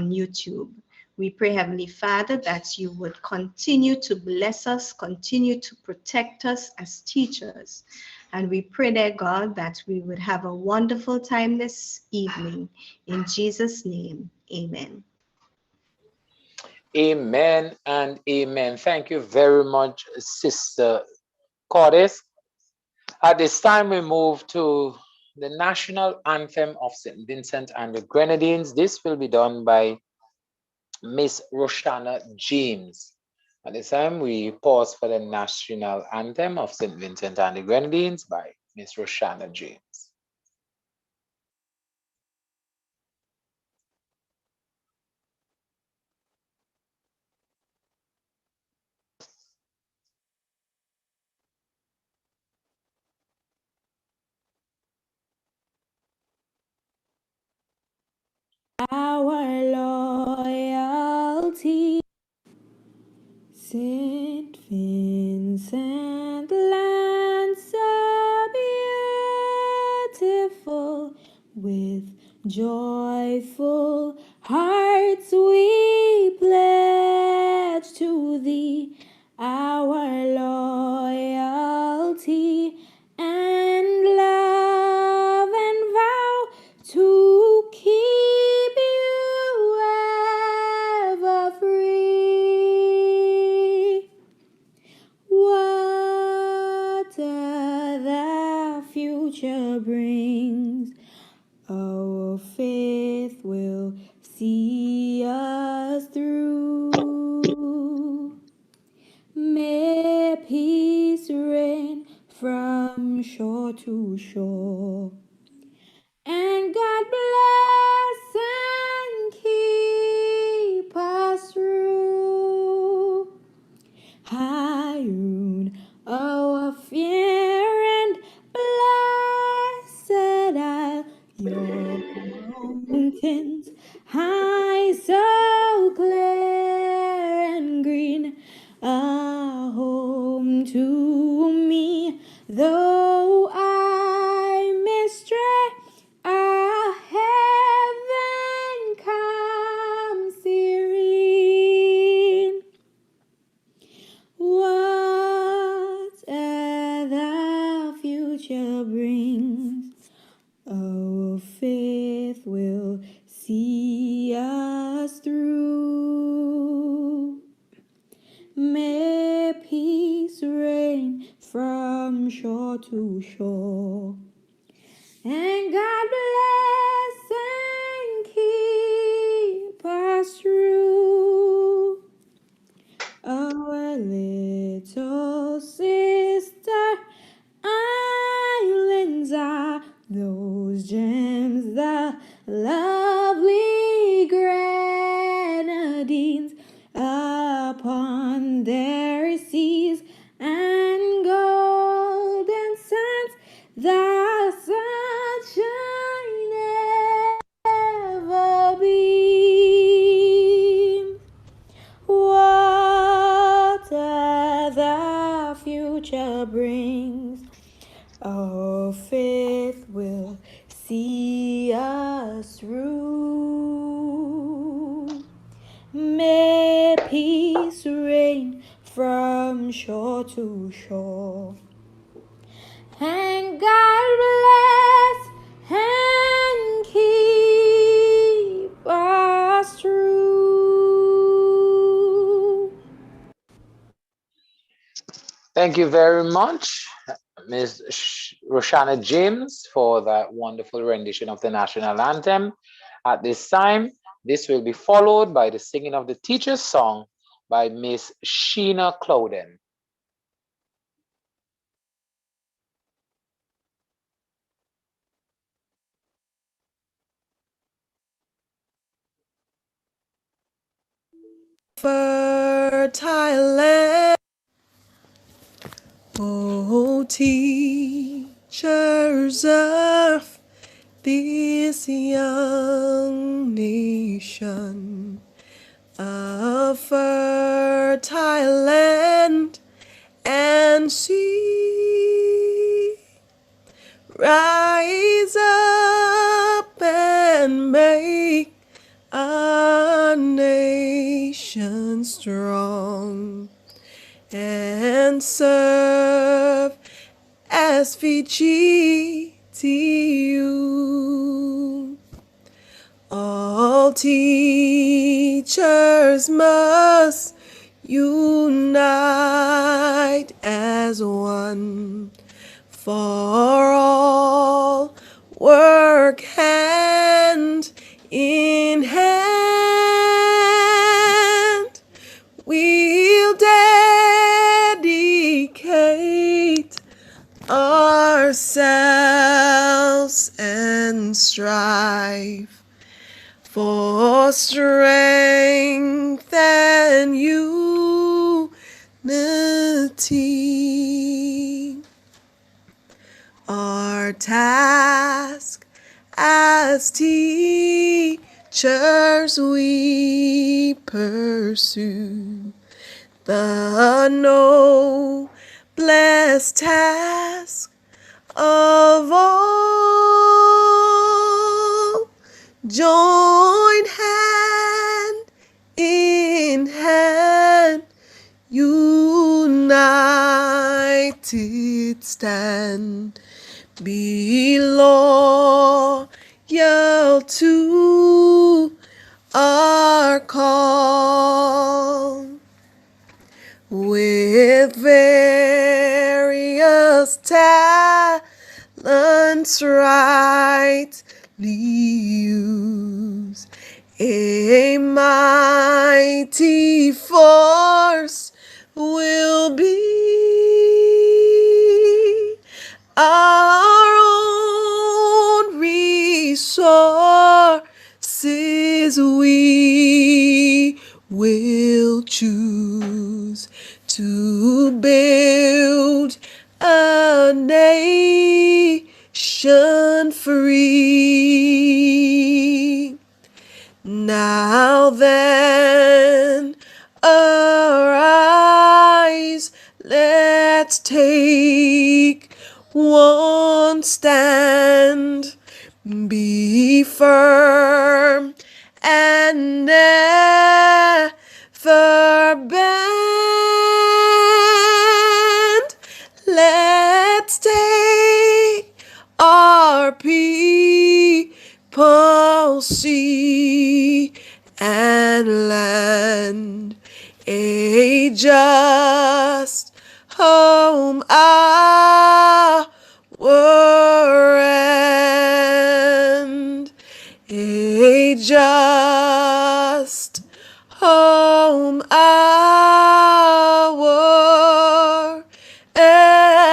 on YouTube. We pray, Heavenly Father, that you would continue to bless us, continue to protect us as teachers. And we pray, dear God, that we would have a wonderful time this evening. In Jesus' name, amen. Amen and amen. Thank you very much, Sister Cordis. At this time, we move to the national anthem of St. Vincent and the Grenadines. This will be done by Miss Roshana James. At this time, we pause for the national anthem of St. Vincent and the Grenadines by Miss Roshana James. Our loyalty, Saint Vincent, land so beautiful, with joyful hearts we pledge to thee our loyalty and love and vow to keep you ever free. Whatever the future brings, our faith will see us through. May peace reign from shore to shore, and God bless and keep us through. Haroon, our fear and blessed isle, your mountains high, so clear and green, a home to me, though I may stray, a heaven come serene. Whatever the future brings, our faith will see us through. May peace reign from shore to shore, and God bless and keep us through. Our little sister islands are those gems, the lovely Grenadines, upon their seas and golden sands, the sunshine ever beams. Whatever the future brings, our faith will see us through. May peace reign from shore to shore, and God bless and keep us through. Thank you very much, Ms. Roshana James, for that wonderful rendition of the national anthem. At this time, this will be followed by the singing of the teacher's song by Miss Sheena Clouden. Fertile land, oh, teachers of this young nation, a fertile land and sea. Rise up and make a and strong, and serve SVGTU. All teachers must unite as one, for all work hand in hand. We'll dedicate ourselves and strive for strength and unity. Our task as teachers we pursue the noblest task of all. Join hand in hand, united stand. Be loyal to our call. With various talents rightly used, a mighty force will be our own resources we will choose to build a nation free. Now then, arise, let's take one stand. Be firm and never bend. Let's take our people sea and land a just home our end. A just home our end.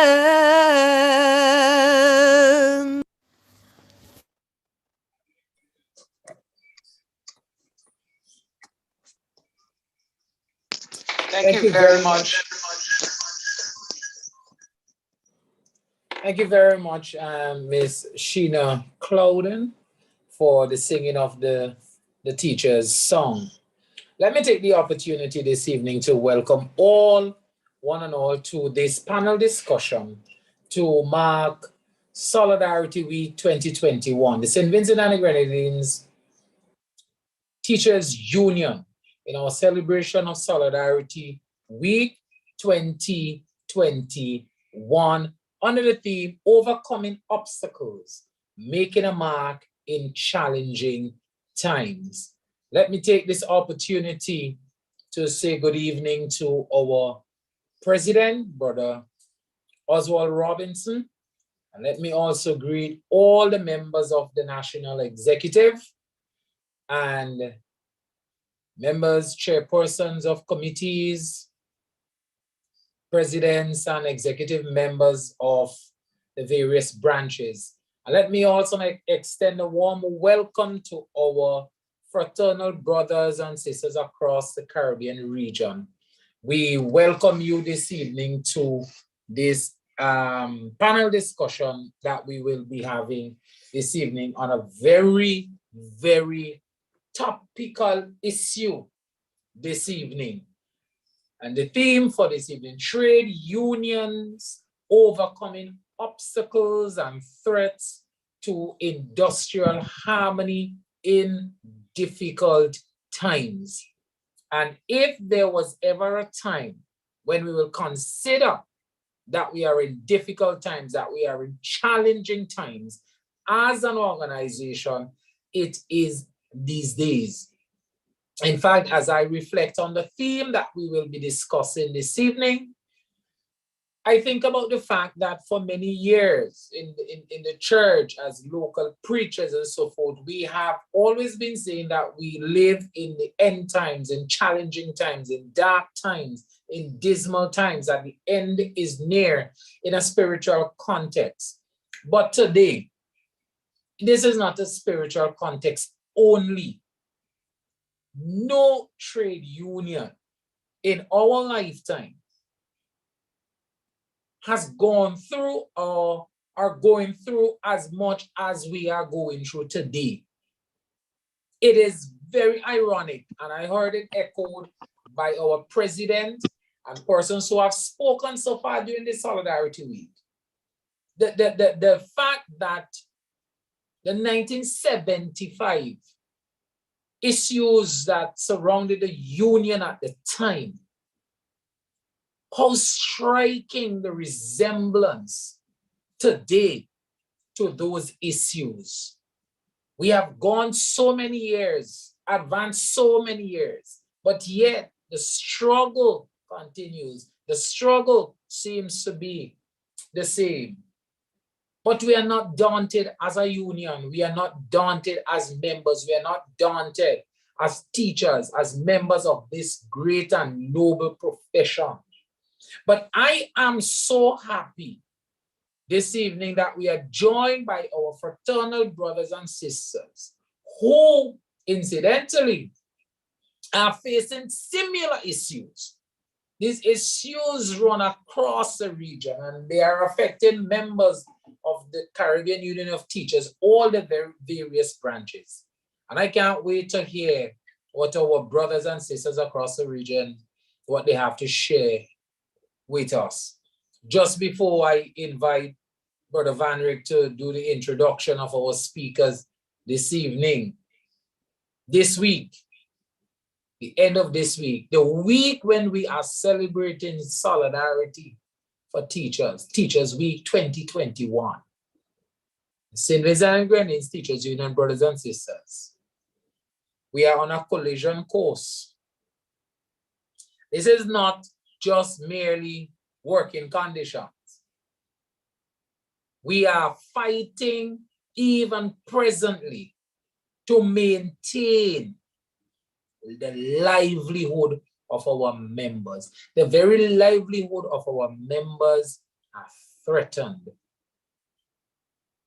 Thank you very much. Thank you very much, Miss Sheena Clouden, for the singing of the teacher's song. Let me take the opportunity this evening to welcome one and all, to this panel discussion to mark Solidarity Week 2021, the St. Vincent and the Grenadines Teachers Union, in our celebration of Solidarity Week 2021, under the theme Overcoming Obstacles, Making a Mark in Challenging Times. Let me take this opportunity to say good evening to our president, Brother Oswald Robinson. And let me also greet all the members of the National Executive and members, chairpersons of committees, presidents, and executive members of the various branches. And let me also extend a warm welcome to our fraternal brothers and sisters across the Caribbean region. We welcome you this evening to this panel discussion that we will be having this evening on a very, very topical issue this evening. And the theme for this evening, trade unions overcoming obstacles and threats to industrial harmony in difficult times. And if there was ever a time when we will consider that we are in difficult times, that we are in challenging times as an organization, it is these days. In fact, as I reflect on the theme that we will be discussing this evening, I think about the fact that for many years in the church, as local preachers and so forth, we have always been saying that we live in the end times, in challenging times, in dark times, in dismal times, that the end is near in a spiritual context. But today, this is not a spiritual context only. No trade union in our lifetime has gone through or are going through as much as we are going through today. It is very ironic, and I heard it echoed by our president and persons who have spoken so far during the Solidarity Week. The fact that the 1975 issues that surrounded the union at the time, how striking the resemblance today to those issues. We have gone so many years, advanced so many years, but yet the struggle continues. The struggle seems to be the same. But we are not daunted as a union. We are not daunted as members. We are not daunted as teachers, as members of this great and noble profession. But I am so happy this evening that we are joined by our fraternal brothers and sisters who, incidentally, are facing similar issues. These issues run across the region and they are affecting members of the Caribbean Union of Teachers, all the various branches. And I can't wait to hear what our brothers and sisters across the region, what they have to share with us. Just before I invite Brother Van Rick to do the introduction of our speakers this evening, this week, the end of this week, the week when we are celebrating Solidarity for Teachers, Teachers Week 2021. St. Vincent and Grenadines Teachers Union, brothers and sisters, we are on a collision course. This is not just merely working conditions. We are fighting even presently to maintain the livelihood of our members. The very livelihood of our members are threatened.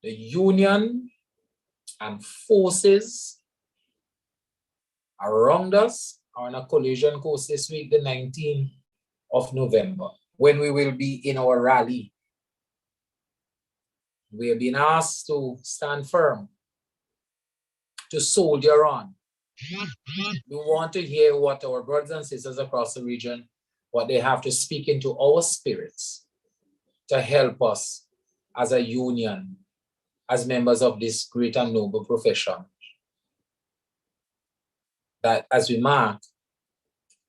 The union and forces around us are on a collision course this week, the 19th of November, when we will be in our rally. We have been asked to stand firm, to soldier on. We want to hear what our brothers and sisters across the region, what they have to speak into our spirits to help us as a union, as members of this great and noble profession, that as we mark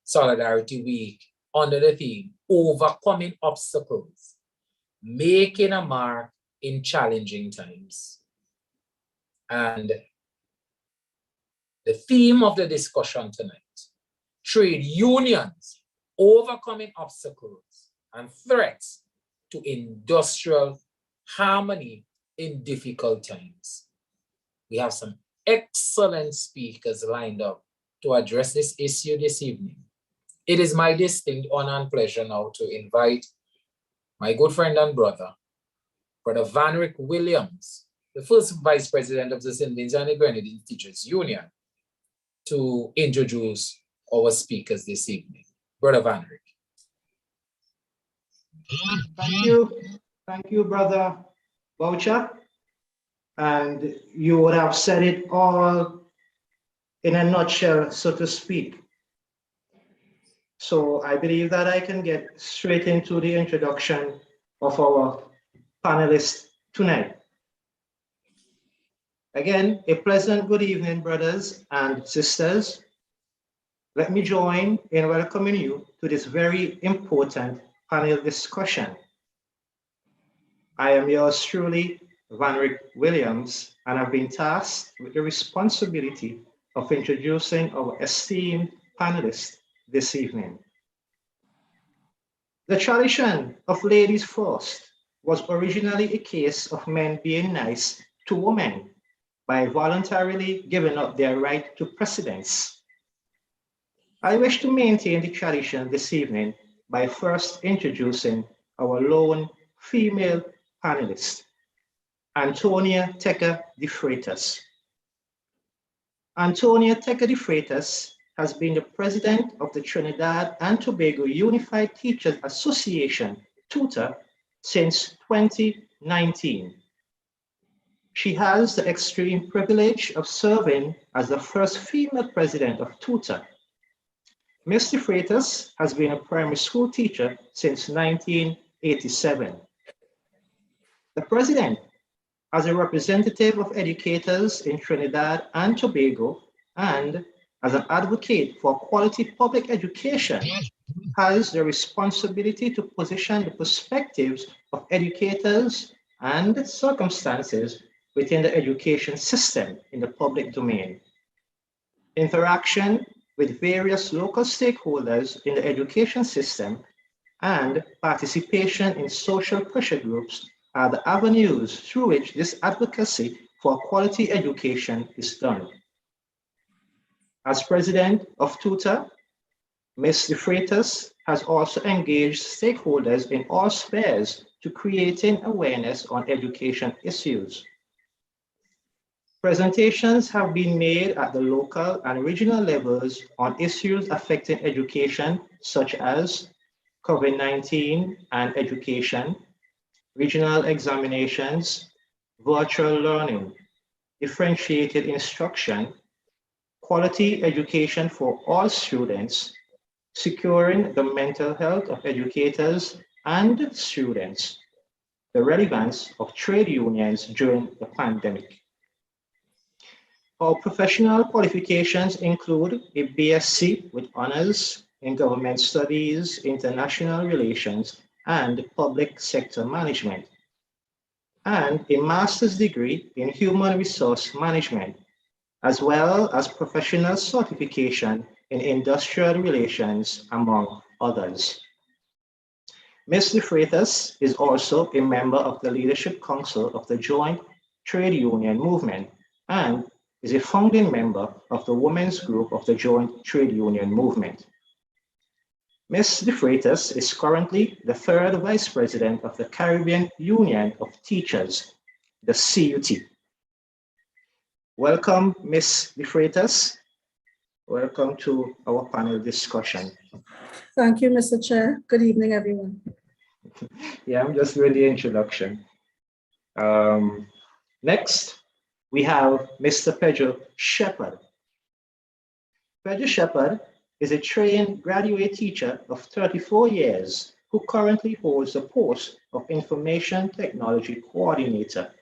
Solidarity Week under the theme, overcoming obstacles, making a mark in challenging times. And the theme of the discussion tonight, trade unions, overcoming obstacles and threats to industrial harmony in difficult times. We have some excellent speakers lined up to address this issue this evening. It is my distinct honor and pleasure now to invite my good friend and brother, Brother Van Rick Williams, the first Vice President of the St. Vincent and Grenadines Teachers Union, to introduce our speakers this evening. Brother Van Rick. Thank you, Brother Boucher. And you would have said it all in a nutshell, so to speak. So I believe that I can get straight into the introduction of our panelists tonight. Again, a pleasant good evening, brothers and sisters. Let me join in welcoming you to this very important panel discussion. I am yours truly, Van Rick Williams, and I've been tasked with the responsibility of introducing our esteemed panelists this evening. The tradition of ladies first was originally a case of men being nice to women by voluntarily giving up their right to precedence. I wish to maintain the tradition this evening by first introducing our lone female panelist, Antonia Teca de Freitas. Antonia Teca de Freitas has been the president of the Trinidad and Tobago Unified Teachers Association, TUTA, since 2019. She has the extreme privilege of serving as the first female president of TUTA. Ms. de Freitas has been a primary school teacher since 1987. The president, as a representative of educators in Trinidad and Tobago, and as an advocate for quality public education, has the responsibility to position the perspectives of educators and circumstances within the education system in the public domain. Interaction with various local stakeholders in the education system and participation in social pressure groups are the avenues through which this advocacy for quality education is done. As president of TUTA, Ms. de Freitas has also engaged stakeholders in all spheres to creating awareness on education issues. Presentations have been made at the local and regional levels on issues affecting education, such as COVID-19 and education, regional examinations, virtual learning, differentiated instruction, quality education for all students, securing the mental health of educators and students, the relevance of trade unions during the pandemic. Our professional qualifications include a BSc with honors in government studies, international relations, and public sector management, and a master's degree in human resource management, as well as professional certification in industrial relations, among others. Ms. de Freitas is also a member of the Leadership Council of the Joint Trade Union Movement and is a founding member of the Women's Group of the Joint Trade Union Movement. Ms. de Freitas is currently the third Vice President of the Caribbean Union of Teachers, the CUT. Welcome, Ms. de Freitas. Welcome to our panel discussion. Thank you, Mr. Chair. Good evening, everyone. Yeah, I'm just doing the introduction. Next, we have Mr. Pedro Shepard. Pedro Shepard is a trained graduate teacher of 34 years who currently holds the post of Information Technology Coordinator.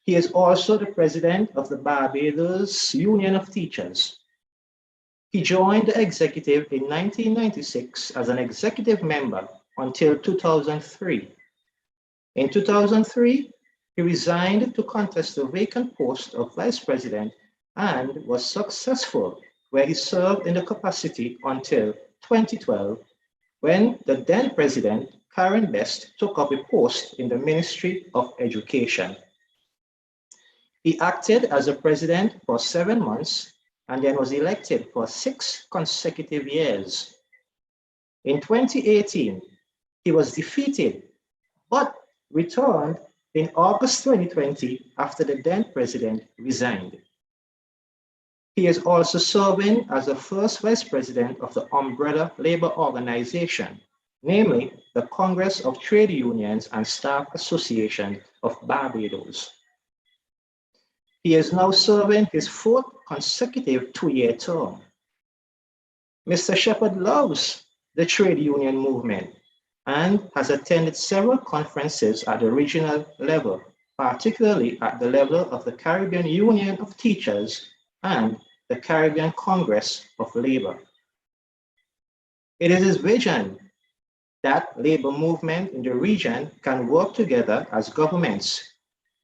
He is also the president of the Barbados Union of Teachers. He joined the executive in 1996 as an executive member until 2003. In 2003, he resigned to contest the vacant post of vice president and was successful, where he served in the capacity until 2012, when the then president, Karen Best, took up a post in the Ministry of Education. He acted as a president for 7 months and then was elected for 6 consecutive years. In 2018, he was defeated, but returned in August 2020 after the then president resigned. He is also serving as the first vice president of the umbrella labor organization, namely the Congress of Trade Unions and Staff Association of Barbados. He is now serving his 4th consecutive 2-year term. Mr. Shepard loves the trade union movement and has attended several conferences at the regional level, particularly at the level of the Caribbean Union of Teachers and the Caribbean Congress of Labor. It is his vision that labor movement in the region can work together as governments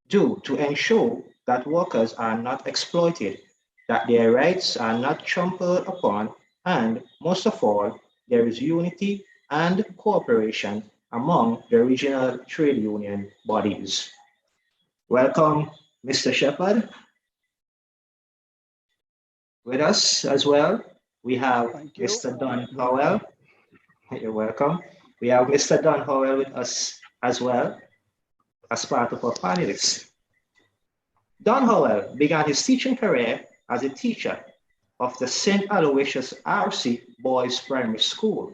do to ensure that workers are not exploited, that their rights are not trampled upon, and most of all, there is unity and cooperation among the regional trade union bodies. Welcome, Mr. Shepherd. With us as well, we have Thank you. Mr. Don Howell. You're welcome. We have Mr. Don Howell with us as well as part of our panelists. Don Howell began his teaching career as a teacher of the St. Aloysius RC Boys Primary School.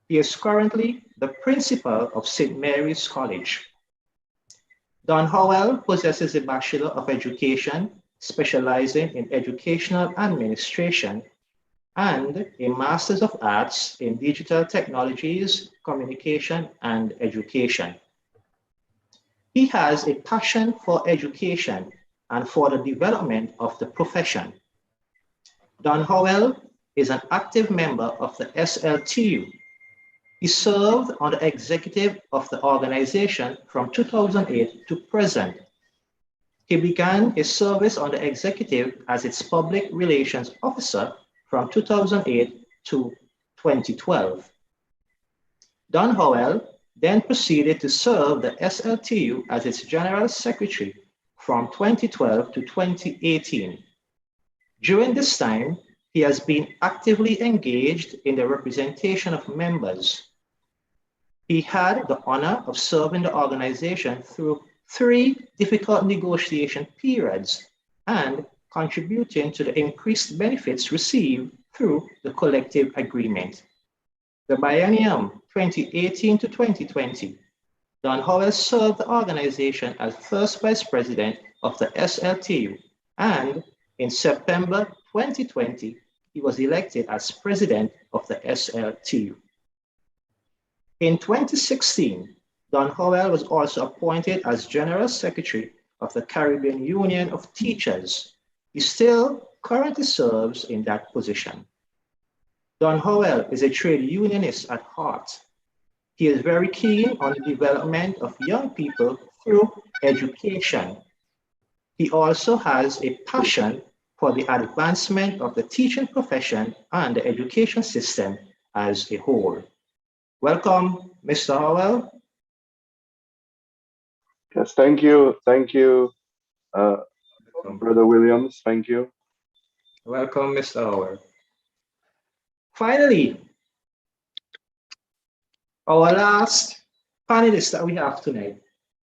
He is currently the principal of St. Mary's College. Don Howell possesses a Bachelor of Education specializing in Educational Administration and a Master's of Arts in Digital Technologies, Communication, and Education. He has a passion for education and for the development of the profession. Don Howell is an active member of the SLTU. He served on the executive of the organization from 2008 to present. He began his service on the executive as its public relations officer from 2008 to 2012. Don Howell then proceeded to serve the SLTU as its general secretary from 2012 to 2018. During this time, he has been actively engaged in the representation of members. He had the honor of serving the organization through 3 difficult negotiation periods and contributing to the increased benefits received through the collective agreement. The biennium 2018 to 2020, Don Howell served the organization as first vice president of the SLTU, and in September 2020, he was elected as president of the SLTU. In 2016, Don Howell was also appointed as General Secretary of the Caribbean Union of Teachers. He still currently serves in that position. Don Howell is a trade unionist at heart. He is very keen on the development of young people through education. He also has a passion for the advancement of the teaching profession and the education system as a whole. Welcome, Mr. Howell. Yes, thank you. Thank you, Brother Williams. Thank you. Welcome, Mr. Howell. Finally, our last panelist that we have tonight,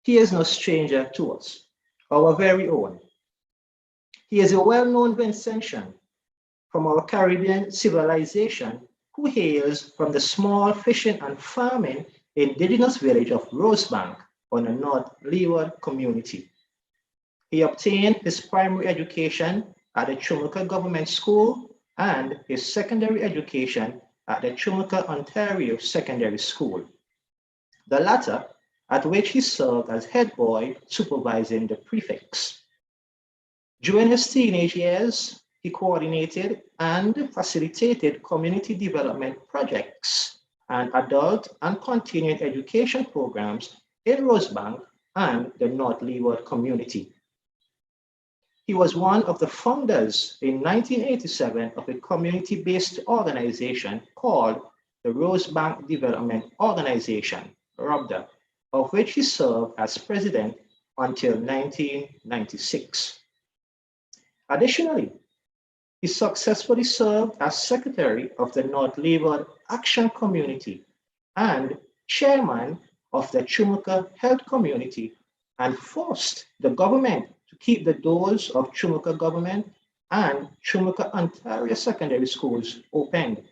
he is no stranger to us, our very own. He is a well-known Vincentian from our Caribbean civilization who hails from the small fishing and farming indigenous village of Rosebank on the North Leeward community. He obtained his primary education at the Chumuka Government School and his secondary education at the Chumuka, Ontario Secondary School, the latter at which he served as head boy supervising the prefects. During his teenage years, he coordinated and facilitated community development projects and adult and continuing education programs in Rosebank and the North Leeward community. He was one of the founders in 1987 of a community-based organization called the Rosebank Development Organization, ROBDA, of which he served as president until 1996. Additionally, he successfully served as secretary of the North Leeward Action Community and chairman of the Chumuka Health Community, and forced the government to keep the doors of Chumuka Government and Chumuka Ontario Secondary Schools open.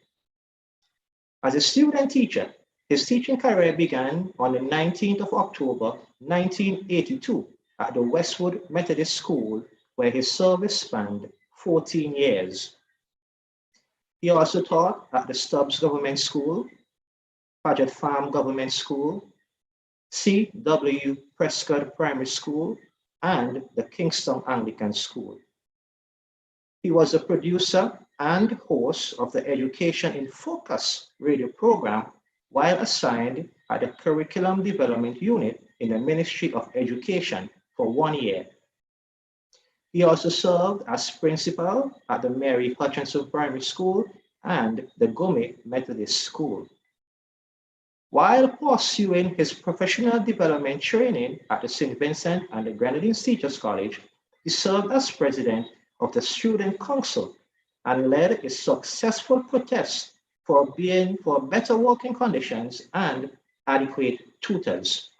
As a student teacher, his teaching career began on the 19th of October, 1982 at the Westwood Methodist School, where his service spanned 14 years. He also taught at the Stubbs Government School, Paget Farm Government School, C.W. Prescott Primary School, and the Kingston Anglican School. He was a producer and host of the Education in Focus radio program while assigned at the Curriculum Development Unit in the Ministry of Education for 1 year. He also served as principal at the Mary Hutchinson Primary School and the Gomez Methodist School. While pursuing his professional development training at the St. Vincent and the Grenadines Teachers College, he served as president of the Student Council and led a successful protest for better working conditions and adequate tutors.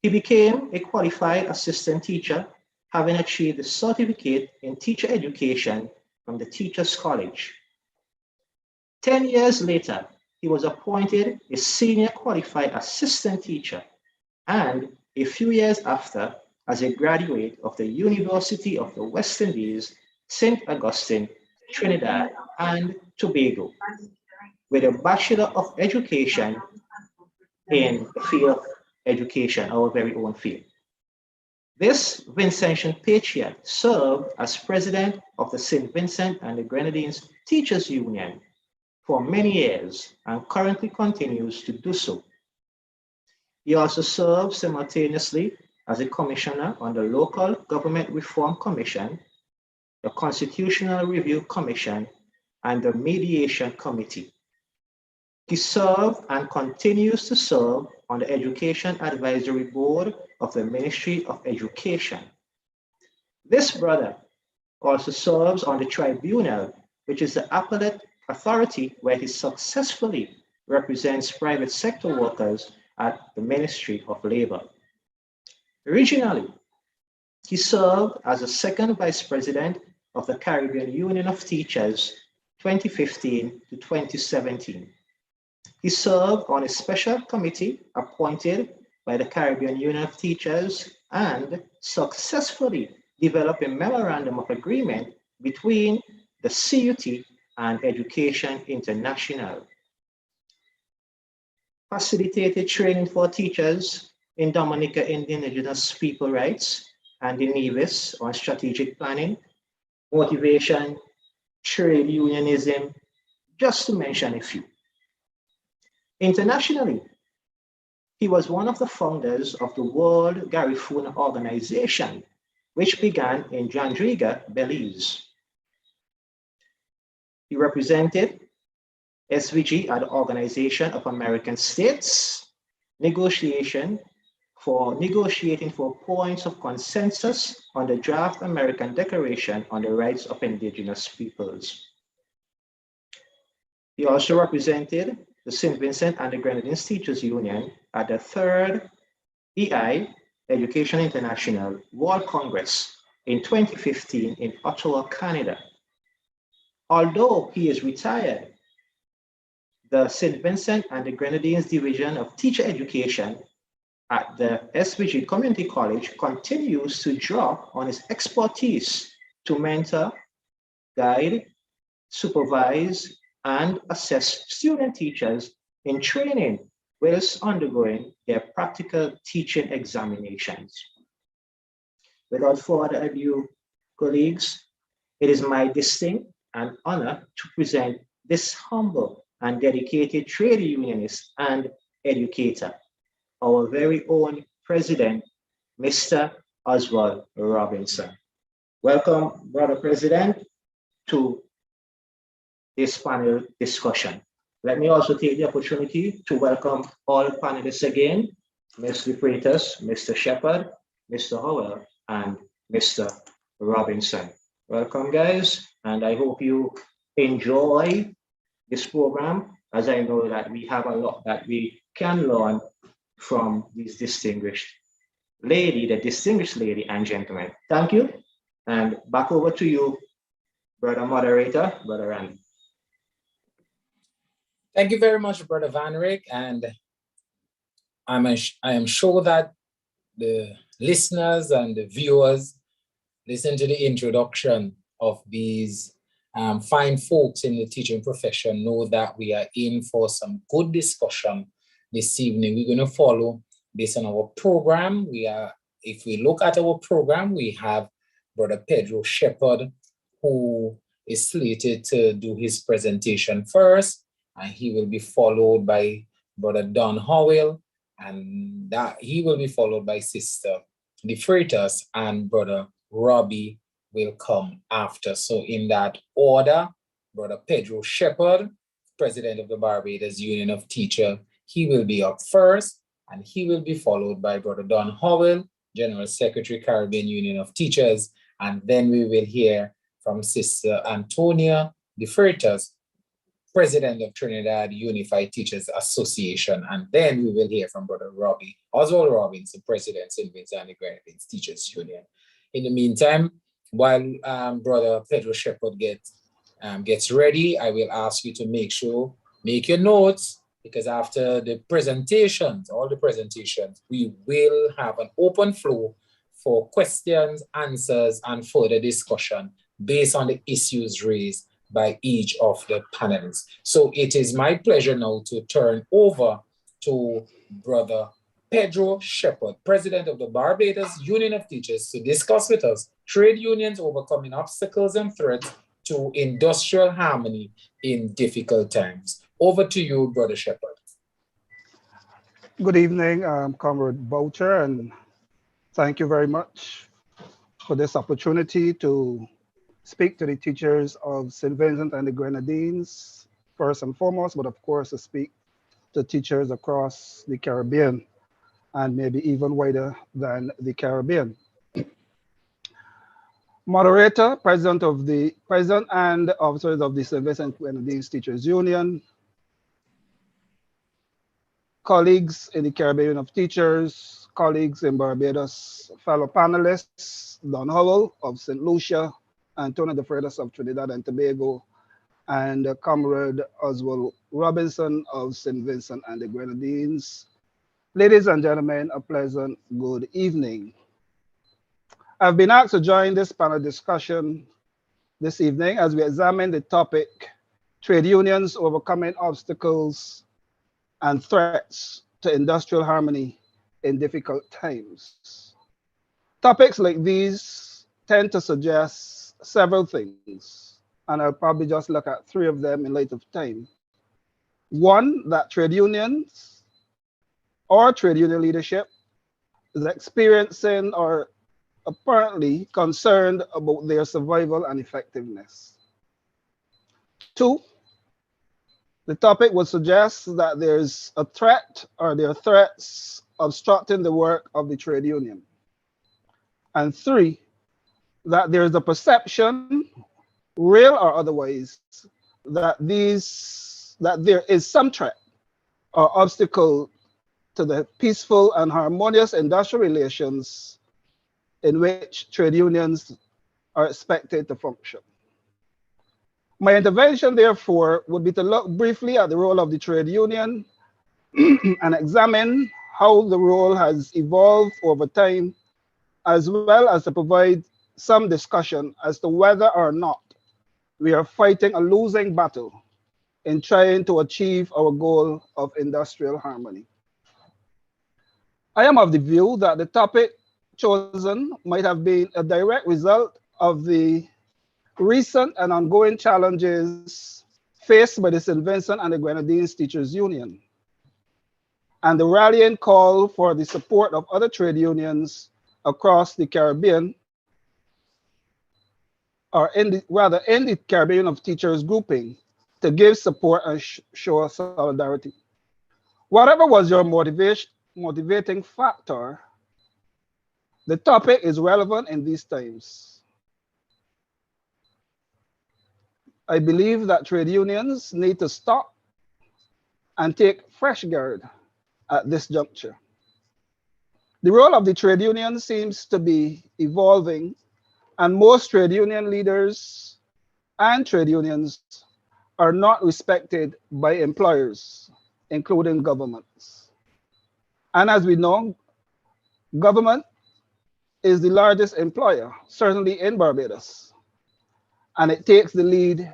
He became a qualified assistant teacher, having achieved a certificate in teacher education from the Teachers College. 10 years later, he was appointed a senior qualified assistant teacher, and a few years after, as a graduate of the University of the West Indies, St. Augustine, Trinidad and Tobago, with a Bachelor of Education in the field of education, our very own field. This Vincentian patriarch served as president of the St. Vincent and the Grenadines Teachers Union for many years and currently continues to do so. He also served simultaneously as a commissioner on the Local Government Reform Commission, the Constitutional Review Commission, and the Mediation Committee. He served and continues to serve on the Education Advisory Board of the Ministry of Education. This brother also serves on the tribunal, which is the appellate authority where he successfully represents private sector workers at the Ministry of Labor. Originally, he served as the second vice president of the Caribbean Union of Teachers 2015 to 2017. He served on a special committee appointed by the Caribbean Union of Teachers and successfully developed a memorandum of agreement between the CUT and Education International. Facilitated training for teachers in Dominica Indigenous People Rights and in Nevis on strategic planning, motivation, trade unionism, just to mention a few. Internationally, he was one of the founders of the World Garifuna Organization, which began in Jandriga, Belize. He represented SVG at the Organization of American States, negotiating for points of consensus on the draft American Declaration on the Rights of Indigenous Peoples. He also represented the St. Vincent and the Grenadines Teachers Union at the 3rd EI, Education International World Congress in 2015 in Ottawa, Canada. Although he is retired, the St. Vincent and the Grenadines Division of Teacher Education at the SVG Community College continues to draw on his expertise to mentor, guide, supervise, and assess student teachers in training whilst undergoing their practical teaching examinations. Without further ado, colleagues, it is my distinct and honor to present this humble and dedicated trade unionist and educator, our very own president, Mr. Oswald Robinson. Welcome, Brother President, to this panel discussion. Let me also take the opportunity to welcome all panelists again, Mr. Freitas, Mr. Shepard, Mr. Howell, and Mr. Robinson. Welcome, guys, and I hope you enjoy this program, as I know that we have a lot that we can learn from this distinguished lady and gentlemen. Thank you, and back over to you, Brother Moderator, Brother Randy. Thank you very much, Brother Van Ryk, and I am sure that the listeners and the viewers listen to the introduction of these fine folks in the teaching profession know that we are in for some good discussion this evening. We're going to follow based on our program. If we look at our program, we have Brother Pedro Shepard who is slated to do his presentation first, and he will be followed by Brother Don Howell, and that he will be followed by Sister De Freitas, and Brother Robbie will come after. So in that order, Brother Pedro Shepherd, President of the Barbados Union of Teachers, he will be up first, and he will be followed by Brother Don Howell, General Secretary, Caribbean Union of Teachers, and then we will hear from Sister Antonia De Freitas, President of Trinidad Unified Teachers Association, and then we will hear from Brother Robbie Oswald Robinson, President, St. Vincent and the Grenadines Teachers Union. In the meantime, while Brother Pedro Shepherd gets ready, I will ask you to make your notes, because after the presentations, all the presentations, we will have an open flow for questions, answers, and further discussion based on the issues raised by each of the panelists. So it is my pleasure now to turn over to Brother Pedro Shepherd, President of the Barbados Union of Teachers, to discuss with us trade unions overcoming obstacles and threats to industrial harmony in difficult times. Over to you, Brother Shepherd. Good evening, Comrade Boucher, and thank you very much for this opportunity to speak to the teachers of St. Vincent and the Grenadines, first and foremost, but of course to speak to teachers across the Caribbean and maybe even wider than the Caribbean. Moderator, President and officers of the St. Vincent and Grenadines Teachers Union, colleagues in the Caribbean of Teachers, colleagues in Barbados, fellow panelists, Don Howell of St. Lucia, Antonio De Freitas of Trinidad and Tobago, and Comrade Oswald Robinson of St. Vincent and the Grenadines. Ladies and gentlemen, a pleasant good evening. I've been asked to join this panel discussion this evening as we examine the topic, trade unions overcoming obstacles and threats to industrial harmony in difficult times. Topics like these tend to suggest several things, and I'll probably just look at three of them in light of time. One, that trade unions or trade union leadership is experiencing or apparently concerned about their survival and effectiveness. Two, the topic would suggest that there's a threat or there are threats obstructing the work of the trade union. And three, that there's a perception, real or otherwise, that there is some threat or obstacle to the peaceful and harmonious industrial relations in which trade unions are expected to function. My intervention, therefore, would be to look briefly at the role of the trade union and examine how the role has evolved over time, as well as to provide some discussion as to whether or not we are fighting a losing battle in trying to achieve our goal of industrial harmony. I am of the view that the topic chosen might have been a direct result of the recent and ongoing challenges faced by the St. Vincent and the Grenadines Teachers Union, and the rallying call for the support of other trade unions across the Caribbean, or in the Caribbean of Teachers grouping, to give support and show solidarity. Whatever was your motivating factor, the topic is relevant in these times. I believe that trade unions need to stop and take fresh guard at this juncture. The role of the trade union seems to be evolving, and most trade union leaders and trade unions are not respected by employers, including governments. And as we know, government is the largest employer, certainly in Barbados, and it takes the lead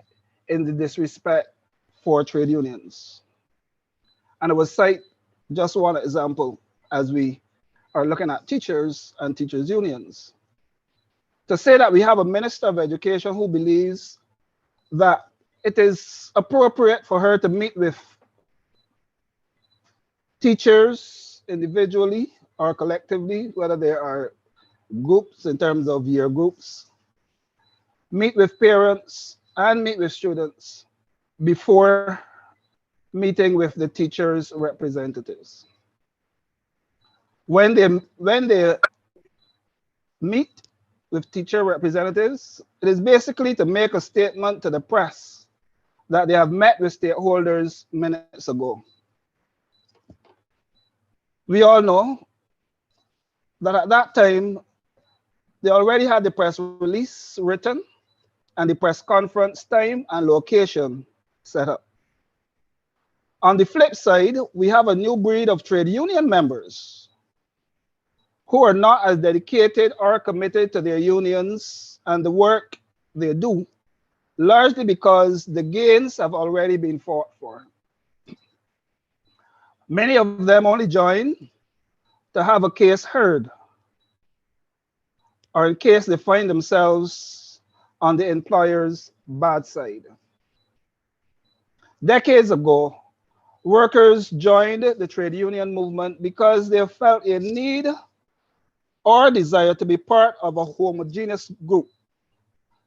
in the disrespect for trade unions. And I will cite just one example as we are looking at teachers and teachers unions. to say that we have a Minister of Education who believes that it is appropriate for her to meet with teachers individually or collectively, whether there are groups in terms of year groups, meet with parents and meet with students before meeting with the teachers' representatives. When they meet with teacher representatives, it is basically to make a statement to the press that they have met with stakeholders minutes ago. We all know that at that time, they already had the press release written and the press conference time and location set up. On the flip side, we have a new breed of trade union members who are not as dedicated or committed to their unions and the work they do, largely because the gains have already been fought for. Many of them only join to have a case heard, or in case they find themselves on the employer's bad side. Decades ago, workers joined the trade union movement because they felt a need or desire to be part of a homogeneous group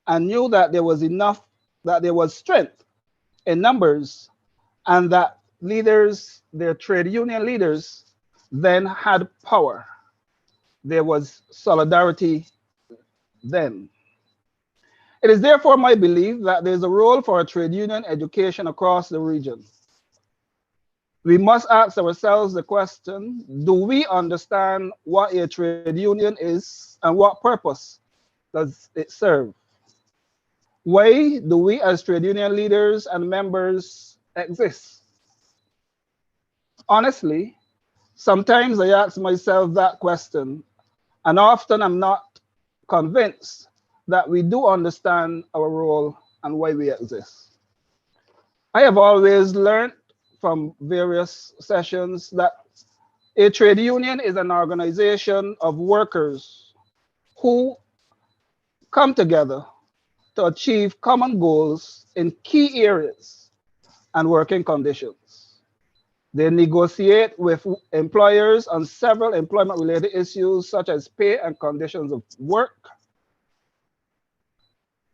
and knew that there was strength in numbers, and that leaders, their trade union leaders, then had power. There was solidarity then. It is therefore my belief that there is a role for a trade union education across the region. We must ask ourselves the question, do we understand what a trade union is and what purpose does it serve? Why do we as trade union leaders and members exist? Honestly, sometimes I ask myself that question, and often I'm not convinced that we do understand our role and why we exist. I have always learned from various sessions that a trade union is an organization of workers who come together to achieve common goals in key areas and working conditions. They negotiate with employers on several employment-related issues such as pay and conditions of work,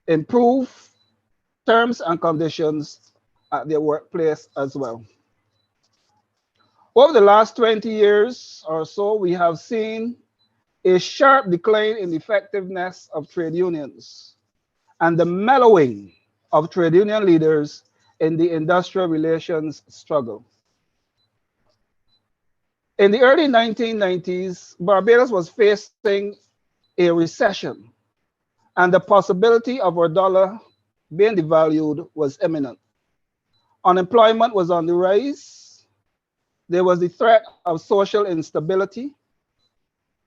improve terms and conditions at their workplace as well. Over the last 20 years or so, we have seen a sharp decline in the effectiveness of trade unions and the mellowing of trade union leaders in the industrial relations struggle. In the early 1990s, Barbados was facing a recession, and the possibility of our dollar being devalued was imminent. Unemployment was on the rise. There was the threat of social instability.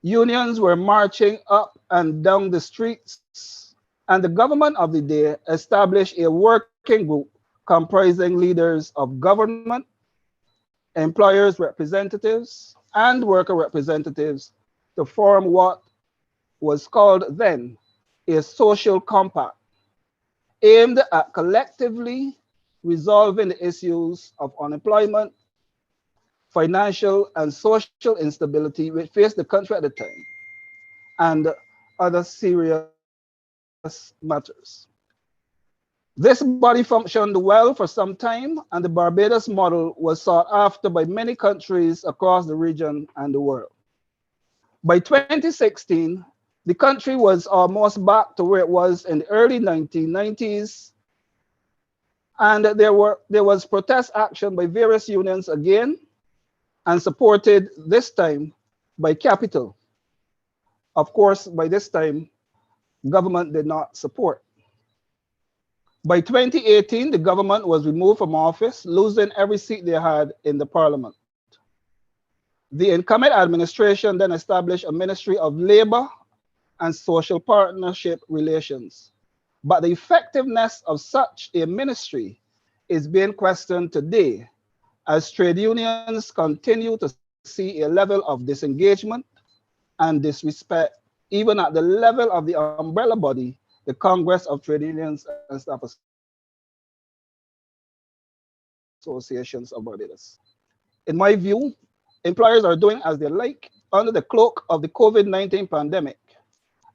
Unions were marching up and down the streets, and the government of the day established a working group comprising leaders of government, employers' representatives, and worker representatives to form what was called then a social compact aimed at collectively resolving the issues of unemployment, financial and social instability which faced the country at the time, and other serious matters. This body functioned well for some time, and the Barbados model was sought after by many countries across the region and the world. By 2016, the country was almost back to where it was in the early 1990s, and there was protest action by various unions again, and supported this time by capital. Of course, by this time, government did not support. By 2018, the government was removed from office, losing every seat they had in the parliament. The incumbent administration then established a Ministry of Labor and Social Partnership Relations. But the effectiveness of such a ministry is being questioned today as trade unions continue to see a level of disengagement and disrespect even at the level of the umbrella body, the Congress of Trade Unions and Staff Associations of Barbados. In my view, employers are doing as they like under the cloak of the COVID-19 pandemic,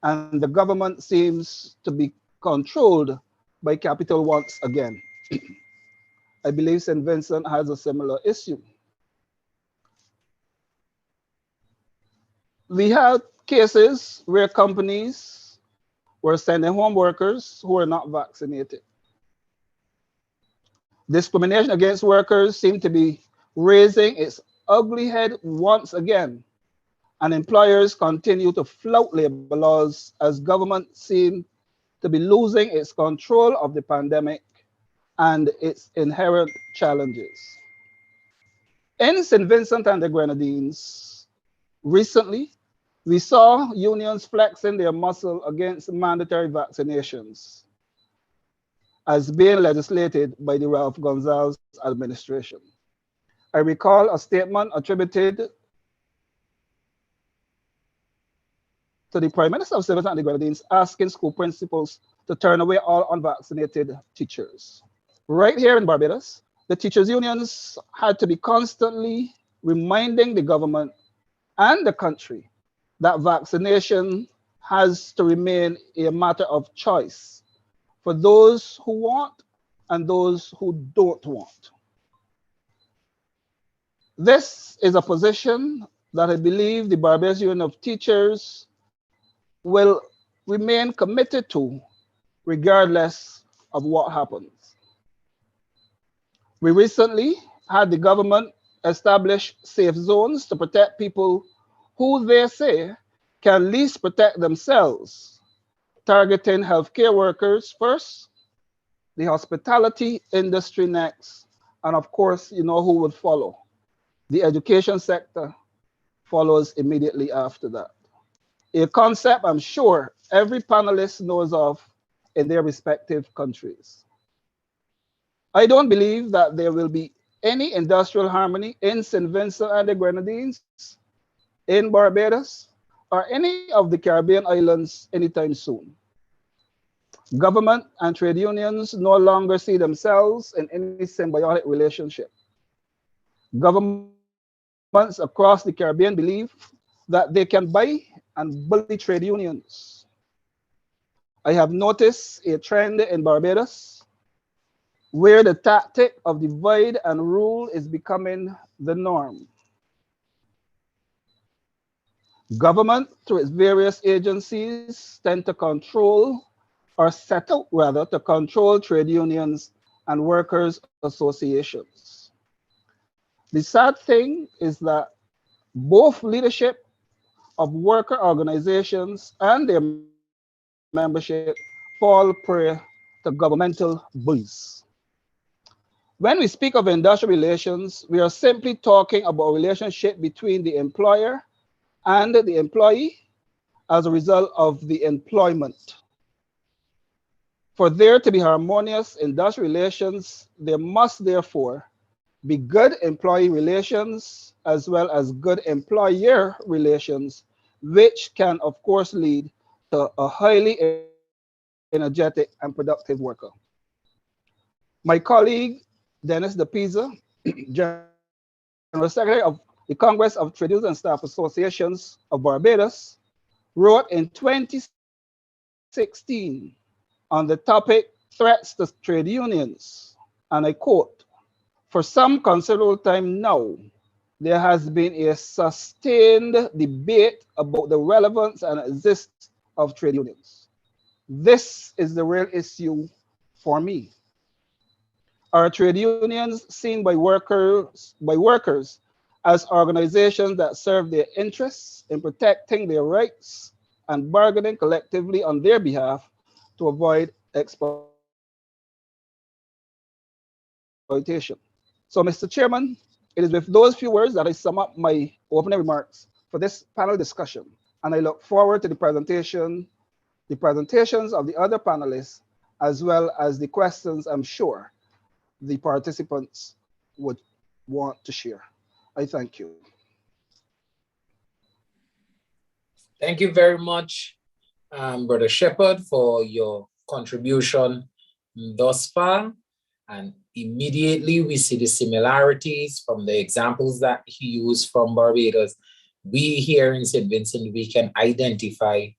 and the government seems to be controlled by capital once again. I believe St. Vincent has a similar issue. We had cases where companies were sending home workers who were not vaccinated. Discrimination against workers seemed to be raising its ugly head once again, and employers continue to flout labor laws as government seems to be losing its control of the pandemic and its inherent challenges. In St. Vincent and the Grenadines, recently, we saw unions flexing their muscle against mandatory vaccinations as being legislated by the Ralph Gonsalves administration. I recall a statement attributed to the Prime Minister of St. Vincent and the Grenadines asking school principals to turn away all unvaccinated teachers. Right here in Barbados, the teachers' unions had to be constantly reminding the government and the country that vaccination has to remain a matter of choice for those who want and those who don't want. This is a position that I believe the Barbados Union of Teachers will remain committed to regardless of what happens. We recently had the government establish safe zones to protect people who they say can least protect themselves, targeting healthcare workers first, the hospitality industry next, and of course, you know who would follow. The education sector follows immediately after that. A concept I'm sure every panelist knows of in their respective countries. I don't believe that there will be any industrial harmony in St. Vincent and the Grenadines, in Barbados, or any of the Caribbean islands anytime soon. Government and trade unions no longer see themselves in any symbiotic relationship. Governments across the Caribbean believe that they can buy and bully trade unions. I have noticed a trend in Barbados where the tactic of divide and rule is becoming the norm. Government, through its various agencies, tend to control or set out rather to control trade unions and workers' associations. The sad thing is that both leadership of worker organizations and their membership fall prey to governmental bullies. When we speak of industrial relations, we are simply talking about a relationship between the employer and the employee as a result of the employment. For there to be harmonious industrial relations, there must therefore be good employee relations as well as good employer relations, which can, of course, lead to a highly energetic and productive worker. My colleague, Dennis De Pisa, General Secretary of the Congress of Trade Unions and Staff Associations of Barbados, wrote in 2016 on the topic Threats to Trade Unions, and I quote, "For some considerable time now, there has been a sustained debate about the relevance and existence of trade unions. This is the real issue for me. Are trade unions seen by workers as organizations that serve their interests in protecting their rights and bargaining collectively on their behalf to avoid exploitation? So, Mr. Chairman, it is with those few words that I sum up my opening remarks for this panel discussion, and I look forward to the presentations of the other panelists, as well as the questions I'm sure the participants would want to share. I thank you. Thank you very much, Brother Shepherd, for your contribution thus far. And immediately we see the similarities from the examples that he used from Barbados. We here in St. Vincent, we can identify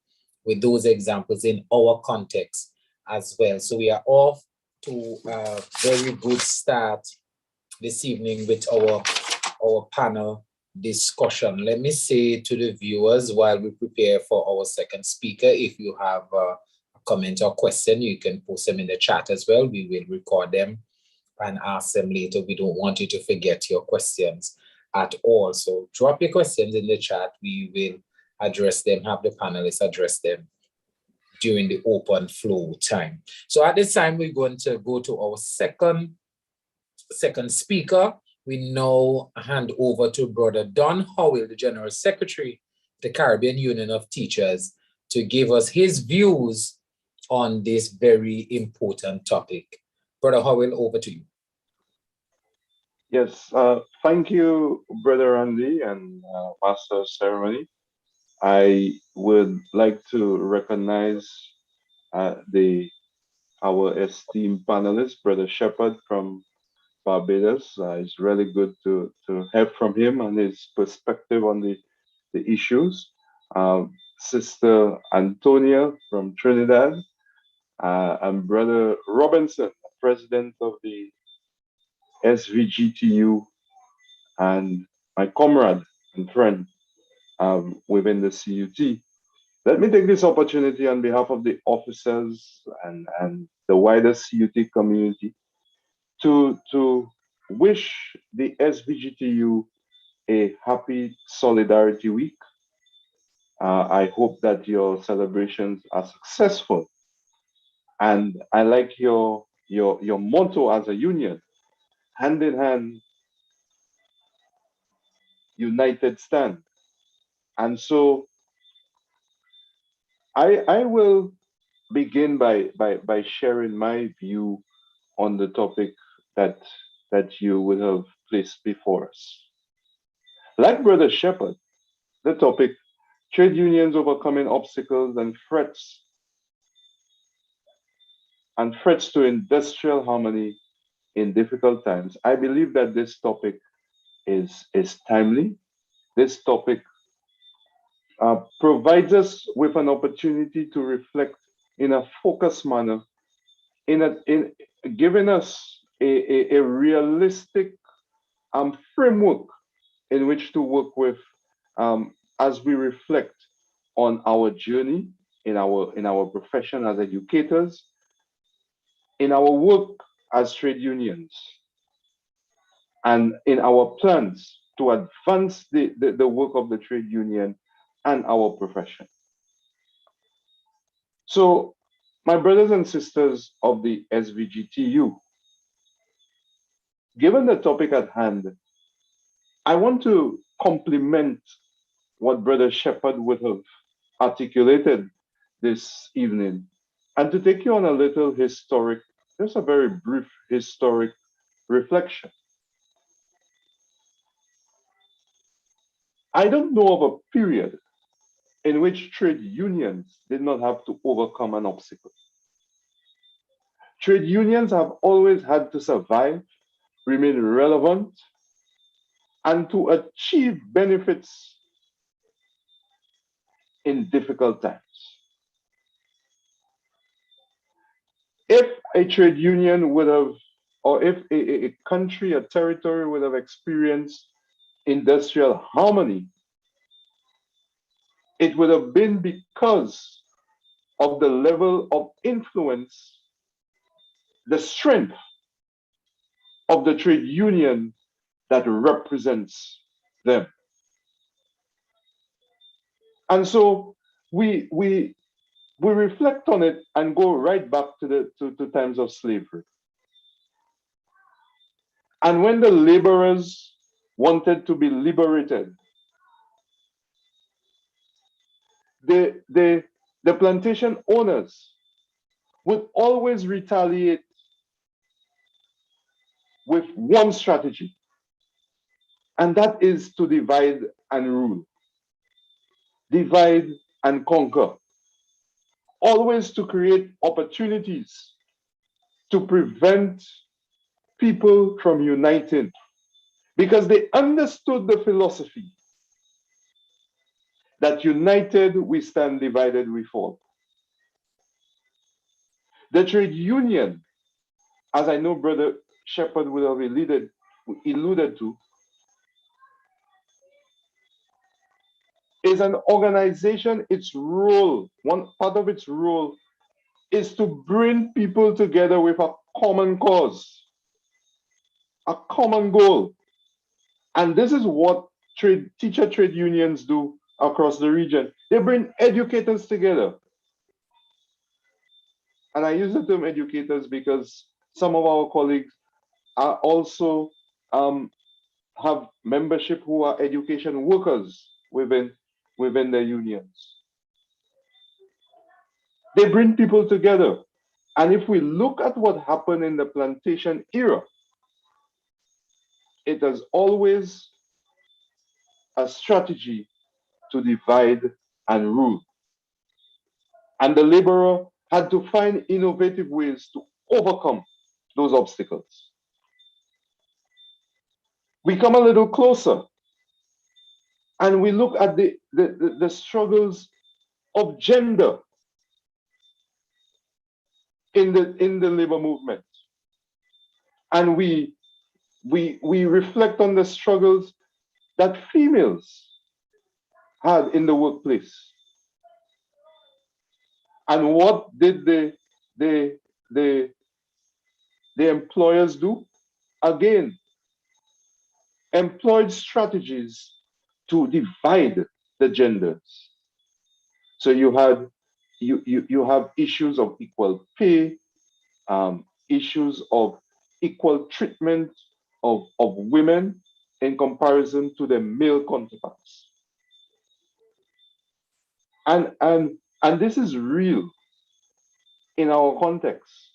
with those examples in our context as well. So we are off to a very good start this evening with our panel discussion. Let me say to the viewers while we prepare for our second speaker, if you have a comment or question, you can post them in the chat as well. We will record them and ask them later. We don't want you to forget your questions at all. So drop your questions in the chat. We will address them, have the panelists address them during the open flow time. So at this time, we're going to go to our second speaker. We now hand over to Brother Don Howell, the General Secretary of the Caribbean Union of Teachers, to give us his views on this very important topic. Brother Howell, over to you. Yes, thank you, Brother Andy and Master of Ceremony. I would like to recognize our esteemed panelist, Brother Shepherd from Barbados. It's really good to hear from him and his perspective on the issues. Sister Antonia from Trinidad, and Brother Robinson, President of the SVGTU, and my comrade and friend within the CUT. Let me take this opportunity on behalf of the officers and the wider CUT community to wish the SVGTU a happy Solidarity Week. I hope that your celebrations are successful. And I like your motto as a union, hand in hand, united stand. And so I will begin by sharing my view on the topic that you would have placed before us. Like Brother Shepherd, the topic, trade unions overcoming obstacles and threats to industrial harmony in difficult times. I believe that this topic is timely. This topic provides us with an opportunity to reflect in a focused manner, in giving us a realistic framework in which to work with as we reflect on our journey in our profession as educators, in our work as trade unions, and in our plans to advance the work of the trade union and our profession. So, my brothers and sisters of the SVGTU, given the topic at hand, I want to complement what Brother Shepherd would have articulated this evening, and to take you on a little historic, just a very brief historic reflection. I don't know of a period in which trade unions did not have to overcome an obstacle. Trade unions have always had to survive, remain relevant, and to achieve benefits in difficult times. If a trade union would have, or if a country, a territory would have experienced industrial harmony, it would have been because of the level of influence, the strength of the trade union that represents them. And so we reflect on it and go right back to times of slavery. And when the laborers wanted to be liberated, the plantation owners would always retaliate with one strategy, and that is to divide and rule. Divide and conquer, always to create opportunities to prevent people from uniting, because they understood the philosophy that united we stand, divided we fall. The trade union, as I know Brother Shepherd would have alluded to, is an organization. Its role, one part of its role, is to bring people together with a common cause, a common goal. And this is what teacher trade unions do across the region. They bring educators together. And I use the term educators because some of our colleagues are also have membership who are education workers within the unions. They bring people together. And if we look at what happened in the plantation era, it was always a strategy to divide and rule. And the laborer had to find innovative ways to overcome those obstacles. We come a little closer and we look at the struggles of gender in the labor movement. And we reflect on the struggles that females had in the workplace. And what did the employers do? Again, employed strategies to divide the genders. So you have issues of equal pay, issues of equal treatment of women in comparison to their male counterparts. And this is real in our context.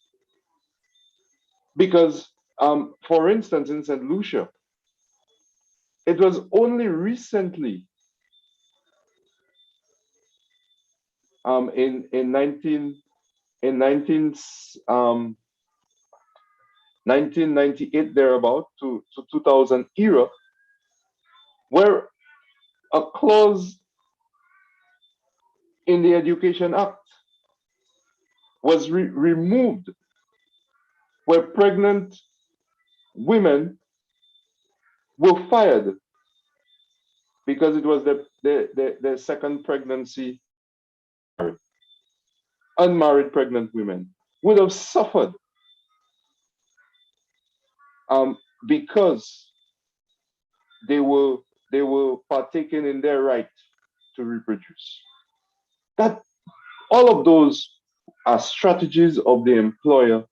Because, for instance, in St. Lucia, it was only recently, in 1998 thereabout to 2000 era, where a clause in the Education Act was removed, where pregnant women were fired because it was their second pregnancy. Unmarried pregnant women would have suffered because they were partaking in their right to reproduce. That all of those are strategies of the employer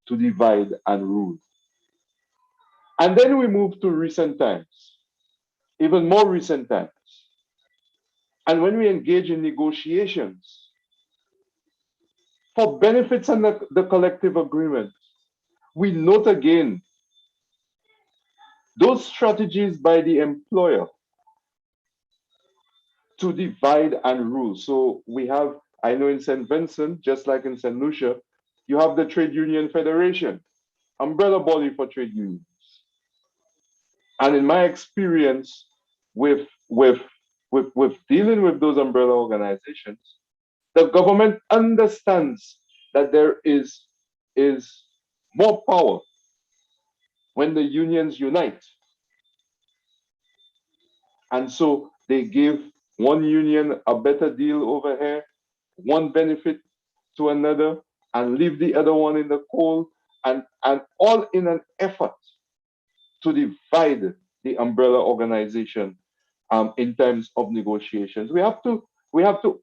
to divide and rule. And then we move to recent times, even more recent times. And when we engage in negotiations for benefits under the collective agreement, we note again those strategies by the employer to divide and rule. So we have, I know in St. Vincent, just like in St. Lucia, you have the Trade Union Federation, umbrella body for trade unions. And in my experience with dealing with those umbrella organizations, the government understands that there is more power when the unions unite. And so they give one union a better deal over here, one benefit to another, and leave the other one in the cold, and all in an effort to divide the umbrella organization in terms of negotiations. We have to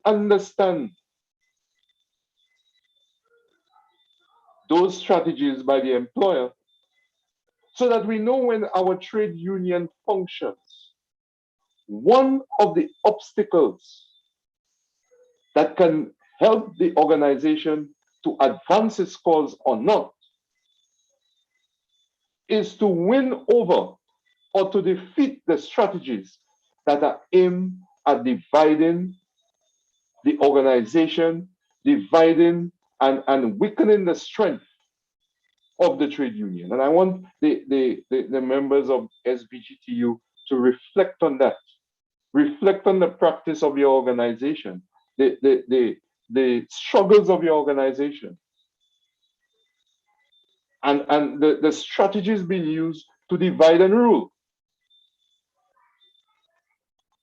understand those strategies by the employer so that we know when our trade union functions. One of the obstacles that can help the organization to advance its cause or not is to win over or to defeat the strategies that are aimed at dividing the organization, dividing and weakening the strength of the trade union. And I want the members of SVGTU to reflect on that. Reflect on the practice of your organization, the struggles of your organization, and the strategies being used to divide and rule.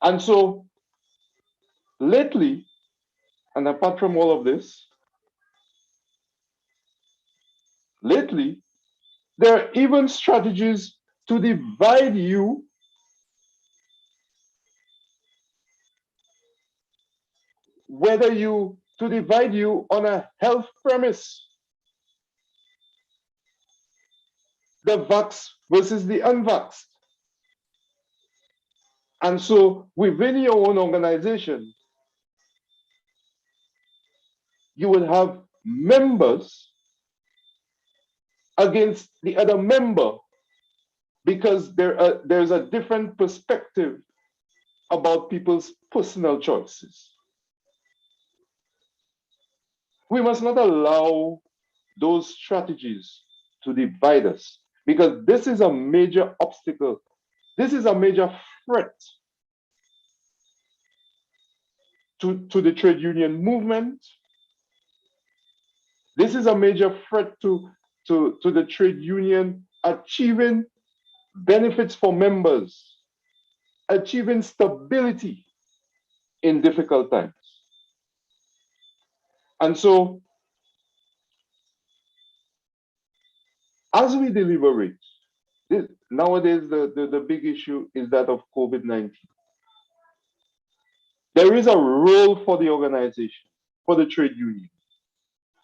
And so lately, and apart from all of this, lately, there are even strategies to divide you to divide you on a health premise. The vaxxed versus the unvaxxed. And so within your own organization, you will have members against the other member because there's a different perspective about people's personal choices. We must not allow those strategies to divide us because this is a major obstacle. This is a major threat to the trade union movement. This is a major threat to the trade union achieving benefits for members, achieving stability in difficult times. And so, as we deliberate, nowadays the big issue is that of COVID-19. There is a role for the organization, for the trade union,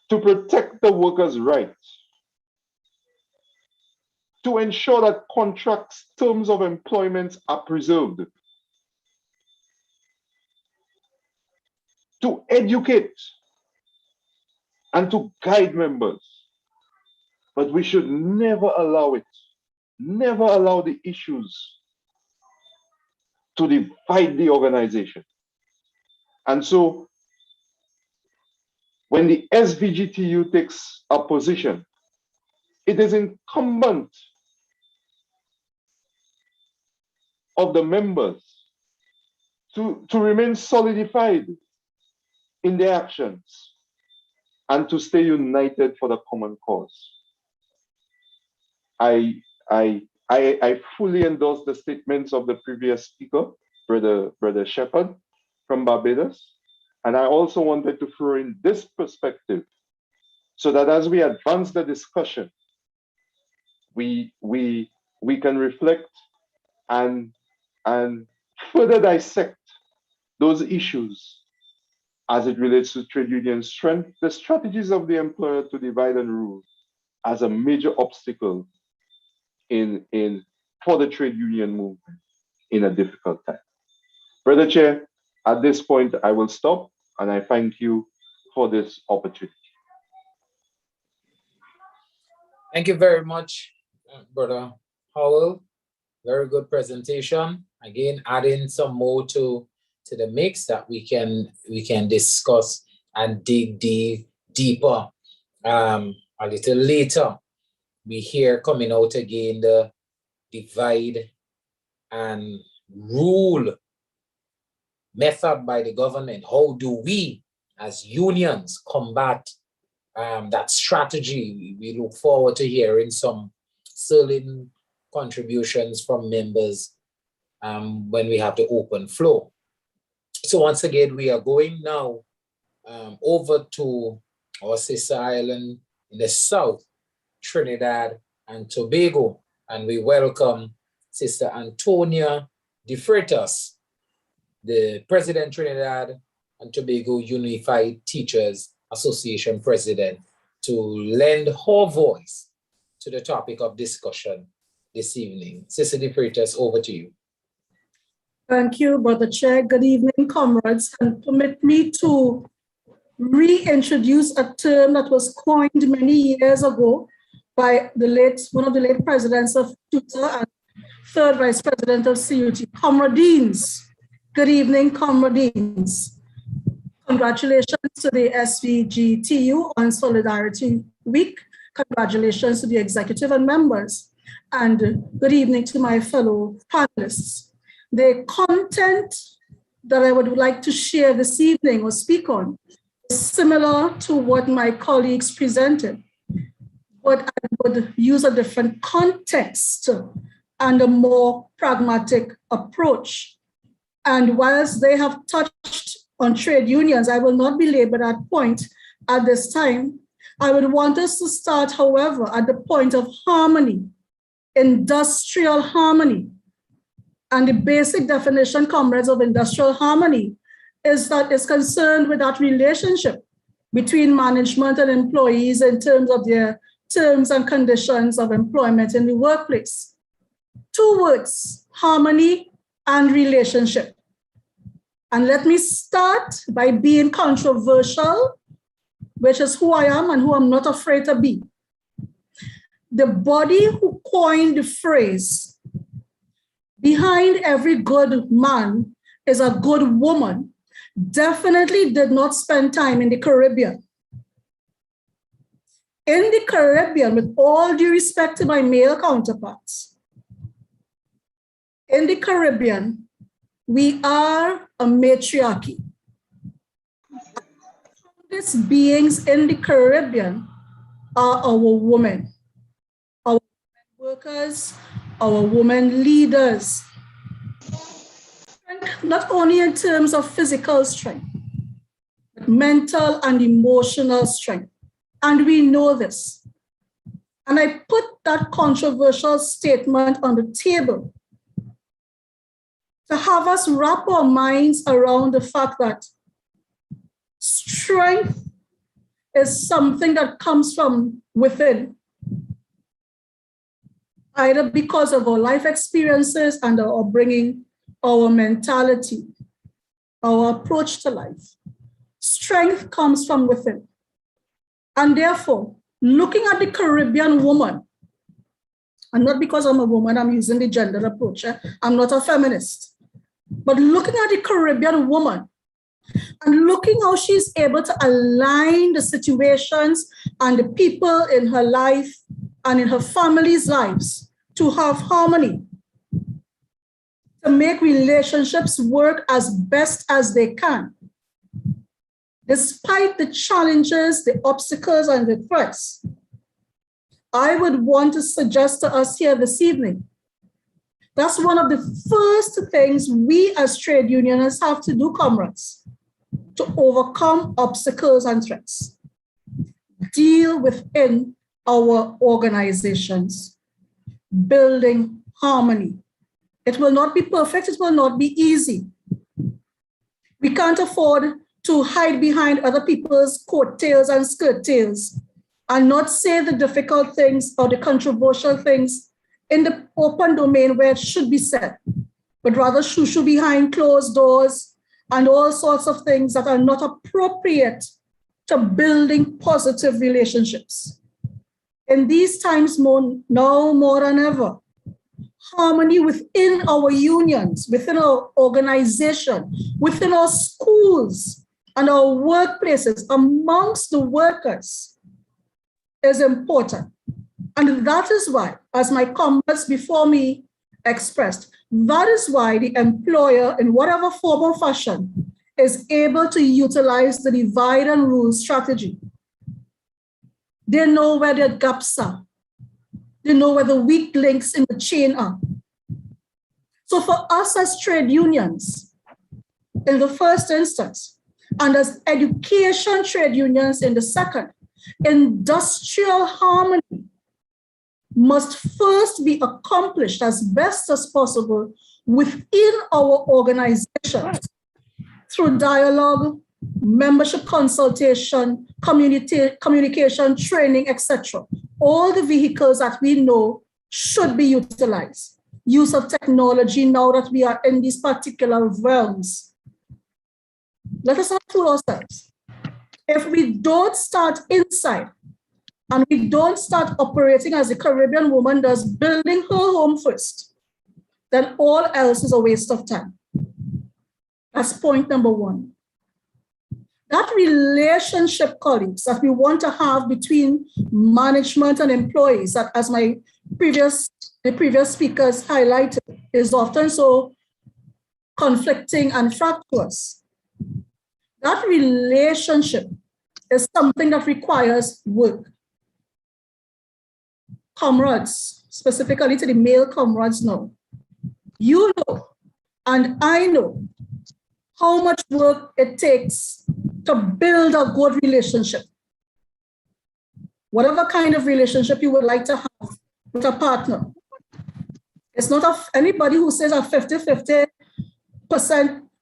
to protect the workers' rights, to ensure that contracts' terms of employment are preserved, to educate and to guide members. But we should never allow the issues to divide the organization. And so when the SVGTU takes a position, it is incumbent of the members to remain solidified in their actions and to stay united for the common cause. I fully endorse the statements of the previous speaker, Brother Shepherd from Barbados. And I also wanted to throw in this perspective so that as we advance the discussion, we can reflect and further dissect those issues as it relates to trade union strength, the strategies of the employer to divide and rule as a major obstacle for the trade union movement in a difficult time. Brother Chair, at this point, I will stop and I thank you for this opportunity. Thank you very much, Brother Howell. Very good presentation. Again, adding some more to the mix that we can discuss and dig deeper a little later. We hear coming out again the divide and rule method by the government. How do we as unions combat that strategy? We look forward to hearing some sterling contributions from members when we have the open floor. So once again, we are going now over to our sister island in the south, Trinidad and Tobago, and we welcome Sister Antonia De Freitas, the President, Trinidad and Tobago Unified Teachers Association President, to lend her voice to the topic of discussion this evening. Sister De Freitas, over to you. Thank you, Brother Chair. Good evening, comrades. And permit me to reintroduce a term that was coined many years ago by one of the late presidents of TUTA and third vice president of CUT, comradines. Good evening, comradines. Congratulations to the SVGTU on Solidarity Week. Congratulations to the executive and members. And good evening to my fellow panelists. The content that I would like to share this evening or speak on is similar to what my colleagues presented, but I would use a different context and a more pragmatic approach. And whilst they have touched on trade unions, I will not belabor that point at this time. I would want us to start, however, at the point of harmony, industrial harmony. And the basic definition, comrades, of industrial harmony is that it's concerned with that relationship between management and employees in terms of their terms and conditions of employment in the workplace. Two words, harmony and relationship. And let me start by being controversial, which is who I am and who I'm not afraid to be. The body who coined the phrase, behind every good man is a good woman, definitely did not spend time in the Caribbean. In the Caribbean, with all due respect to my male counterparts, in the Caribbean, we are a matriarchy. These beings in the Caribbean are our women, our workers, our women leaders. Not only in terms of physical strength, but mental and emotional strength. And we know this. And I put that controversial statement on the table to have us wrap our minds around the fact that strength is something that comes from within, either because of our life experiences and our upbringing, our mentality, our approach to life. Strength comes from within. And therefore, looking at the Caribbean woman, and not because I'm a woman, I'm using the gender approach. I'm not a feminist. But looking at the Caribbean woman and looking how she's able to align the situations and the people in her life and in her family's lives to have harmony, to make relationships work as best as they can, despite the challenges, the obstacles, and the threats. I would want to suggest to us here this evening, that's one of the first things we as trade unionists have to do, comrades, to overcome obstacles and threats. Deal within our organizations, building harmony. It will not be perfect, it will not be easy. We can't afford to hide behind other people's coattails and skirt tails and not say the difficult things or the controversial things in the open domain where it should be said, but rather shoo behind closed doors and all sorts of things that are not appropriate to building positive relationships. In these times, now more than ever, harmony within our unions, within our organization, within our schools and our workplaces, amongst the workers is important. And that is why, as my comrades before me expressed, that is why the employer, in whatever form or fashion, is able to utilize the divide and rule strategy. They know where their gaps are. They know where the weak links in the chain are. So for us as trade unions, in the first instance, and as education trade unions in the second, industrial harmony must first be accomplished as best as possible within our organizations through dialogue, membership consultation, communication, training, etc. All the vehicles that we know should be utilized. Use of technology now that we are in these particular realms. Let us not fool ourselves. If we don't start inside and we don't start operating as the Caribbean woman does, building her home first, then all else is a waste of time. That's point number one. That relationship, colleagues, that we want to have between management and employees, that as the previous speakers highlighted, is often so conflicting and fractious. That relationship is something that requires work. Comrades, specifically to the male comrades know, you know, and I know how much work it takes to build a good relationship. Whatever kind of relationship you would like to have with a partner. It's not anybody who says a 50-50%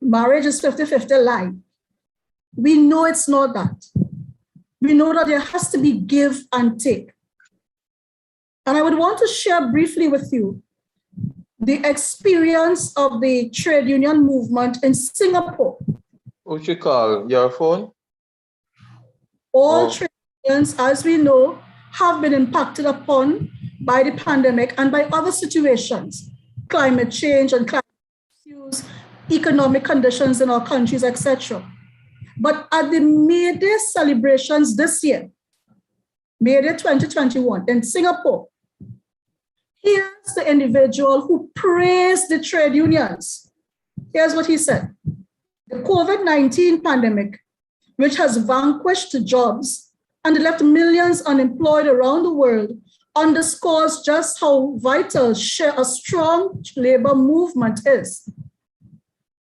marriage is 50-50 lie. We know it's not that. We know that there has to be give and take. And I would want to share briefly with you the experience of the trade union movement in Singapore. What you call your phone? All trade unions, as we know, have been impacted upon by the pandemic and by other situations, climate change and climate issues, economic conditions in our countries, etc. But at the May Day celebrations this year, May Day 2021 in Singapore, here's the individual who praised the trade unions. Here's what he said. The COVID-19 pandemic, which has vanquished jobs and left millions unemployed around the world, underscores just how vital a strong labor movement is.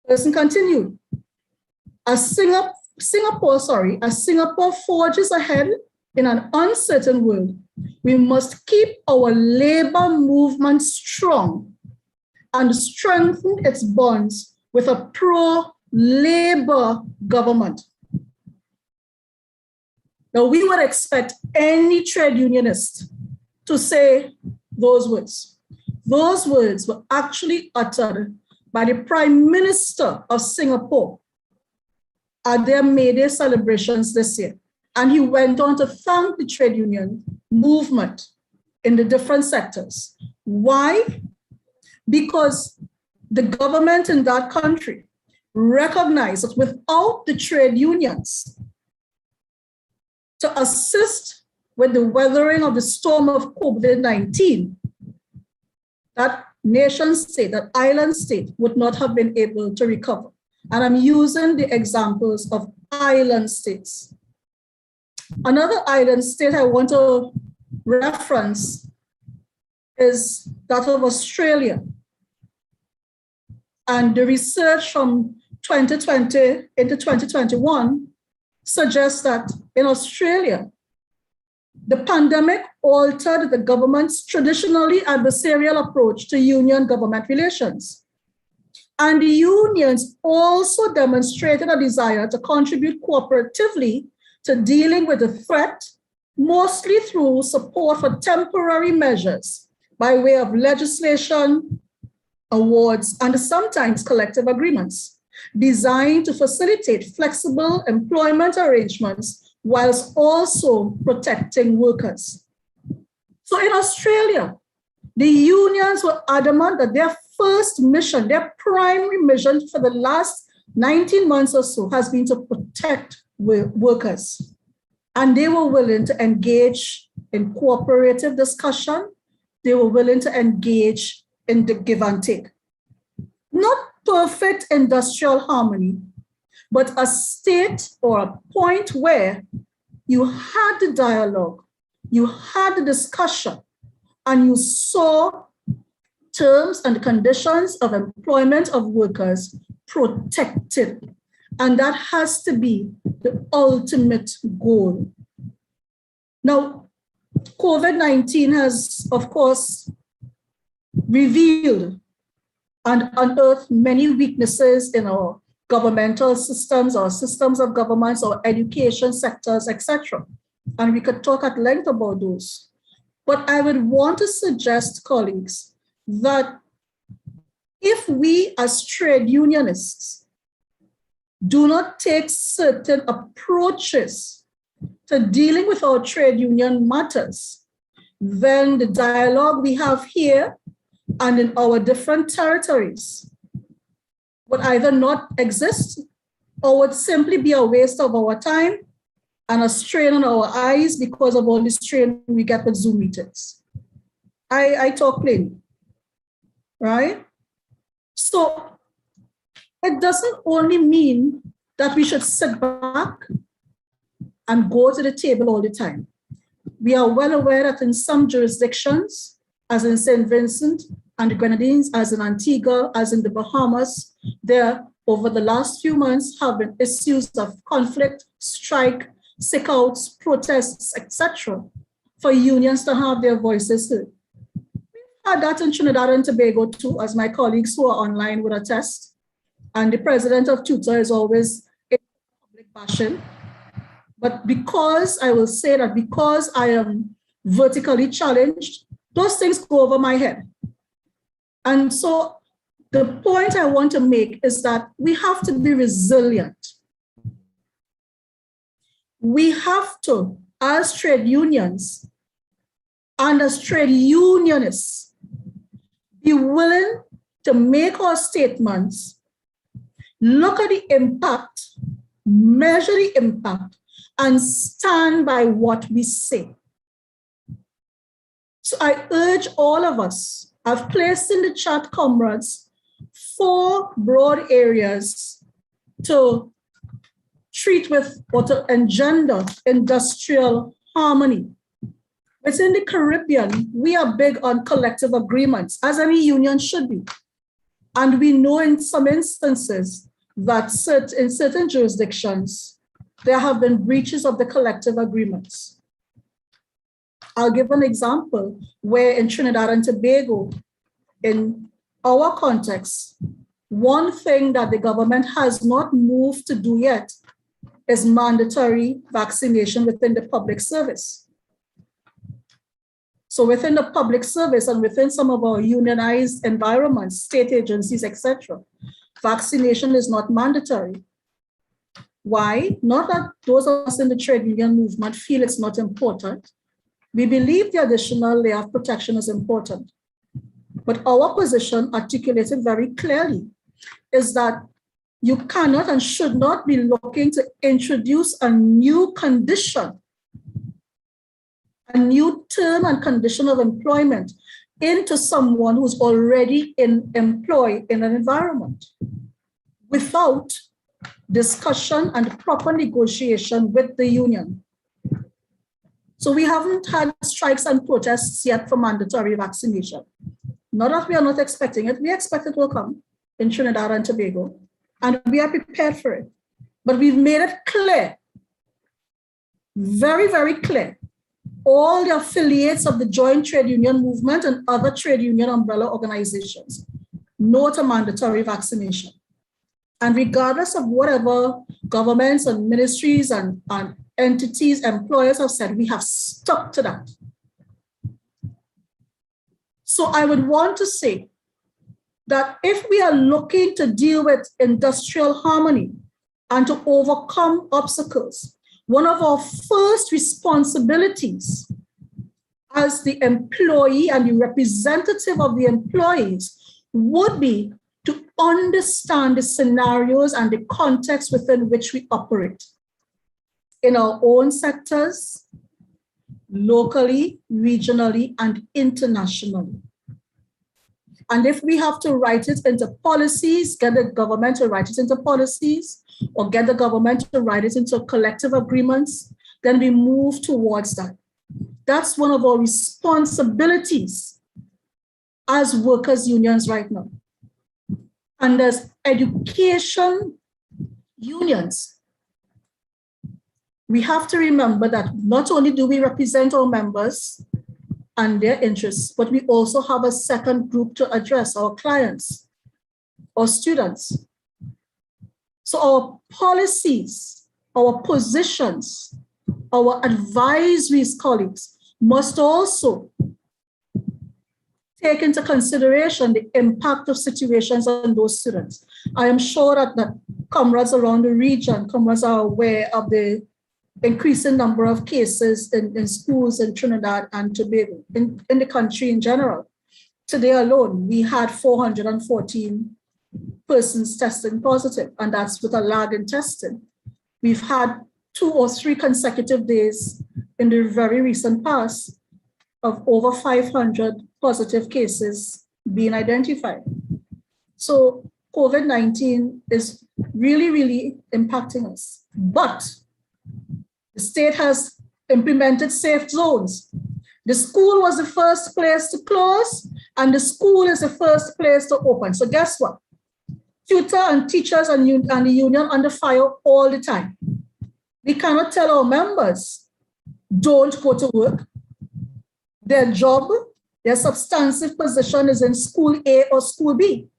Person continued. As Singapore forges ahead in an uncertain world, we must keep our labor movement strong and strengthen its bonds with a pro-labor government. Now, we would expect any trade unionist to say those words. Those words were actually uttered by the Prime Minister of Singapore at their May Day celebrations this year. And he went on to thank the trade union movement in the different sectors. Why? Because the government in that country recognized that without the trade unions to assist with the weathering of the storm of COVID-19, that nation state, that island state would not have been able to recover. And I'm using the examples of island states. Another island state I want to reference is that of Australia. And the research from 2020 into 2021 suggests that in Australia, the pandemic altered the government's traditionally adversarial approach to union government relations. And the unions also demonstrated a desire to contribute cooperatively to dealing with the threat, mostly through support for temporary measures by way of legislation, awards, and sometimes collective agreements designed to facilitate flexible employment arrangements whilst also protecting workers. So in Australia, the unions were adamant that their first mission, their primary mission for the last 19 months or so has been to protect workers. And they were willing to engage in cooperative discussion. They were willing to engage in the give and take. Not perfect industrial harmony, but a state or a point where you had the dialogue, you had the discussion, and you saw terms and conditions of employment of workers protected. And that has to be the ultimate goal. Now, COVID-19 has, of course, revealed and unearthed many weaknesses in our governmental systems, our systems of governments, our education sectors, etc. And we could talk at length about those. But I would want to suggest, colleagues, that if we as trade unionists do not take certain approaches to dealing with our trade union matters, then the dialogue we have here and in our different territories would either not exist or would simply be a waste of our time and a strain on our eyes because of all the strain we get with Zoom meetings. I talk plain, right? So it doesn't only mean that we should sit back and go to the table all the time. We are well aware that in some jurisdictions, as in St. Vincent and the Grenadines, as in Antigua, as in the Bahamas, there over the last few months have been issues of conflict, strike, sick-outs, protests, etc., for unions to have their voices heard. We've had that in Trinidad and Tobago too, as my colleagues who are online would attest. And the president of TUTA is always in public bashing. But because I will say that because I am vertically challenged, those things go over my head. And so the point I want to make is that we have to be resilient. We have to, as trade unions and as trade unionists, be willing to make our statements, look at the impact, measure the impact, and stand by what we say. So I urge all of us, I've placed in the chat, comrades, 4 broad areas to treat with or to engender industrial harmony. Within the Caribbean, we are big on collective agreements, as any union should be. And we know in some instances that in certain jurisdictions, there have been breaches of the collective agreements. I'll give an example where in Trinidad and Tobago, in our context, one thing that the government has not moved to do yet is mandatory vaccination within the public service. So within the public service and within some of our unionized environments, state agencies, etc., vaccination is not mandatory. Why? Not that those of us in the trade union movement feel it's not important. We believe the additional layer of protection is important. But our position, articulated very clearly, is that you cannot and should not be looking to introduce a new condition, a new term and condition of employment into someone who's already employed in an environment without discussion and proper negotiation with the union. So we haven't had strikes and protests yet for mandatory vaccination. Not that we are not expecting it, we expect it will come in Trinidad and Tobago, and we are prepared for it. But we've made it clear, very, very clear, all the affiliates of the Joint Trade Union Movement and other trade union umbrella organizations, no to mandatory vaccination. And regardless of whatever governments and ministries and entities, employers have said, we have stuck to that. So I would want to say that if we are looking to deal with industrial harmony and to overcome obstacles, one of our first responsibilities as the employee and the representative of the employees would be to understand the scenarios and the context within which we operate in our own sectors, locally, regionally, and internationally. And if we have to write it into policies, get the government to write it into policies, or get the government to write it into collective agreements, then we move towards that. That's one of our responsibilities as workers' unions right now. And as education unions, we have to remember that not only do we represent our members and their interests, but we also have a second group to address, our clients, our students. So our policies, our positions, our advisories, colleagues, must also take into consideration the impact of situations on those students. I am sure that comrades around the region, comrades are aware of the increasing number of cases in schools in Trinidad and Tobago, in the country in general. Today alone, we had 414 persons testing positive, and that's with a lag in testing. We've had 2 or 3 consecutive days in the very recent past of over 500 positive cases being identified. So COVID-19 is really, really impacting us. But the state has implemented safe zones. The school was the first place to close, and the school is the first place to open. So guess what? Tutor and teachers and the union under fire all the time. We cannot tell our members, don't go to work. Their job, their substantive position is in school A or school B.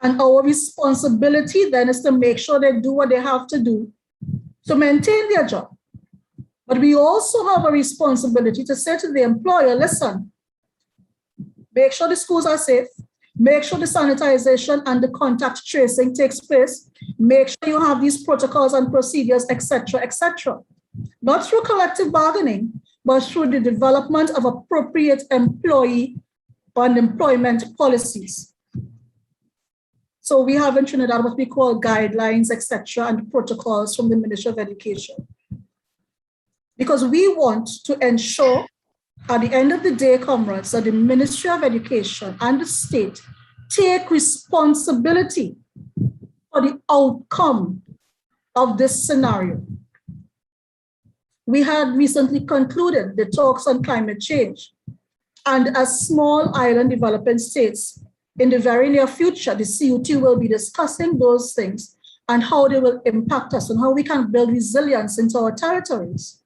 And our responsibility then is to make sure they do what they have to do to maintain their job. But we also have a responsibility to say to the employer, listen, make sure the schools are safe, make sure the sanitization and the contact tracing takes place, make sure you have these protocols and procedures, etc., etc. Not through collective bargaining, but through the development of appropriate employee and employment policies. So we have in Trinidad what we call guidelines, etc., and protocols from the Ministry of Education. Because we want to ensure at the end of the day, comrades, that the Ministry of Education and the state take responsibility for the outcome of this scenario. We had recently concluded the talks on climate change. And as small island developing states, in the very near future, the CUT will be discussing those things and how they will impact us and how we can build resilience into our territories.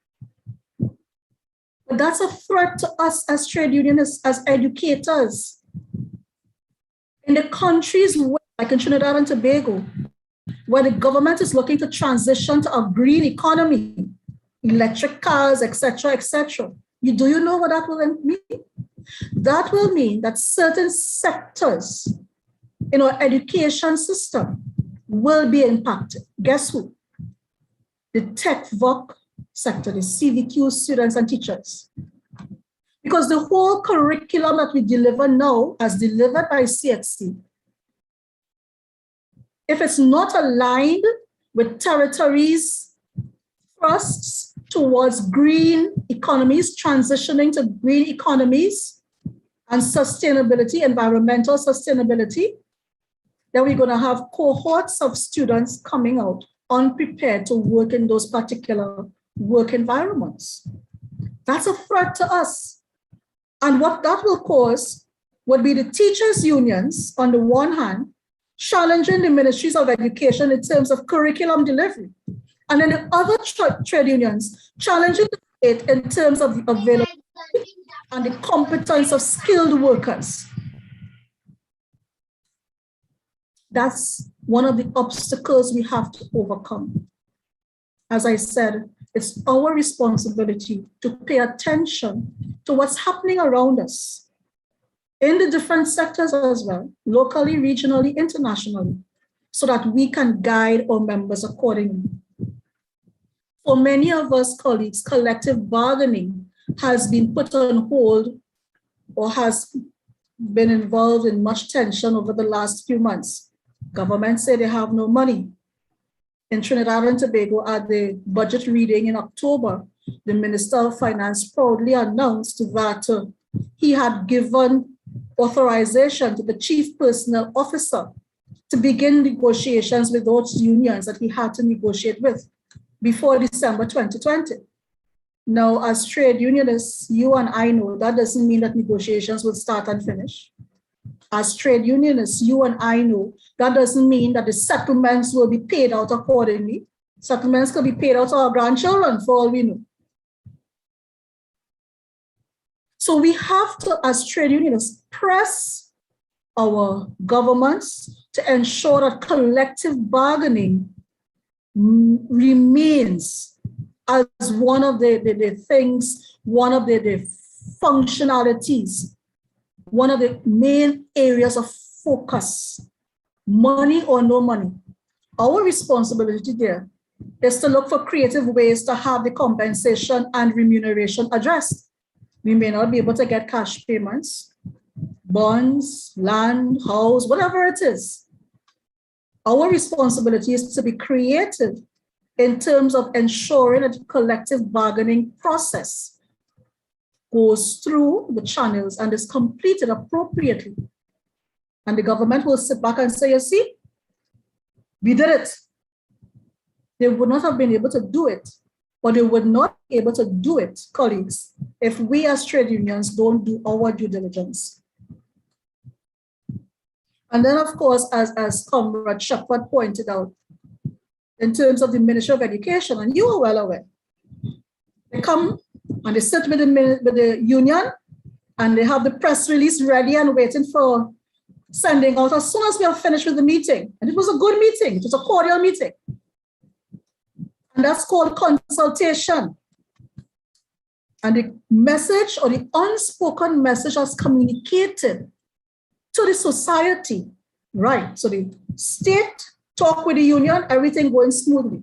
But that's a threat to us as trade unionists, as educators. In the countries like in Trinidad and Tobago, where the government is looking to transition to a green economy, electric cars, etc., etc., do you know what that will mean? That will mean that certain sectors in our education system will be impacted. Guess who? The tech VOC sector, the CVQ students and teachers. Because the whole curriculum that we deliver now, as delivered by CXC, if it's not aligned with territories' thrusts towards green economies, transitioning to green economies and sustainability, environmental sustainability, then we're going to have cohorts of students coming out unprepared to work in those particular work environments. That's a threat to us. And what that will cause would be the teachers' unions, on the one hand, challenging the ministries of education in terms of curriculum delivery. And then the other trade unions challenging the state in terms of availability and the competence of skilled workers. That's one of the obstacles we have to overcome. As I said, it's our responsibility to pay attention to what's happening around us in the different sectors as well, locally, regionally, internationally, so that we can guide our members accordingly. For many of us colleagues, collective bargaining has been put on hold or has been involved in much tension over the last few months. Governments say they have no money. In Trinidad and Tobago, at the budget reading in October, the Minister of Finance proudly announced that he had given authorization to the Chief Personnel Officer to begin negotiations with those unions that he had to negotiate with before December 2020. Now, as trade unionists, you and I know that doesn't mean that negotiations will start and finish. As trade unionists, you and I know that doesn't mean that the settlements will be paid out accordingly. Settlements could be paid out to our grandchildren for all we know. So we have to, as trade unionists, press our governments to ensure that collective bargaining remains as one of the things, one of the functionalities, one of the main areas of focus, money or no money. Our responsibility there is to look for creative ways to have the compensation and remuneration addressed. We may not be able to get cash payments, bonds, land, house, whatever it is. Our responsibility is to be creative in terms of ensuring that the collective bargaining process goes through the channels and is completed appropriately. And the government will sit back and say, you see, we did it. They would not have been able to do it, but they would not be able to do it, colleagues, if we as trade unions don't do our due diligence. And then, of course, as Comrade Shepherd pointed out, in terms of the Ministry of Education, and you are well aware, they come and they sit with the union and they have the press release ready and waiting for sending out as soon as we are finished with the meeting. And it was a good meeting, it was a cordial meeting. And that's called consultation. And the message or the unspoken message was communicated to the society, right? So the state talk with the union, everything going smoothly.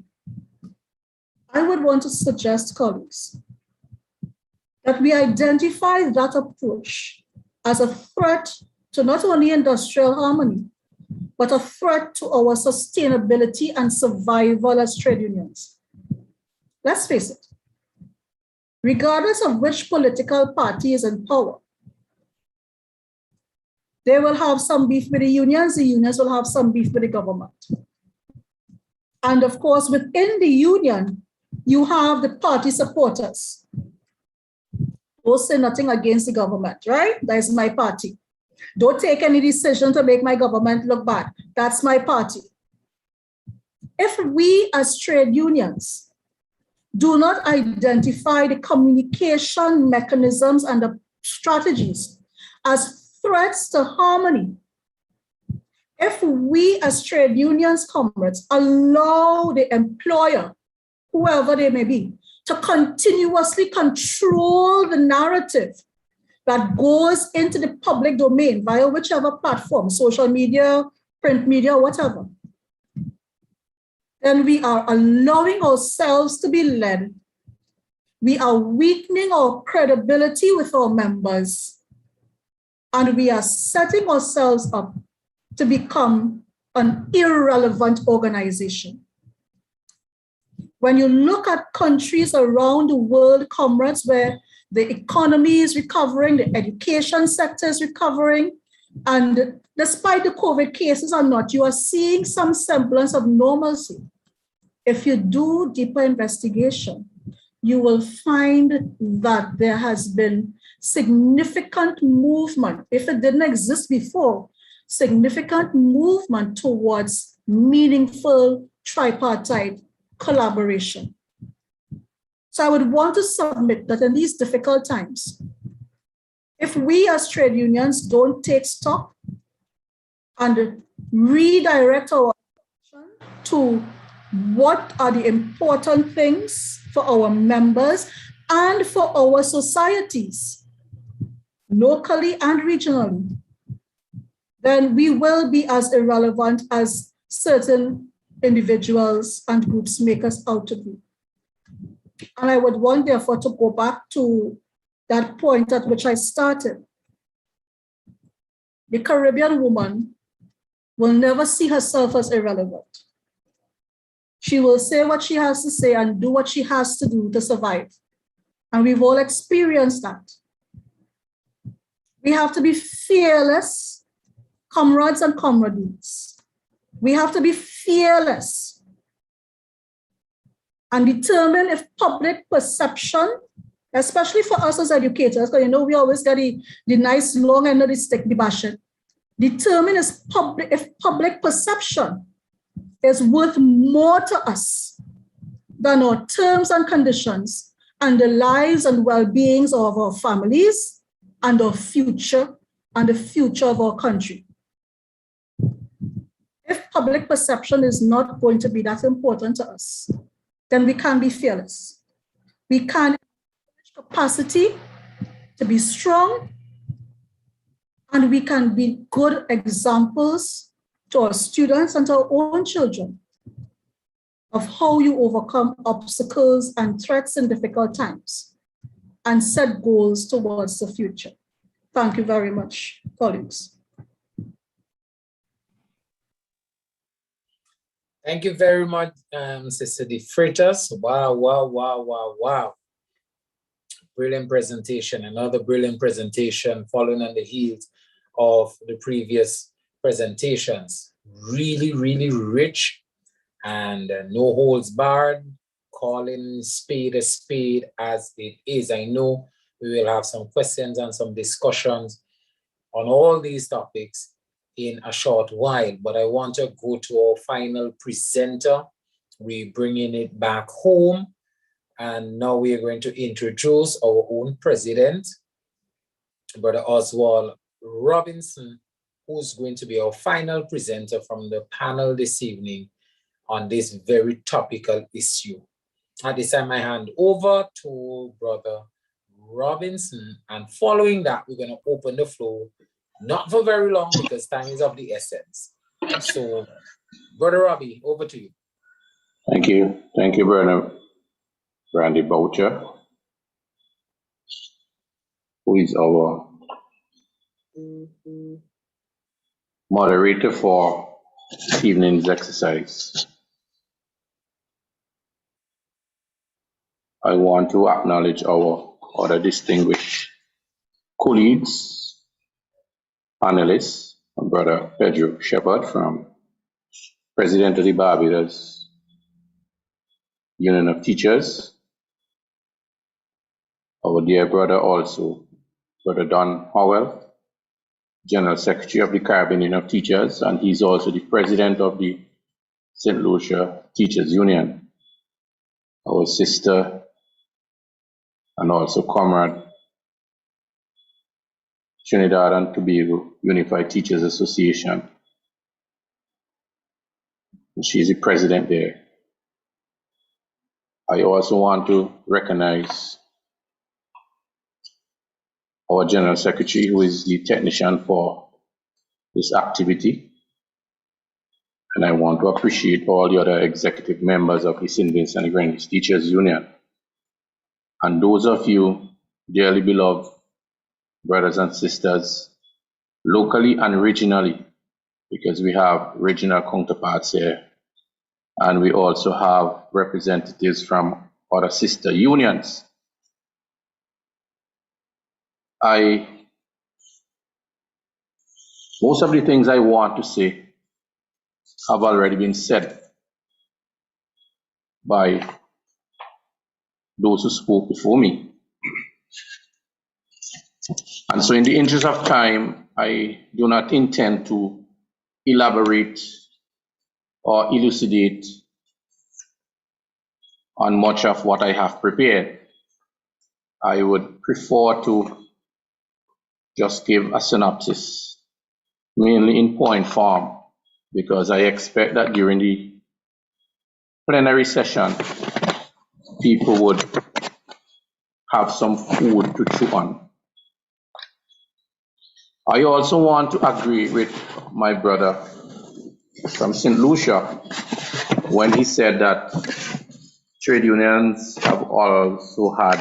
I would want to suggest, colleagues, that we identify that approach as a threat to not only industrial harmony, but a threat to our sustainability and survival as trade unions. Let's face it, regardless of which political party is in power, they will have some beef with the unions will have some beef with the government. And of course, within the union, you have the party supporters. Don't say nothing against the government, right? That is my party. Don't take any decision to make my government look bad. That's my party. If we as trade unions do not identify the communication mechanisms and the strategies as threats to harmony, if we as trade unions, comrades, allow the employer, whoever they may be, to continuously control the narrative that goes into the public domain via whichever platform, social media, print media, whatever, then we are allowing ourselves to be led. We are weakening our credibility with our members, and we are setting ourselves up to become an irrelevant organization. When you look at countries around the world, comrades, where the economy is recovering, the education sector is recovering, and despite the COVID cases or not, you are seeing some semblance of normalcy. If you do deeper investigation, you will find that there has been significant movement, if it didn't exist before, significant movement towards meaningful tripartite collaboration. So I would want to submit that in these difficult times, if we as trade unions don't take stock and redirect our attention to what are the important things for our members and for our societies, locally and regionally, then we will be as irrelevant as certain individuals and groups make us out to be. And I would want, therefore, to go back to that point at which I started. The Caribbean woman will never see herself as irrelevant. She will say what she has to say and do what she has to do to survive. And we've all experienced that. We have to be fearless, comrades and comrades. We have to be fearless and determine if public perception, especially for us as educators, because you know we always get the nice long end of the stick, the bashing. Determine if public perception is worth more to us than our terms and conditions and the lives and well-beings of our families and our future and the future of our country. If public perception is not going to be that important to us, then we can be fearless. We can have capacity to be strong, and we can be good examples to our students and to our own children of how you overcome obstacles and threats in difficult times and set goals towards the future. Thank you very much, colleagues. Thank you very much, Sister De Freitas. Wow, wow, wow, wow, wow. Brilliant presentation, another brilliant presentation following on the heels of the previous presentations. Really, really rich and no holds barred, calling spade a spade as it is. I know we will have some questions and some discussions on all these topics in a short while, but I want to go to our final presenter. We're bringing it back home, and now we are going to introduce our own president, Brother Oswald Robinson, who's going to be our final presenter from the panel this evening on this very topical issue. At this time, I hand over to Brother Robinson, and following that, we're going to open the floor, not for very long because time is of the essence. So, Brother Robbie, over to you. Thank you. Thank you, Brother Randy Boucher, who is our moderator for this evening's exercise. I want to acknowledge our other distinguished colleagues, panelists, Brother Pedro Shepard, President of the Barbados Union of Teachers, our dear brother also, Brother Don Howell, General Secretary of the Caribbean Union of Teachers, and he's also the President of the St. Lucia Teachers Union, our sister and also comrade, Trinidad and Tobago Unified Teachers Association. She's the president there. I also want to recognize our General Secretary, who is the technician for this activity. And I want to appreciate all the other executive members of the St. Vincent and the Grenadines Teachers Union. And those of you, dearly beloved brothers and sisters, locally and regionally, because we have regional counterparts here, and we also have representatives from other sister unions. Most of the things I want to say have already been said by those who spoke before me. And so in the interest of time, I do not intend to elaborate or elucidate on much of what I have prepared. I would prefer to just give a synopsis, mainly in point form, because I expect that during the plenary session, people would have some food to chew on. I also want to agree with my brother from St. Lucia when he said that trade unions have also had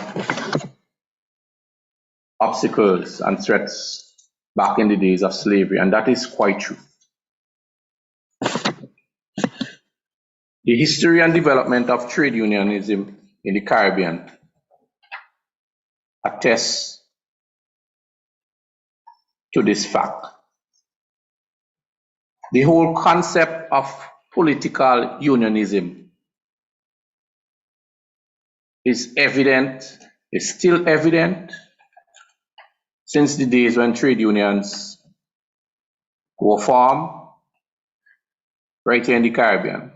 obstacles and threats back in the days of slavery, and that is quite true. The history and development of trade unionism in the Caribbean attests to this fact. The whole concept of political unionism is still evident since the days when trade unions were formed right here in the Caribbean.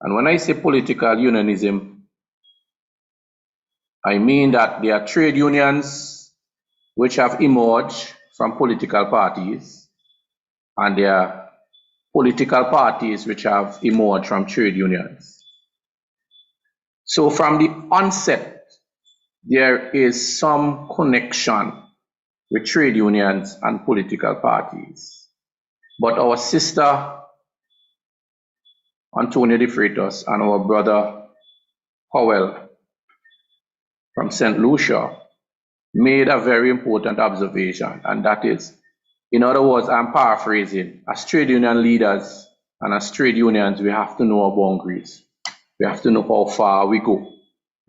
And when I say political unionism, I mean that there are trade unions which have emerged from political parties, and there are political parties which have emerged from trade unions. So from the onset, there is some connection with trade unions and political parties. But our sister Antonia De Freitas and our brother Howell from St. Lucia made a very important observation, and that is, in other words, I'm paraphrasing, as trade union leaders and as trade unions, we have to know our boundaries. We have to know how far we go,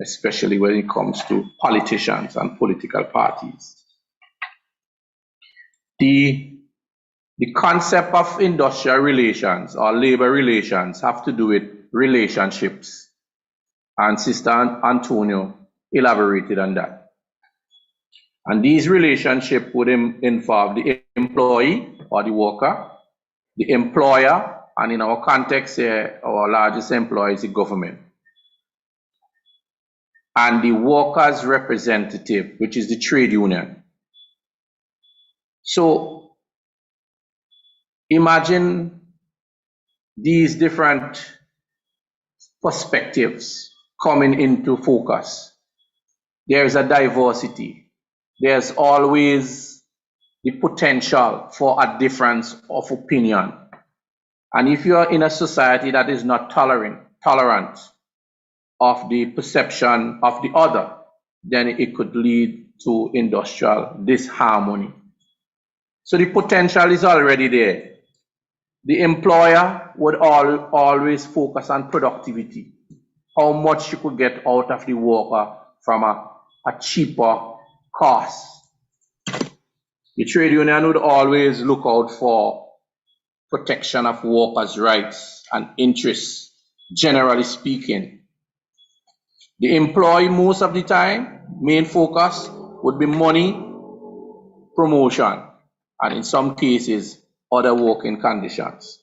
especially when it comes to politicians and political parties. The concept of industrial relations or labor relations have to do with relationships, and Sister Antonio elaborated on that. And these relationships would involve the employee or the worker, the employer, and in our context here, our largest employer is the government, and the workers' representative, which is the trade union. So imagine these different perspectives coming into focus. There's a diversity. There's always the potential for a difference of opinion. And if you are in a society that is not tolerant of the perception of the other, then it could lead to industrial disharmony. So the potential is already there. The employer would always focus on productivity, how much you could get out of the worker from a cheaper cost. The trade union would always look out for protection of workers' rights and interests, generally speaking. The employee, most of the time, main focus would be money, promotion, and in some cases, other working conditions.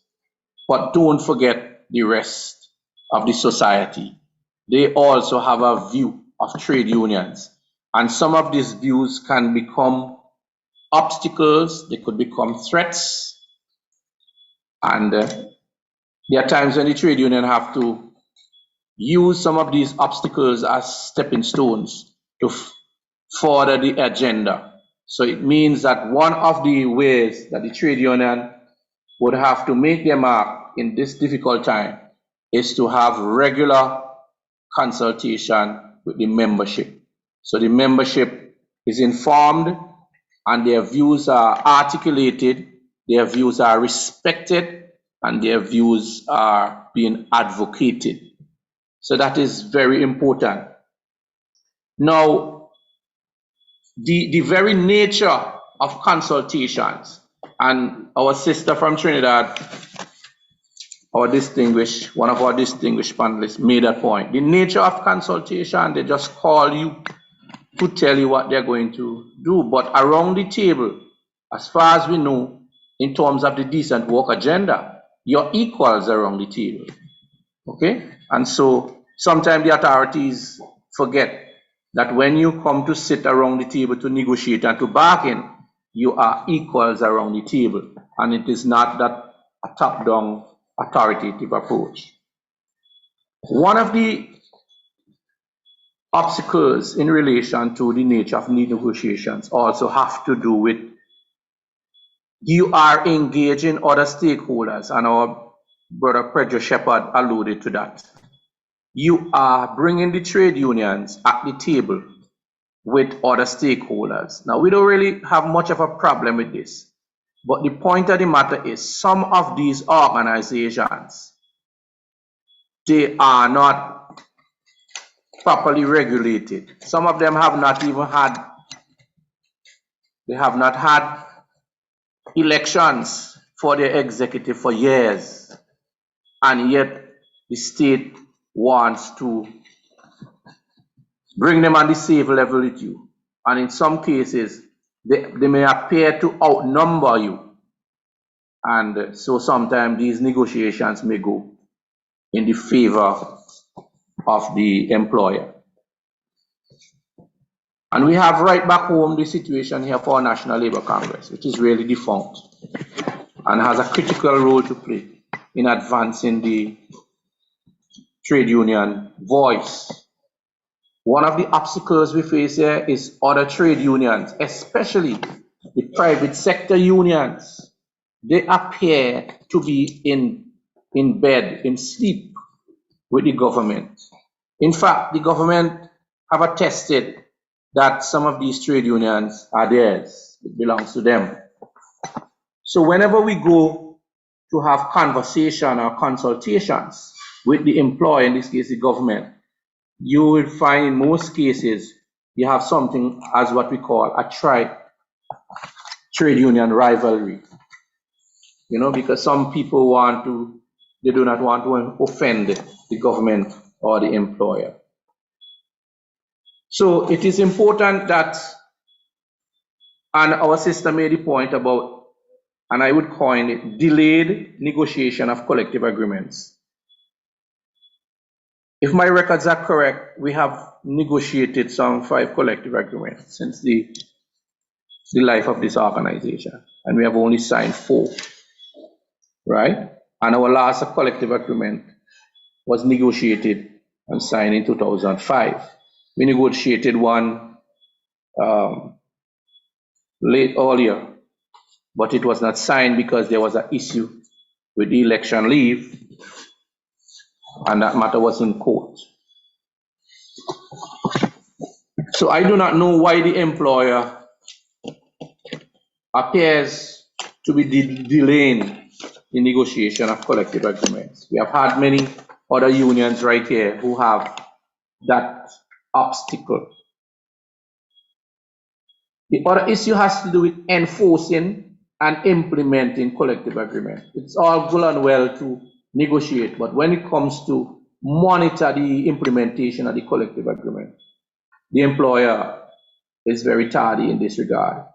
But don't forget the rest of the society. They also have a view of trade unions, and some of these views can become obstacles, they could become threats, and there are times when the trade union have to use some of these obstacles as stepping stones to further the agenda. So it means that one of the ways that the trade union would have to make their mark in this difficult time is to have regular consultation with the membership. So the membership is informed and their views are articulated, their views are respected, and their views are being advocated. So that is very important. Now, the very nature of consultations, and our sister from Trinidad, one of our distinguished panelists made that point. The nature of consultation, they just call you to tell you what they're going to do. But around the table, as far as we know, in terms of the decent work agenda, your equals around the table. Okay? And so sometimes the authorities forget that when you come to sit around the table to negotiate and to bargain, you are equals around the table. And it is not that a top-down authoritative approach. One of the obstacles in relation to the nature of negotiations also have to do with you are engaging other stakeholders, and our brother Pedro Shepard alluded to that. You are bringing the trade unions at the table with other stakeholders. Now, we don't really have much of a problem with this, but the point of the matter is some of these organizations, they are not properly regulated. Some of them have not even had, they have not had elections for their executive for years, and yet the state wants to bring them on the same level with you. And in some cases, they may appear to outnumber you. And so sometimes these negotiations may go in the favor of the employer. And we have right back home the situation here for our National Labour Congress, which is really defunct and has a critical role to play in advancing the trade union voice. One of the obstacles we face here is other trade unions, especially the private sector unions. They appear to be in bed, in sleep with the government. In fact, the government have attested that some of these trade unions are theirs. It belongs to them. So whenever we go to have conversation or consultations with the employer, in this case the government, you will find in most cases you have something as what we call a trade union rivalry. Because some people they do not want to offend the government or the employer. So it is important that, and our sister made the point about, and I would coin it, delayed negotiation of collective agreements. If my records are correct, we have negotiated some 5 collective agreements since the life of this organization, and we have only signed 4, right? And our last collective agreement was negotiated and signed in 2005. We negotiated one late earlier, but it was not signed because there was an issue with the election leave, and that matter was in court. So I do not know why the employer appears to be delaying the negotiation of collective agreements. We have had many other unions right here who have that obstacle. The other issue has to do with enforcing and implementing collective agreement. It's all good and well to negotiate, but when it comes to monitor the implementation of the collective agreement, the employer is very tardy in this regard.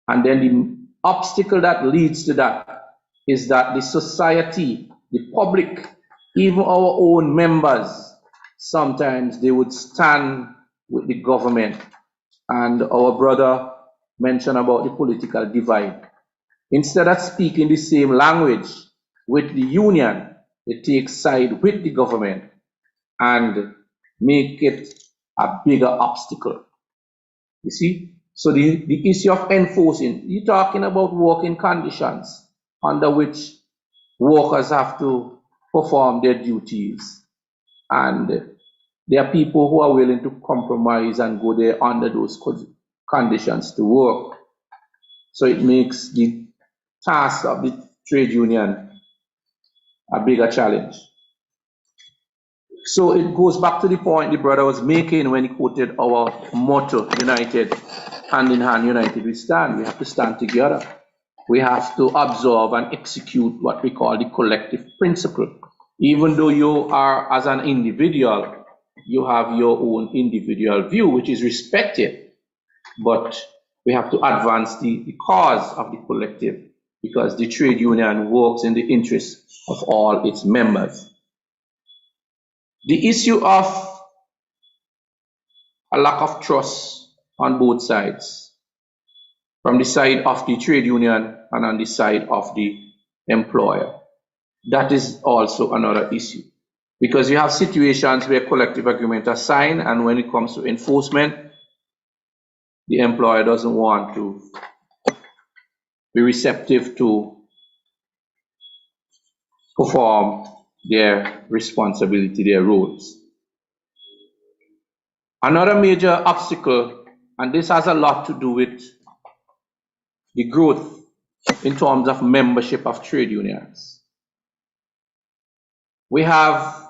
And then the obstacle that leads to that is that the society, the public, even our own members, sometimes they would stand with the government. And our brother mentioned about the political divide. Instead of speaking the same language with the union, they take side with the government and make it a bigger obstacle. You see? So the issue of enforcing, you're talking about working conditions under which workers have to perform their duties. And there are people who are willing to compromise and go there under those conditions to work. So it makes the task of the trade union a bigger challenge. So it goes back to the point the brother was making when he quoted our motto, united, hand in hand, united we stand. We have to stand together. We have to absorb and execute what we call the collective principle. Even though you are, as an individual, you have your own individual view, which is respected, but we have to advance the cause of the collective, because the trade union works in the interest of all its members. The issue of a lack of trust on both sides, from the side of the trade union and on the side of the employer, that is also another issue. Because you have situations where collective agreements are signed, and when it comes to enforcement, the employer doesn't want to be receptive to perform their responsibility, their roles. Another major obstacle, and this has a lot to do with the growth in terms of membership of trade unions. We have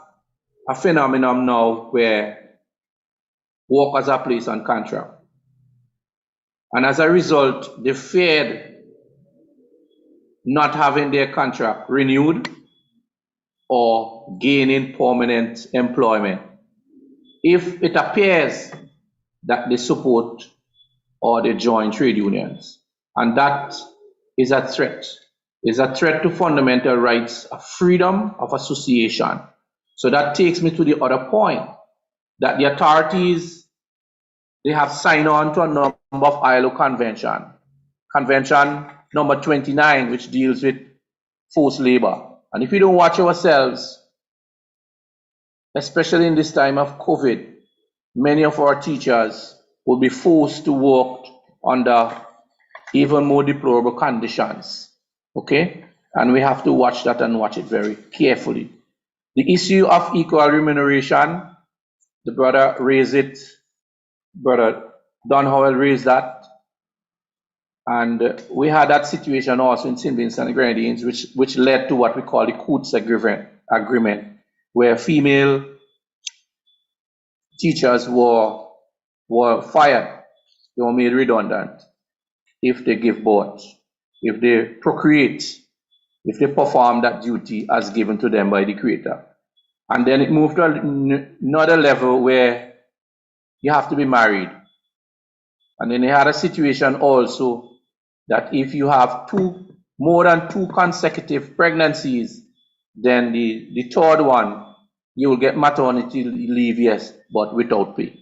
a phenomenon now where workers are placed on contract. And as a result, they feared not having their contract renewed or gaining permanent employment if it appears that they support or they join trade unions. And that is a threat. It's a threat to fundamental rights of freedom of association. So that takes me to the other point, that the authorities, they have signed on to a number of ILO conventions. Convention number 29, which deals with forced labor. And if we don't watch ourselves, especially in this time of COVID, many of our teachers will be forced to work under even more deplorable conditions. Okay? And we have to watch that and watch it very carefully. The issue of equal remuneration, the brother raised it Brother Don Howell raised that. And we had that situation also in St. Vincent and Grenadines, which led to what we call the Coutts agreement, where female teachers were fired, they were made redundant if they give birth, if they procreate, if they perform that duty as given to them by the Creator. And then it moved to another level where you have to be married. And then they had a situation also that if you have more than 2 consecutive pregnancies, then the third one, you will get maternity leave, yes, but without pay.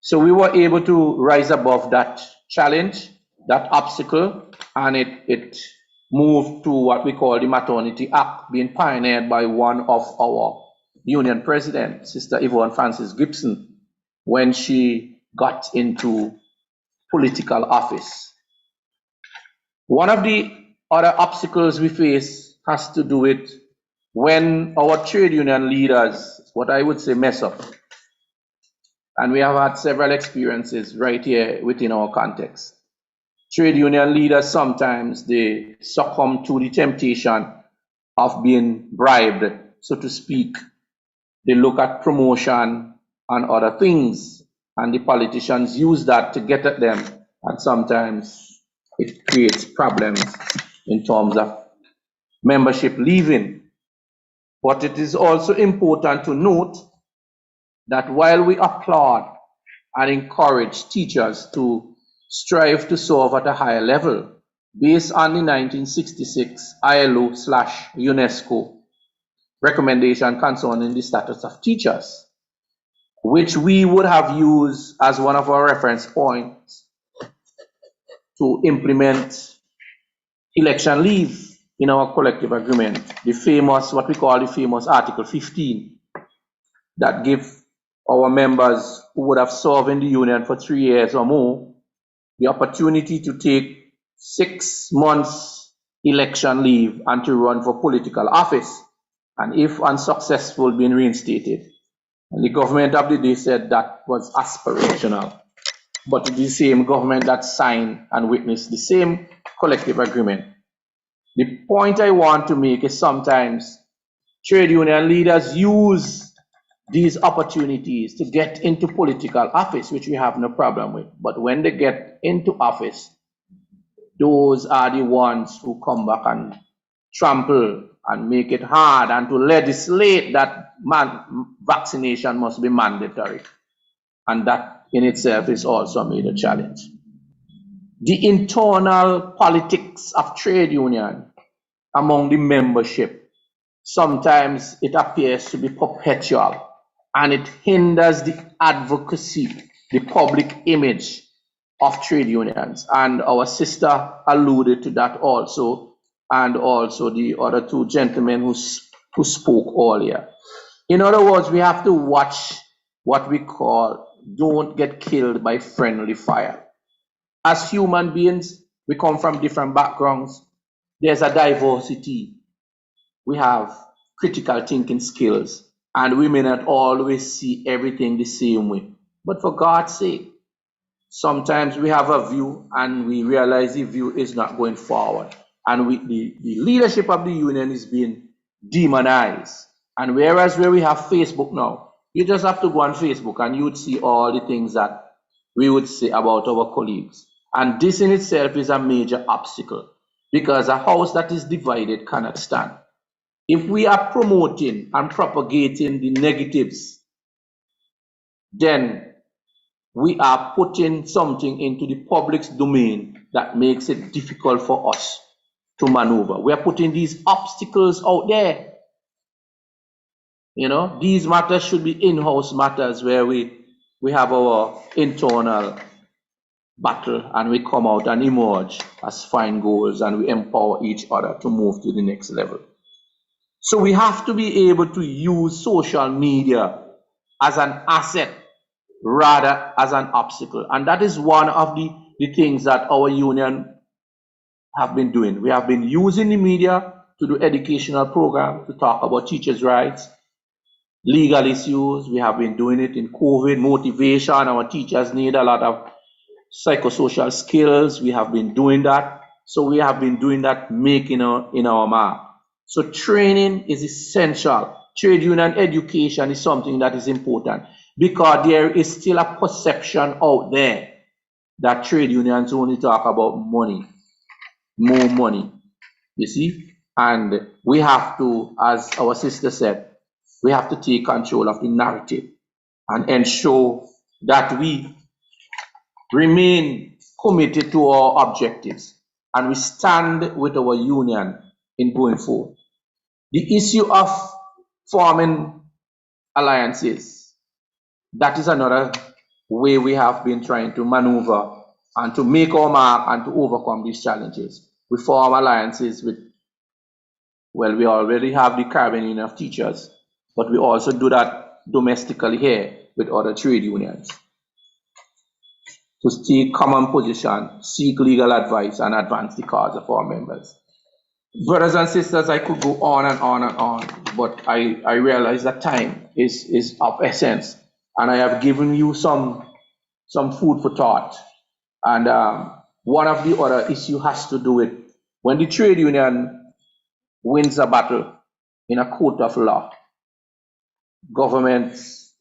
So we were able to rise above that challenge, that obstacle, and it moved to what we call the Maternity Act, being pioneered by one of our union president, Sister Yvonne Francis Gibson, when she got into political office. One of the other obstacles we face has to do with when our trade union leaders, what I would say, mess up. And we have had several experiences right here within our context. Trade union leaders, sometimes they succumb to the temptation of being bribed, so to speak. They look at promotion and other things, and the politicians use that to get at them, and sometimes it creates problems in terms of membership leaving. But it is also important to note that while we applaud and encourage teachers to strive to serve at a higher level, based on the 1966 ILO/UNESCO recommendation concerning the status of teachers, which we would have used as one of our reference points to implement election leave in our collective agreement, the famous, what we call the famous Article 15, that give our members who would have served in the union for 3 years or more the opportunity to take 6 months election leave and to run for political office, and if unsuccessful, being reinstated. And the government of the day said that was aspirational, but the same government that signed and witnessed the same collective agreement. The point I want to make is sometimes trade union leaders use these opportunities to get into political office, which we have no problem with. But when they get into office, those are the ones who come back and trample and make it hard and to legislate that vaccination must be mandatory. And that in itself is also a major challenge. The internal politics of trade union among the membership, sometimes it appears to be perpetual, and it hinders the advocacy, the public image of trade unions. And our sister alluded to that also, and also the other 2 gentlemen who spoke earlier. In other words, we have to watch what we call don't get killed by friendly fire. As human beings, we come from different backgrounds. There's a diversity. We have critical thinking skills, and we may not always see everything the same way. But for God's sake, sometimes we have a view and we realize the view is not going forward. And the leadership of the union is being demonized. And whereas where we have Facebook now, you just have to go on Facebook and you would see all the things that we would say about our colleagues. And this in itself is a major obstacle, because a house that is divided cannot stand. If we are promoting and propagating the negatives, then we are putting something into the public's domain that makes it difficult for us to maneuver. We are putting these obstacles out there. You know, these matters should be in-house matters where we have our internal battle and we come out and emerge as fine goals and we empower each other to move to the next level. So we have to be able to use social media as an asset rather as an obstacle. And that is one of the things that our union have been doing. We have been using the media to do educational programs to talk about teachers' rights. legal issues. We have been doing it in COVID, motivation. Our teachers need a lot of psychosocial skills. We have been doing that. So we have been doing that, making in our mark. So training is essential. Trade union education is something that is important because there is still a perception out there that trade unions only talk about money, more money, you see? And we have to, as our sister said, we have to take control of the narrative and ensure that we remain committed to our objectives and we stand with our union in going forward. The issue of forming alliances, that is another way we have been trying to maneuver and to make our mark and to overcome these challenges. We form alliances with, well, we already have the Caribbean Union of Teachers, but we also do that domestically here with other trade unions to take common position, seek legal advice, and advance the cause of our members. Brothers and sisters, I could go on and on and on, but I realize that time is of essence, and I have given you some food for thought. And one of the other issues has to do with when the trade union wins a battle in a court of law, governments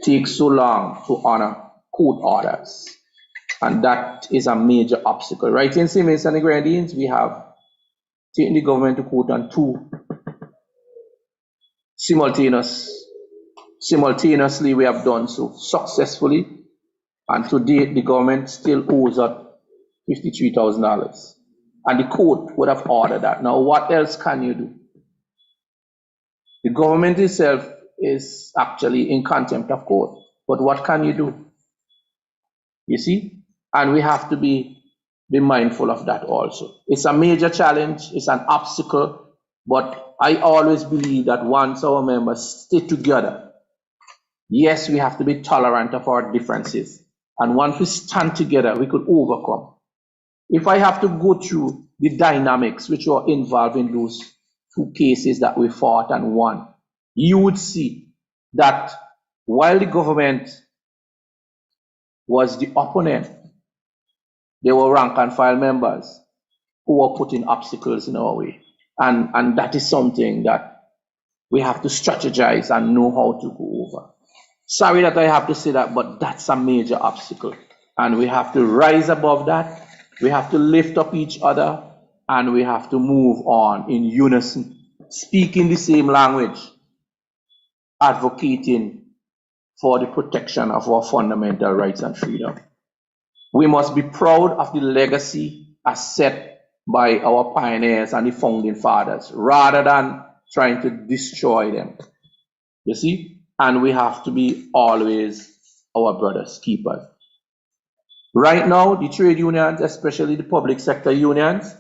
take so long to honor court orders, and that is a major obstacle. Right in Siemens and the Grenadines, we have taken the government to court on two simultaneously. We have done so successfully, and to date the government still owes us $53,000, and the court would have ordered that. Now what else can you do? The government itself is actually in contempt of court, but what can you do? You see, and we have to be mindful of that also. It's a major challenge, it's an obstacle, but I always believe that once our members stay together, yes, we have to be tolerant of our differences, and once we stand together, we could overcome. If I have to go through the dynamics which were involved in those two cases that we fought and won, you would see that while the government was the opponent, there were rank and file members who were putting obstacles in our way. And that is something that we have to strategize and know how to go over. Sorry that I have to say that, but that's a major obstacle. And we have to rise above that. We have to lift up each other, and we have to move on in unison, speaking the same language, advocating for the protection of our fundamental rights and freedom. We must be proud of the legacy as set by our pioneers and the founding fathers, rather than trying to destroy them. You see? And we have to be always our brothers' keepers. Right now, the trade unions, especially the public sector unions,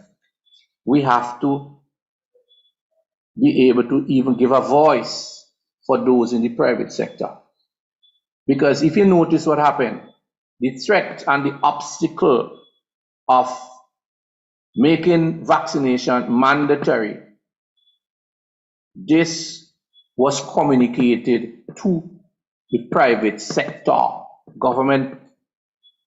we have to be able to even give a voice for those in the private sector. Because if you notice what happened, the threat and the obstacle of making vaccination mandatory, this was communicated to the private sector. Government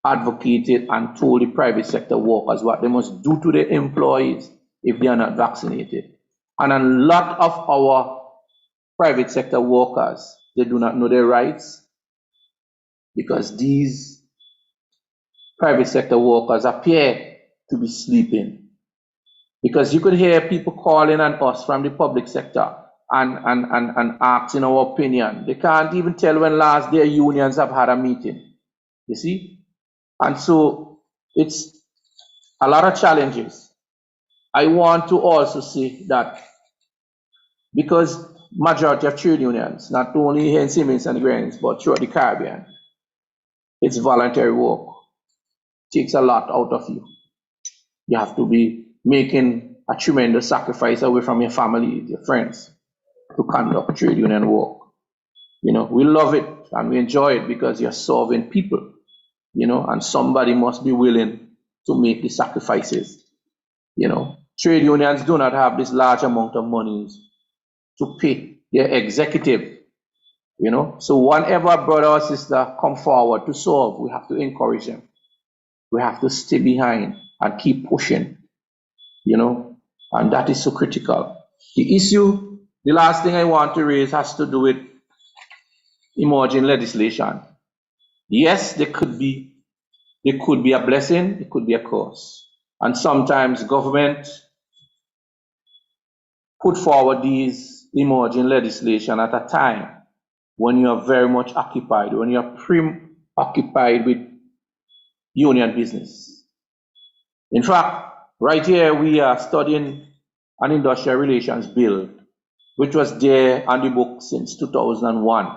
advocated and told the private sector workers what they must do to their employees if they are not vaccinated. And a lot of our private sector workers, they do not know their rights, because these private sector workers appear to be sleeping. Because you could hear people calling on us from the public sector and asking our opinion. They can't even tell when last their unions have had a meeting, you see? And so it's a lot of challenges. I want to also say that because majority of trade unions, not only here in Siemens and Grenadines, but throughout the Caribbean, it's voluntary work. It takes a lot out of you. You have to be making a tremendous sacrifice away from your family, your friends, to conduct trade union work. You know, we love it and we enjoy it because you're serving people, you know, and somebody must be willing to make the sacrifices. You know, trade unions do not have this large amount of money to pay their executive, you know. So whenever a brother or sister come forward to solve, we have to encourage them. We have to stay behind and keep pushing, you know, and that is so critical. The issue, the last thing I want to raise has to do with emerging legislation. Yes, there could be a blessing, it could be a curse. And sometimes government put forward these emerging legislation at a time when you are very much occupied, when you are preoccupied with union business. In fact, right here we are studying an industrial relations bill, which was there on the book since 2001.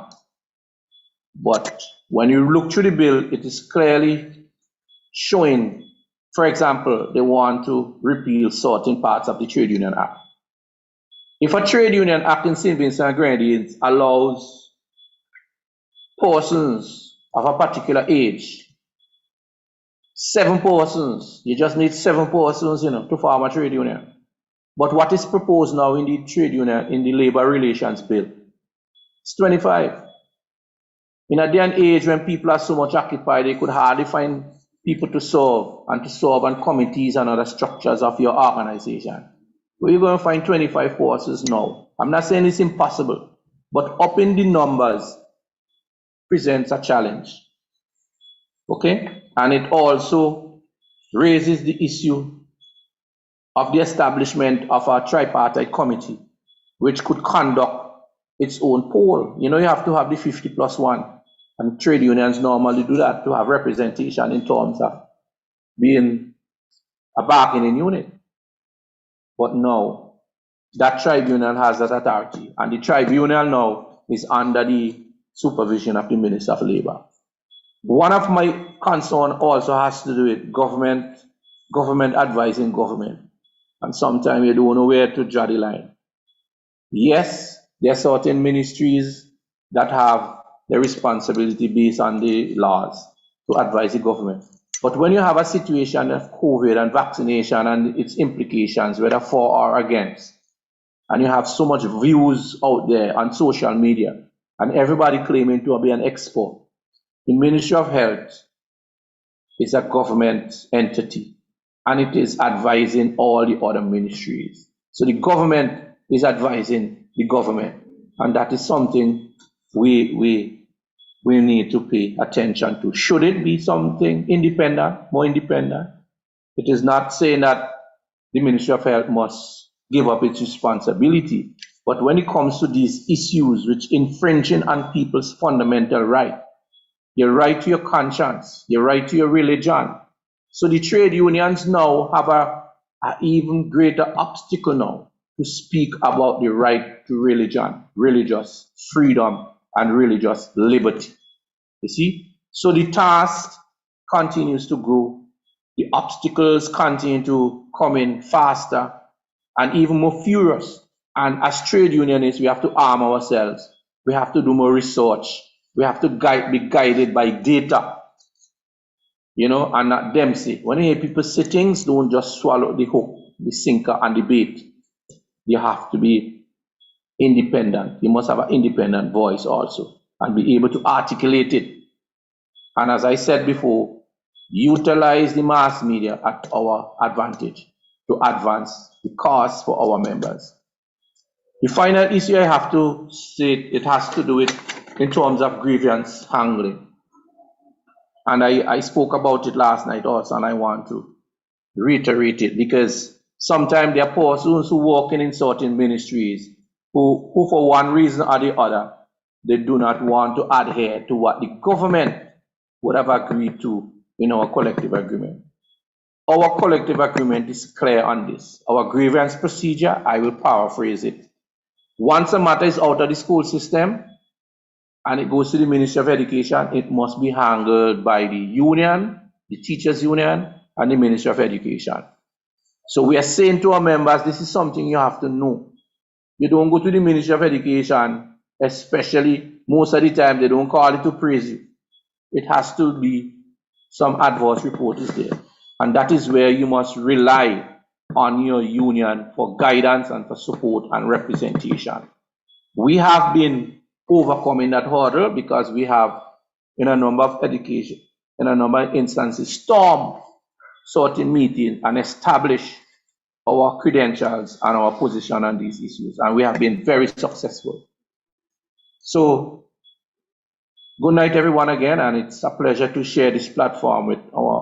But when you look through the bill, it is clearly showing, for example, they want to repeal certain parts of the Trade Union Act. If a Trade Union Act in St. Vincent and Grenadines allows persons of a particular age, 7 persons, you just need 7 persons, you know, to form a trade union. But what is proposed now in the trade union, in the labor relations bill, it's 25. In a day and age when people are so much occupied, they could hardly find people to serve on committees and other structures of your organization. Where you going to find 25 persons now? I'm not saying it's impossible, but upping the numbers presents a challenge. Okay? And it also raises the issue of the establishment of a tripartite committee, which could conduct its own poll. You know, you have to have the 50+1, and trade unions normally do that to have representation in terms of being a bargaining unit. But no, that tribunal has that authority, and the tribunal now is under the supervision of the Minister of Labor. One of my concern also has to do with government advising government, and sometimes you don't know where to draw the line. Yes, there are certain ministries that have the responsibility based on the laws to advise the government. But when you have a situation of COVID and vaccination and its implications, whether for or against, and you have so much views out there on social media, and everybody claiming to be an expert, the Ministry of Health is a government entity, and it is advising all the other ministries. So the government is advising the government, and that is something we need to pay attention to. Should it be something independent, more independent? It is not saying that the Ministry of Health must give up its responsibility, but when it comes to these issues which infringing on people's fundamental right, your right to your conscience, your right to your religion. So the trade unions now have a even greater obstacle now to speak about the right to religion, religious freedom, and religious liberty. You see? So the task continues to grow. The obstacles continue to come in faster and even more furious. And as trade unionists, we have to arm ourselves. We have to do more research. We have to be guided by data, you know, and not Dempsey. When you hear people say things, don't just swallow the hook, the sinker, and the bait. You have to be independent. You must have an independent voice also and be able to articulate it. And as I said before, utilize the mass media at our advantage to advance the cause for our members. The final issue I have to say, it has to do with in terms of grievance handling. And I spoke about it last night also, and I want to reiterate it because sometimes there are persons who work in certain ministries who for one reason or the other, they do not want to adhere to what the government would have agreed to in our collective agreement. Our collective agreement is clear on this. Our grievance procedure, I will paraphrase it. Once a matter is out of the school system and it goes to the Ministry of Education, it must be handled by the union, the teachers union, and the Ministry of Education. So we are saying to our members, this is something you have to know. You don't go to the Ministry of Education, especially most of the time, they don't call it to praise you. It has to be some adverse report is there. And that is where you must rely on your union for guidance and for support and representation. We have been overcoming that hurdle because we have, in a number of education, in a number of instances, stormed certain meetings and established our credentials and our position on these issues, and we have been very successful. So, good night, everyone, again, and it's a pleasure to share this platform with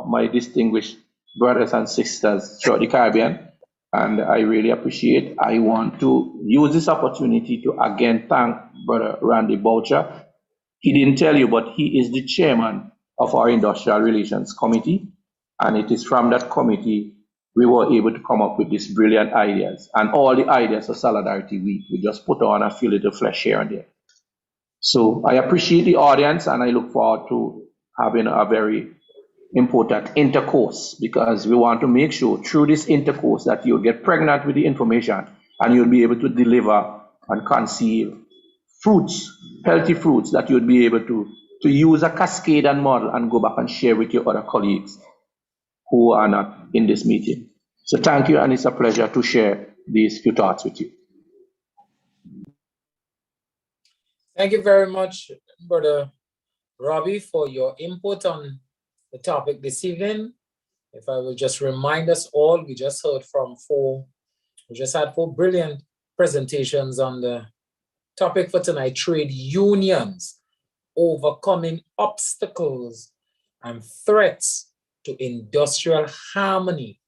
my distinguished brothers and sisters throughout the Caribbean, and I really appreciate. I want to use this opportunity to again thank Brother Randy Boucher. He didn't tell you, but he is the chairman of our Industrial Relations Committee, and it is from that committee we were able to come up with these brilliant ideas, and all the ideas of Solidarity Week. We just put on a few little flesh here and there. So I appreciate the audience, and I look forward to having a very important intercourse, because we want to make sure through this intercourse that you'll get pregnant with the information and you'll be able to deliver and conceive fruits, healthy fruits that you'll be able to use a cascade and model and go back and share with your other colleagues who are not in this meeting. So thank you, and it's a pleasure to share these few thoughts with you. Thank you very much, Brother Robbie, for your input on the topic this evening. If I will just remind us all, we just had four brilliant presentations on the topic for tonight: trade unions, overcoming obstacles and threats to industrial harmony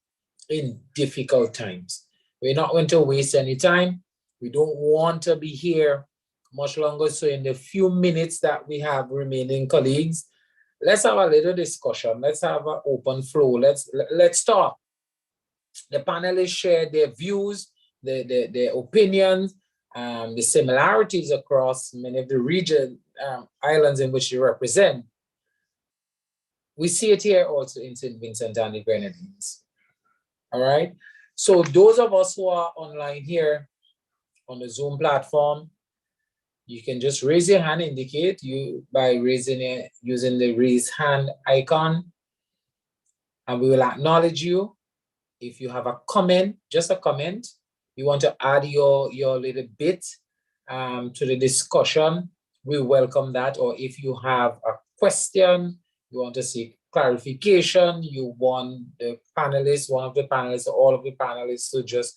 in difficult times. We're not going to waste any time. We don't want to be here much longer. So in the few minutes that we have remaining, colleagues, let's have a little discussion. Let's have an open flow. Let's talk. The panelists share their views, their opinions, the similarities across many of the region, islands in which you represent. We see it here also in St. Vincent and the Grenadines. All right. So those of us who are online here on the Zoom platform, you can just raise your hand, indicate you by using the raise hand icon, and we will acknowledge you. If you have a comment, just a comment, you want to add your little bit to the discussion, we welcome that. Or if you have a question, you want to seek clarification, you want the panelists, one of the panelists, or all of the panelists to just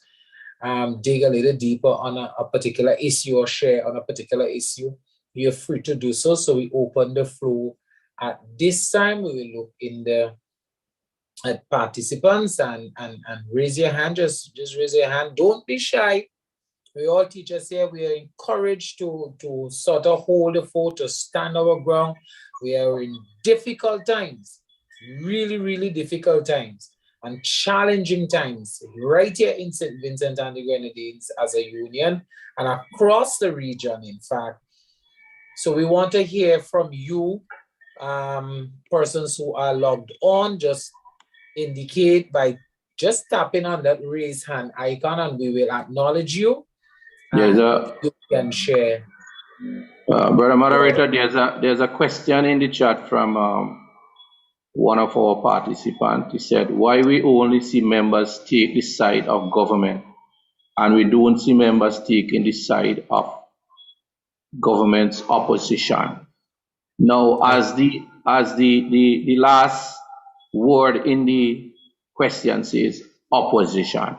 dig a little deeper on a particular issue or share on a particular issue, you're free to do so. So we open the floor at this time. We will look in at participants and raise your hand. Just raise your hand. Don't be shy. We all teachers here, we are encouraged to sort of hold the fort, to stand our ground. We are in difficult times, really, really difficult times and challenging times right here in St. Vincent and the Grenadines as a union and across the region, in fact. So we want to hear from you, persons who are logged on. Just indicate by just tapping on that raise hand icon and we will acknowledge you. You can share. Brother Moderator, there's a question in the chat from one of our participants. He said, why we only see members take the side of government and we don't see members taking the side of government's opposition? Now, as the last word in the question says, opposition.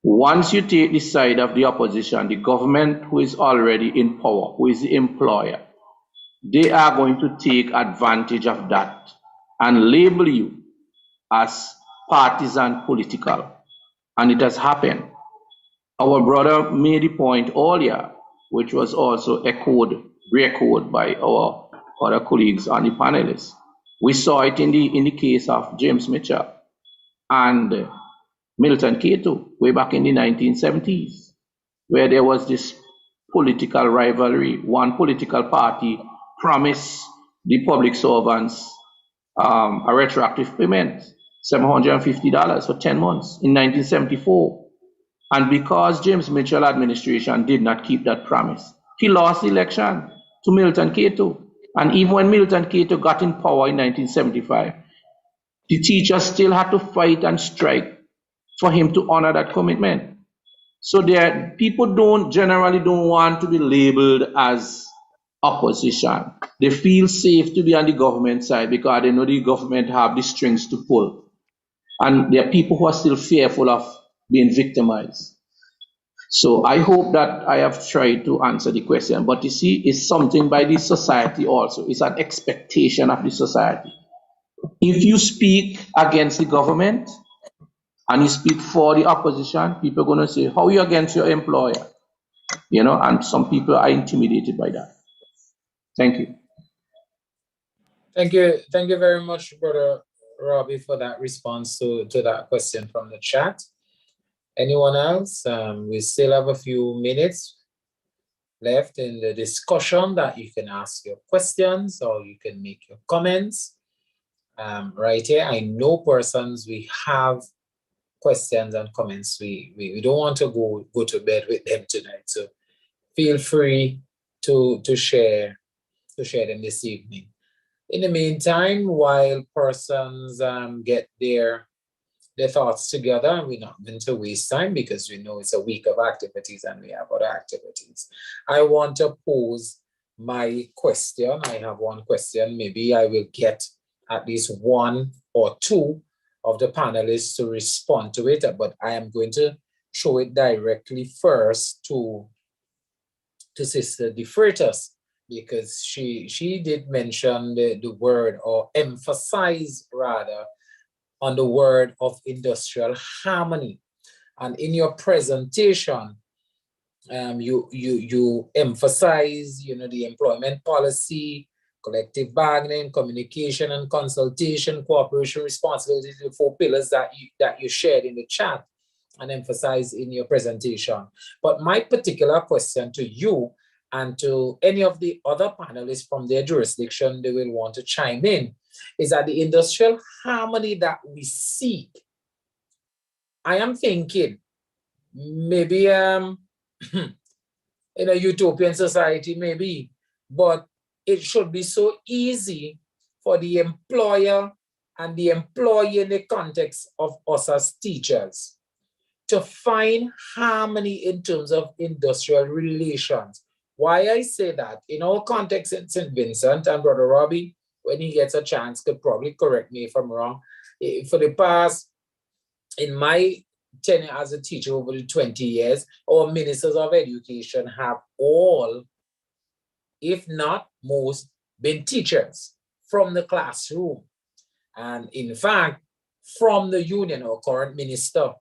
Once you take the side of the opposition, the government who is already in power, who is the employer, they are going to take advantage of that and label you as partisan political. And it has happened. Our brother made the point earlier, which was also re-echoed by our other colleagues on the panelists. We saw it in the case of James Mitchell and Milton Cato way back in the 1970s, where there was this political rivalry. One political party promised the public servants a retroactive payment, $750 for 10 months in 1974. And because James Mitchell administration did not keep that promise, he lost the election to Milton Cato. And even when Milton Cato got in power in 1975, the teachers still had to fight and strike for him to honor that commitment. So there, people generally don't want to be labeled as opposition. They feel safe to be on the government side because they know the government have the strings to pull. And there are people who are still fearful of being victimized. So I hope that I have tried to answer the question. But you see, it's something by the society also. It's an expectation of the society. If you speak against the government and you speak for the opposition, people are going to say, how are you against your employer? You know, and some people are intimidated by that. Thank you. Thank you very much, Brother Robbie, for that response to that question from the chat. Anyone else? We still have a few minutes left in the discussion that you can ask your questions or you can make your comments. Right here, I know persons, we have questions and comments. We don't want to go to bed with them tonight. So feel free to share them this evening. In the meantime, while persons get their thoughts together, and we're not going to waste time because we know it's a week of activities and we have other activities. I want to pose my question. I have one question. Maybe I will get at least one or two of the panelists to respond to it, but I am going to show it directly first to Sister De Freitas, because she did mention the word, or emphasize rather, on the word of industrial harmony. And in your presentation, you emphasize, the employment policy, collective bargaining, communication and consultation, cooperation, responsibility, the 4 pillars that you shared in the chat and emphasized in your presentation. But my particular question to you and to any of the other panelists from their jurisdiction, they will want to chime in, is that the industrial harmony that we seek, I am thinking maybe in a utopian society, maybe, but it should be so easy for the employer and the employee in the context of us as teachers to find harmony in terms of industrial relations. Why I say that, in our context in St. Vincent, and Brother Robbie, when he gets a chance, could probably correct me if I'm wrong. For the past, in my tenure as a teacher over the 20 years, our ministers of education have all, if not most, been teachers from the classroom. And in fact, from the union, our current minister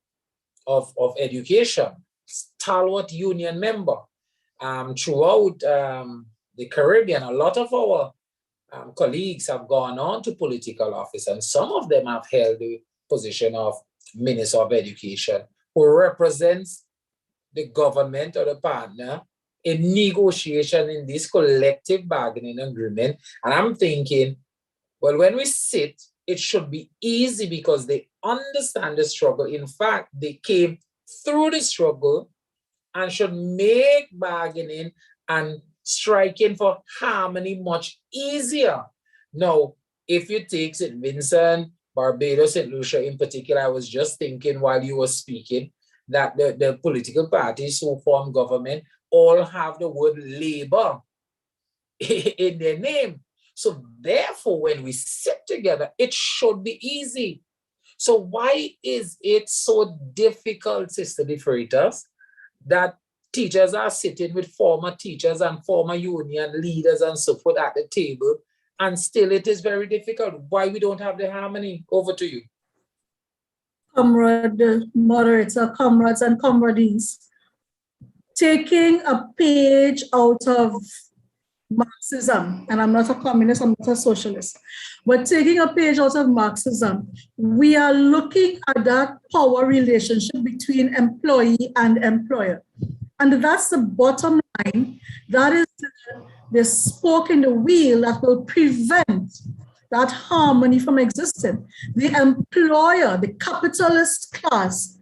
of education, stalwart union member. Throughout the Caribbean, a lot of our colleagues have gone on to political office, and some of them have held the position of Minister of Education, who represents the government or the partner in negotiation in this collective bargaining agreement. And I'm thinking, well, when we sit, it should be easy because they understand the struggle. In fact, they came through the struggle and should make bargaining and striking for harmony much easier. Now, if you take St. Vincent, Barbados, St. Lucia in particular, I was just thinking while you were speaking that the political parties who form government all have the word labor in their name. So therefore, when we sit together, it should be easy. So why is it so difficult, Sister De Freitas, that teachers are sitting with former teachers and former union leaders and so forth at the table, and still it is very difficult? Why we don't have the harmony? Over to you. Comrade moderator, comrades and comrades, taking a page out of Marxism, and I'm not a communist, I'm not a socialist, but taking a page out of Marxism, we are looking at that power relationship between employee and employer. And that's the bottom line. That is the spoke in the wheel that will prevent that harmony from existing. The employer, the capitalist class,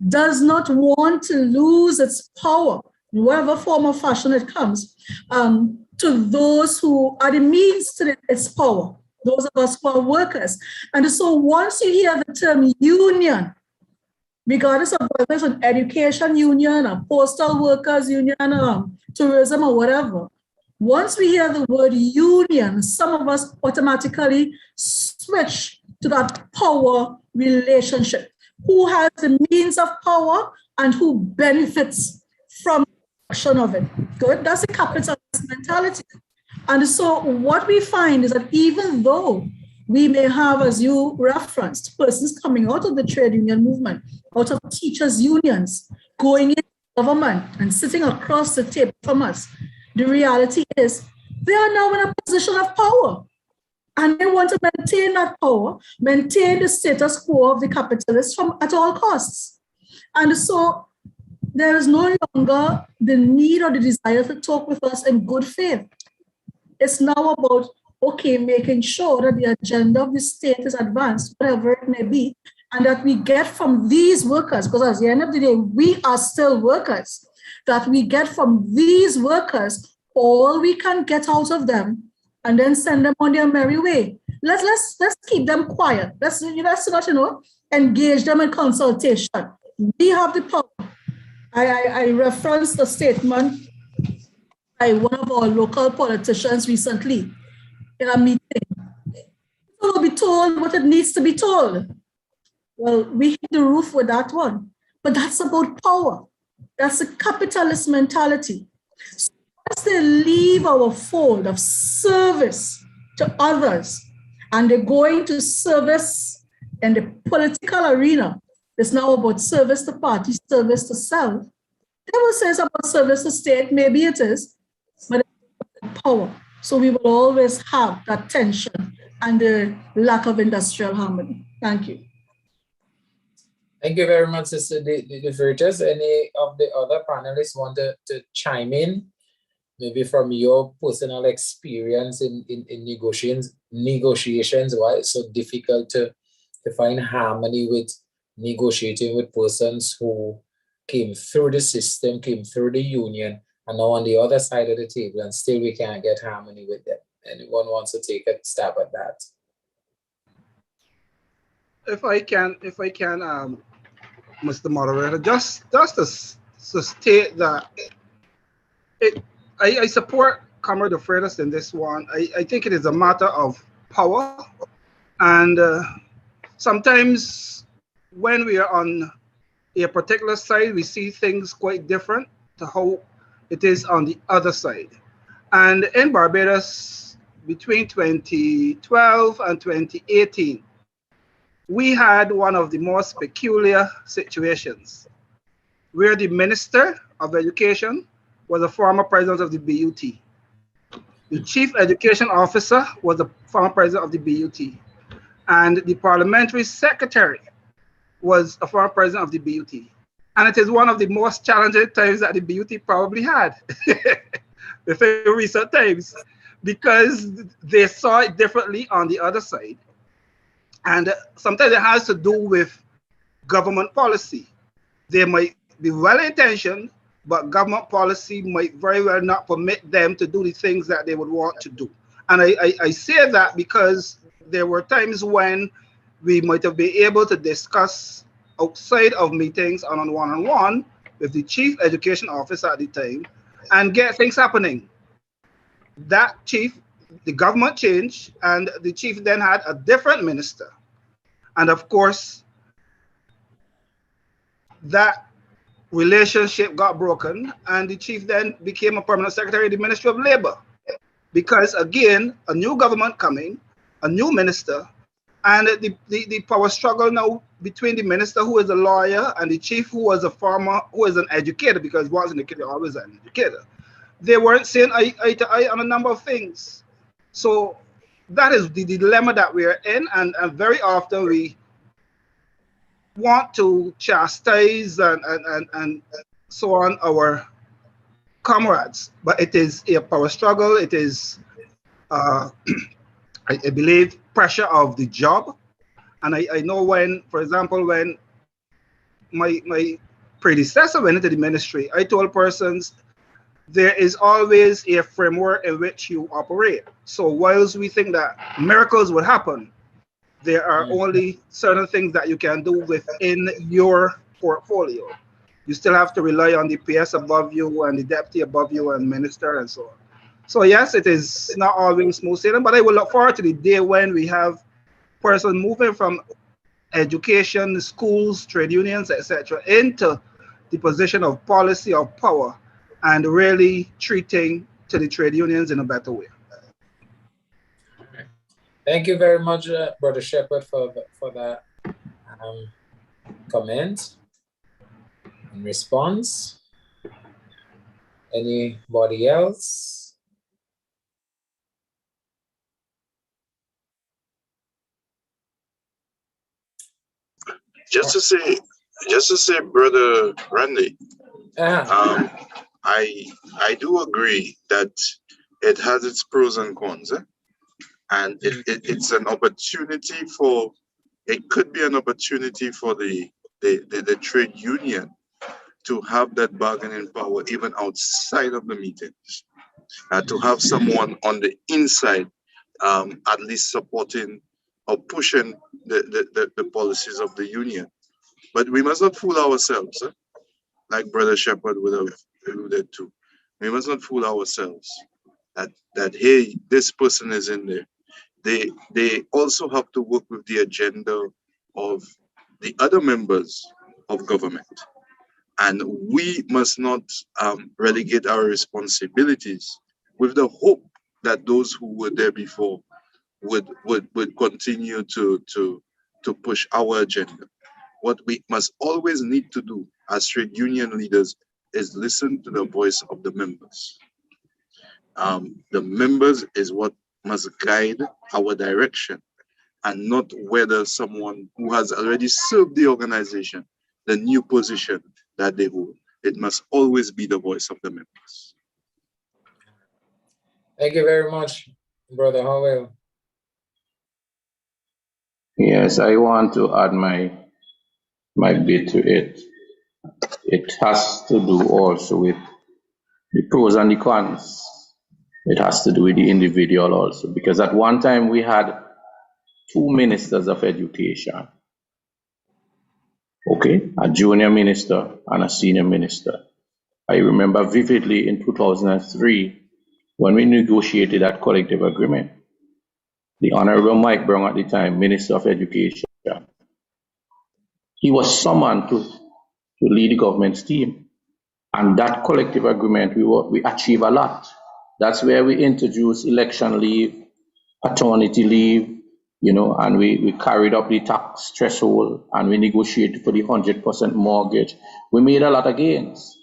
does not want to lose its power, in whatever form or fashion it comes, to those who are the means to its power, those of us who are workers. And so once you hear the term union, regardless of whether it's an education union, a postal workers union, tourism or whatever. Once we hear the word union, some of us automatically switch to that power relationship. Who has the means of power and who benefits from the action of it? Good. That's the capitalist mentality. And so what we find is that even though we may have, as you referenced, persons coming out of the trade union movement, out of teachers' unions, going into government and sitting across the table from us, the reality is they are now in a position of power. And they want to maintain that power, maintain the status quo of the capitalists at all costs. And so there is no longer the need or the desire to talk with us in good faith. It's now about, okay, making sure that the agenda of the state is advanced, whatever it may be, and that we get from these workers, because at the end of the day, we are still workers, that we get from these workers all we can get out of them and then send them on their merry way. Let's keep them quiet. Let's not, engage them in consultation. We have the power. I referenced the statement by one of our local politicians recently in a meeting. People will be told what it needs to be told. Well, we hit the roof with that one, but that's about power. That's a capitalist mentality. So once they leave our fold of service to others and they're going to service in the political arena, it's now about service to party, service to self. They will say it's about service to state, maybe it is, but it's about power. So we will always have that tension and the lack of industrial harmony. Thank you. Thank you very much, Sister De Freitas. Any of the other panelists want to chime in? Maybe from your personal experience in negotiations, why it's so difficult to find harmony with negotiating with persons who came through the system, came through the union, and now on the other side of the table, and still we can't get harmony with them. Anyone wants to take a stab at that? If I can, Mr. Moderator, just to state that I support Comrade De Freitas in this one. I think it is a matter of power, and sometimes when we are on a particular side, we see things quite different to how it is on the other side. And in Barbados, between 2012 and 2018, we had one of the most peculiar situations where the Minister of Education was a former president of the BUT. The Chief Education Officer was a former president of the BUT. And the Parliamentary Secretary was a former president of the BUT. And it is one of the most challenging times that the BUT probably had within recent times, because they saw it differently on the other side. And sometimes it has to do with government policy. They might be well-intentioned, but government policy might very well not permit them to do the things that they would want to do. And I say that because there were times when we might have been able to discuss outside of meetings and on one-on-one with the Chief Education Officer at the time and get things happening. That chief, the government changed, and the chief then had a different minister. And of course, that relationship got broken, and the chief then became a permanent secretary of the Ministry of Labor. Because again, a new government coming, a new minister, and the power struggle now between the minister, who is a lawyer, and the chief, who was a farmer, who is an educator, because once an educator, always an educator. They weren't saying eye to eye on a number of things. So that is the dilemma that we are in, and very often we want to chastise and so on our comrades, but it is a power struggle. It is, I believe, pressure of the job. And I know when, for example, when my predecessor went into the ministry, I told persons, there is always a framework in which you operate. So whilst we think that miracles would happen, there are only certain things that you can do within your portfolio. You still have to rely on the PS above you and the deputy above you and minister and so on. So yes, it is not always smooth sailing, but I will look forward to the day when we have person moving from education, schools, trade unions, etc., into the position of policy of power and really treating to the trade unions in a better way. Thank you very much, Brother Shepherd, for that comment and response. Anybody else? Just to say, Brother Randy, I do agree that it has its pros and cons, and it's an opportunity for, it could be an opportunity for the trade union to have that bargaining power even outside of the meetings, to have someone on the inside at least supporting or pushing the policies of the union. But we must not fool ourselves, like Brother Shepherd would have alluded to. We must not fool ourselves that hey, this person is in there. They also have to work with the agenda of the other members of government. And we must not relegate our responsibilities with the hope that those who were there before would continue to push our agenda. What we must always need to do as trade union leaders is listen to the voice of the members. The members is what must guide our direction, and not whether someone who has already served the organization, the new position that they hold. It must always be the voice of the members. Thank you very much, Brother Howell. Yes, I want to add my bit to it. It has to do also with the pros and the cons. It has to do with the individual also, because at one time we had two ministers of education. Okay, a junior minister and a senior minister. I remember vividly in 2003 when we negotiated that collective agreement. The Honorable Mike Brown at the time, Minister of Education, he was summoned to lead the government's team. And that collective agreement, we achieved a lot. That's where we introduced election leave, paternity leave, and we carried up the tax threshold and we negotiated for the 100% mortgage. We made a lot of gains,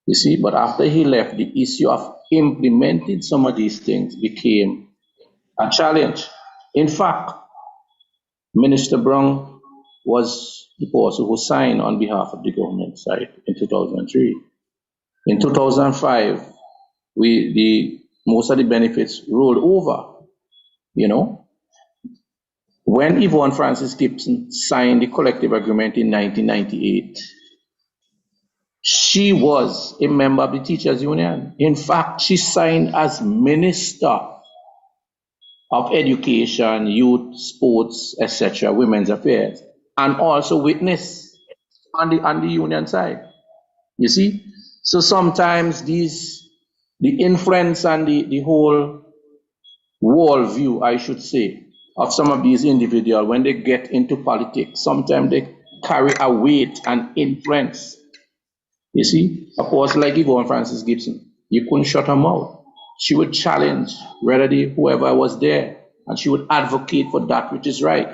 you see, but after he left, the issue of implementing some of these things became a challenge. In fact, Minister Brown was the person who signed on behalf of the government side in 2003. In 2005, most of the benefits rolled over, When Yvonne Francis Gibson signed the collective agreement in 1998, she was a member of the teachers union. In fact, she signed as Minister of Education, Youth, Sports, etc., Women's Affairs, and also witness on the union side. You see? So sometimes the influence and the whole worldview, I should say, of some of these individuals, when they get into politics, sometimes they carry a weight and influence. You see, a person like Yvonne Francis Gibson, you couldn't shut her mouth. She would challenge whoever was there, and she would advocate for that which is right.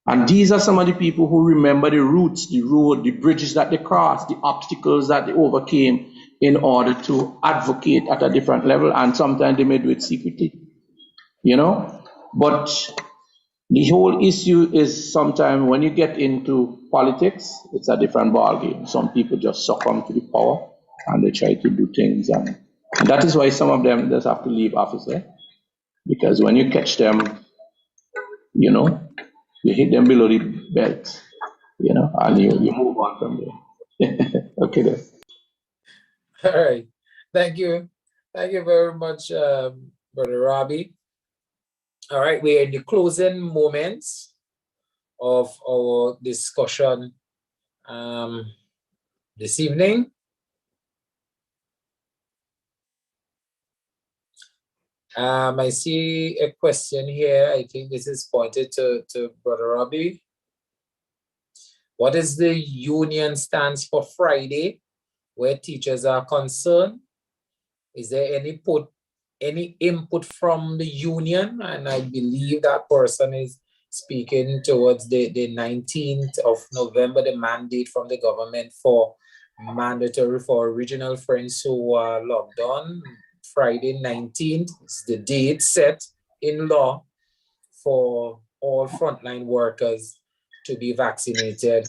And these are some of the people who remember the routes, the road, the bridges that they crossed, the obstacles that they overcame in order to advocate at a different level, and sometimes they may do it secretly, But the whole issue is sometimes when you get into politics, it's a different ballgame. Some people just succumb to the power and they try to do things. And that is why some of them just have to leave office, because when you catch them, you hit them below the belt, and you move on from there. Okay, then. All right. Thank you. Thank you very much, Brother Robbie. All right, we're in the closing moments of our discussion this evening. I see a question here. I think this is pointed to Brother Robbie. What is the union stance for Friday where teachers are concerned? Is there any input from the union? And I believe that person is speaking towards the 19th of November, the mandate from the government for mandatory for regional friends who are logged on. Friday 19th is the date set in law for all frontline workers to be vaccinated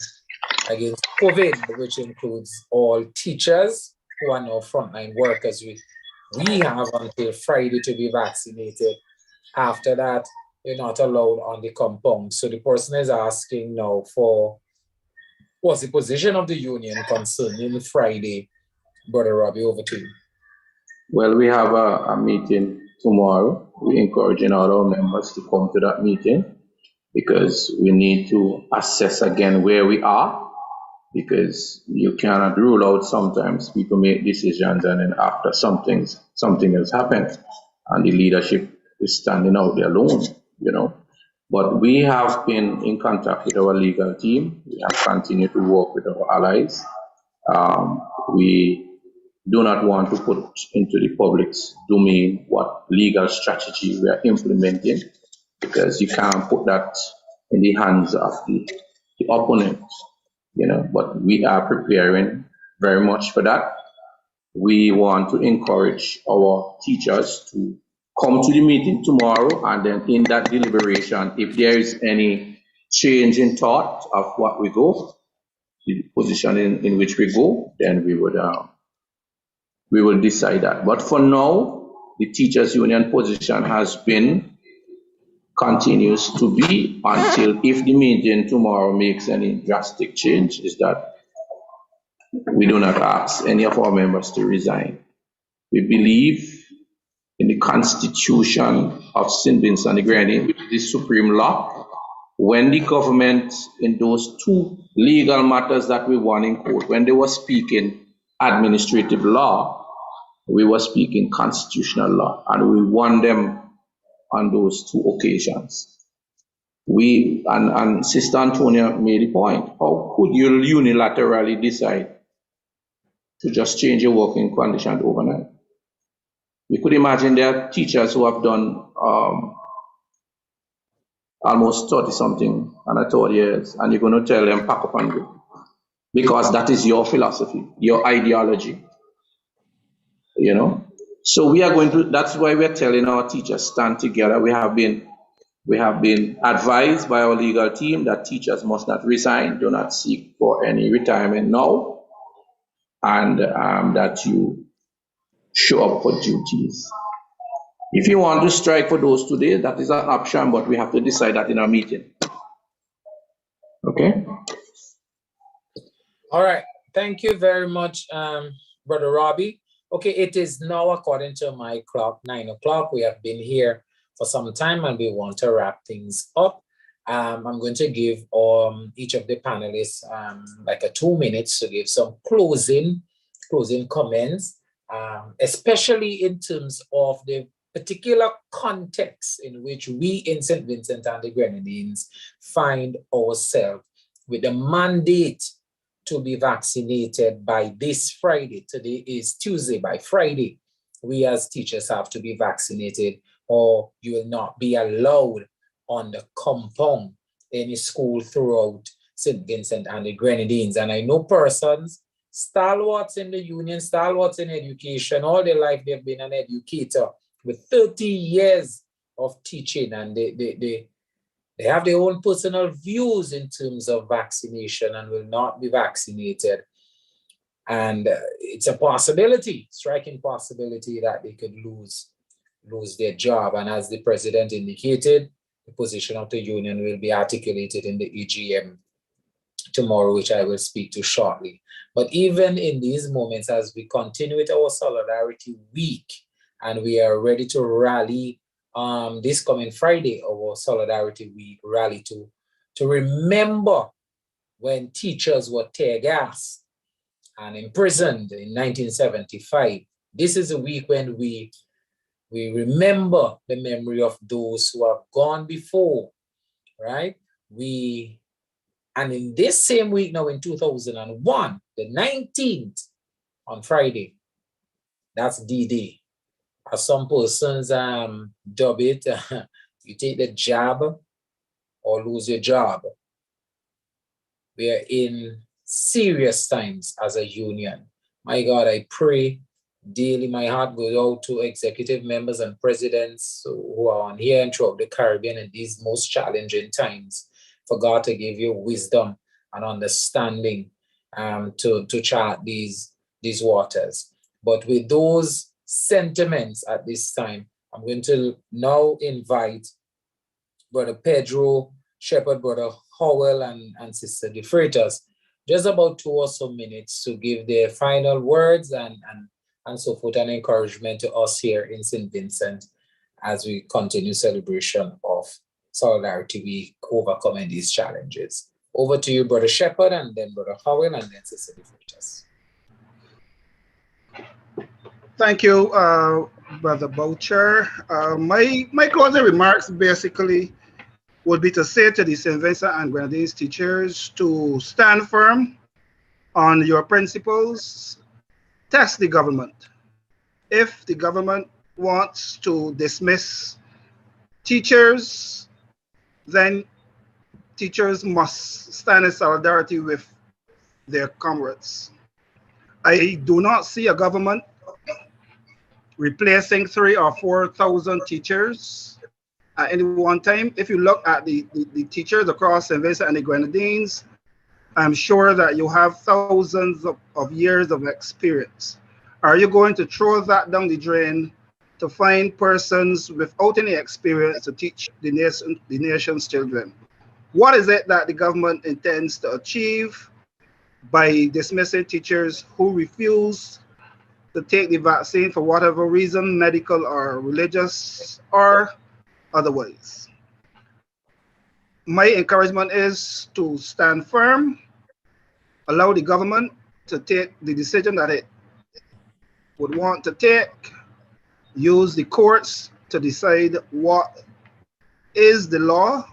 against COVID, which includes all teachers who are now frontline workers. We have until Friday to be vaccinated. After that, you're not allowed on the compound. So the person is asking now for what's the position of the union concerning Friday. Brother Robbie, over to you. Well, we have a meeting tomorrow. We're encouraging all our members to come to that meeting because we need to assess again where we are, because you cannot rule out sometimes people make decisions and then after something has happened and the leadership is standing out there alone, you know. But we have been in contact with our legal team. We have continued to work with our allies. We do not want to put into the public's domain what legal strategy we are implementing, because you can't put that in the hands of the opponent, you know. But we are preparing very much for that. We want to encourage our teachers to come to the meeting tomorrow, and then in that deliberation, if there is any change in thought of what we go, the position in which we go, then we will decide that. But for now, the teachers union position has been, continues to be, until if the meeting tomorrow makes any drastic change, is that we do not ask any of our members to resign. We believe in the Constitution of St. Vincent and the Grenadines, which is the supreme law. When the government, in those two legal matters that we won in court, when they were speaking administrative law, we were speaking constitutional law, and we won them on those two occasions. And Sister Antonia made a point. How could you unilaterally decide to just change your working conditions overnight? You could imagine there are teachers who have done almost 30-something and 30 years, and you're going to tell them pack up and go, because that is your philosophy, your ideology, you know. So we are going to, that's why we're telling our teachers stand together. We have been advised by our legal team that teachers must not resign, do not seek for any retirement now, and that you show up for duties. If you want to strike for those 2 days, that is an option, but we have to decide that in our meeting. Okay? All right. Thank you very much, Brother Robbie. Okay, it is now, according to my clock, 9 o'clock. We have been here for some time and we want to wrap things up. I'm going to give each of the panelists like 2 minutes to give some closing comments, especially in terms of the particular context in which we in St. Vincent and the Grenadines find ourselves with the mandate to be vaccinated by this Friday. Today is Tuesday. By Friday, we as teachers have to be vaccinated, or you will not be allowed on the compound any school throughout St. Vincent and the Grenadines. And I know persons, stalwarts in the union, stalwarts in education, all their life they've been an educator with 30 years of teaching, and they have their own personal views in terms of vaccination and will not be vaccinated. And it's a possibility, striking possibility, that they could lose their job. And as the president indicated, the position of the union will be articulated in the EGM tomorrow, which I will speak to shortly. But even in these moments, as we continue with our Solidarity Week, and we are ready to rally this coming Friday, our Solidarity Week rally to remember when teachers were tear gassed and imprisoned in 1975. This is a week when we remember the memory of those who have gone before, right? And in this same week now in 2001, the 19th, on Friday, that's D-Day. As some persons dub it, you take the jab or lose your job. We are in serious times as a union. My God, I pray daily, my heart goes out to executive members and presidents who are on here and throughout the Caribbean in these most challenging times, for God to give you wisdom and understanding to chart these waters. But with those sentiments at this time, I'm going to now invite Brother Pedro Shepherd, Brother Howell, and Sister De Freitas, just about 2 or so minutes to give their final words and so forth, and encouragement to us here in St. Vincent as we continue celebration of Solidarity Week, overcoming these challenges. Over to you, Brother Shepherd, and then Brother Howell, and then Sister De Freitas. Thank you, Brother Boucher. My closing remarks basically would be to say to the St. Vincent and Grenadines teachers to stand firm on your principles, test the government. If the government wants to dismiss teachers, then teachers must stand in solidarity with their comrades. I do not see a government replacing 3,000 or 4,000 teachers at any one time. If you look at the teachers across St. Vincent and the Grenadines, I'm sure that you have thousands of years of experience. Are you going to throw that down the drain to find persons without any experience to teach the nation's children? What is it that the government intends to achieve by dismissing teachers who refuse to take the vaccine for whatever reason, medical or religious or otherwise? My encouragement is to stand firm, allow the government to take the decision that it would want to take, use the courts to decide what is the law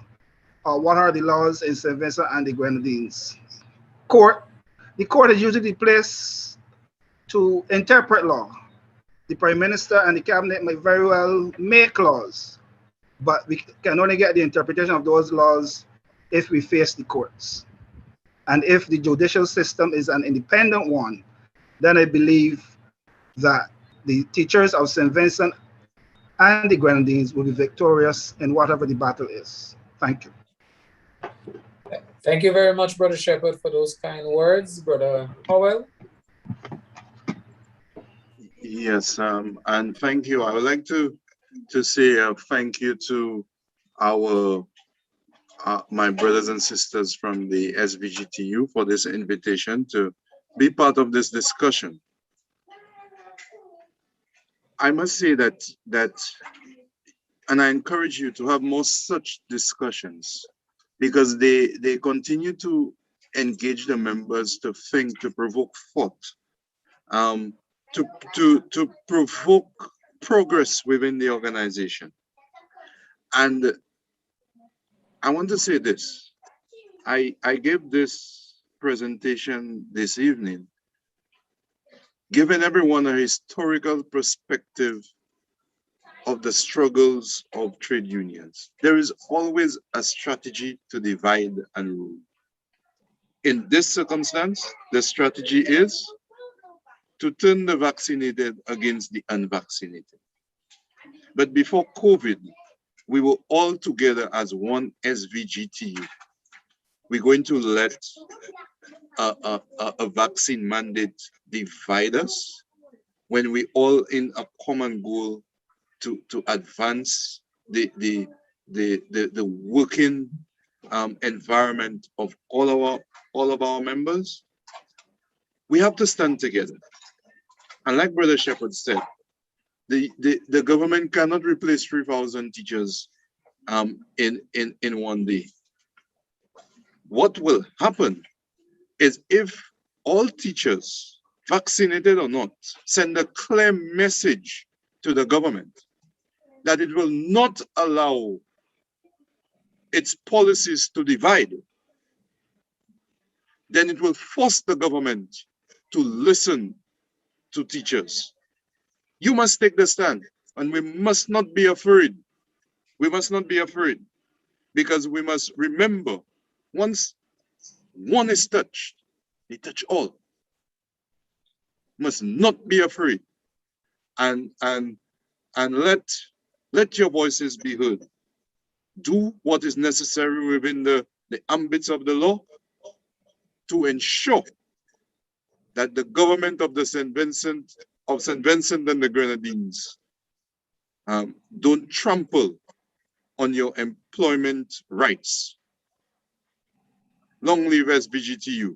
or what are the laws in St. Vincent and the Grenadines. The court is usually the place to interpret law. The Prime Minister and the Cabinet may very well make laws, but we can only get the interpretation of those laws if we face the courts. And if the judicial system is an independent one, then I believe that the teachers of St. Vincent and the Grenadines will be victorious in whatever the battle is. Thank you. Thank you very much, Brother Shepherd, for those kind words. Brother Howell? Yes, and thank you. I would like to say thank you to our my brothers and sisters from the SVGTU for this invitation to be part of this discussion. I must say that and I encourage you to have more such discussions, because they continue to engage the members to think, to provoke thought, to provoke progress within the organization. And I want to say this. I gave this presentation this evening, giving everyone a historical perspective of the struggles of trade unions. There is always a strategy to divide and rule. In this circumstance, the strategy is to turn the vaccinated against the unvaccinated. But before COVID, we were all together as one SVGTU. We're going to let a vaccine mandate divide us when we all in a common goal to advance the working environment of all of our members. We have to stand together. And like Brother Shepherd said, the government cannot replace 3,000 teachers in one day. What will happen is if all teachers, vaccinated or not, send a clear message to the government that it will not allow its policies to divide, then it will force the government to listen to teachers. You must take the stand, and we must not be afraid. We must not be afraid, because we must remember, once one is touched, they touch all. Must not be afraid, and let your voices be heard. Do what is necessary within the ambits of the law to ensure that the government of the St. Vincent and the Grenadines don't trample on your employment rights. Long live SVGTU.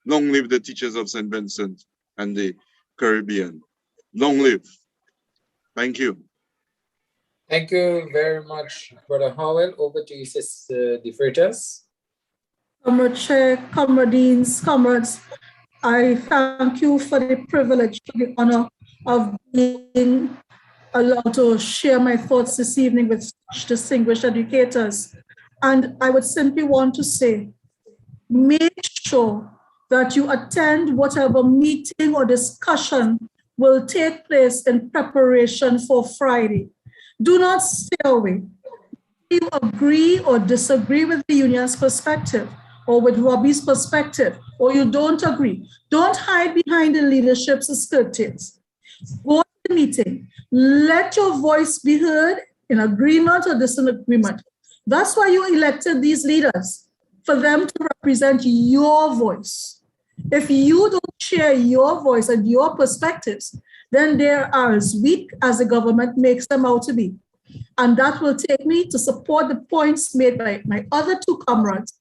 Long live the teachers of St. Vincent and the Caribbean. Long live. Thank you. Thank you very much, Brother Howell. Over to you, Sister De Freitas. Comrade Chair, comrades, comrades, I thank you for the privilege, for the honor of being allowed to share my thoughts this evening with such distinguished educators. And I would simply want to say, make sure that you attend whatever meeting or discussion will take place in preparation for Friday. Do not stay away. If you agree or disagree with the union's perspective or with Robbie's perspective, or you don't agree, don't hide behind the leadership's skirts. Go to the meeting. Let your voice be heard in agreement or disagreement. That's why you elected these leaders, for them to represent your voice. If you don't share your voice and your perspectives, then they are as weak as the government makes them out to be. And that will take me to support the points made by my other two comrades.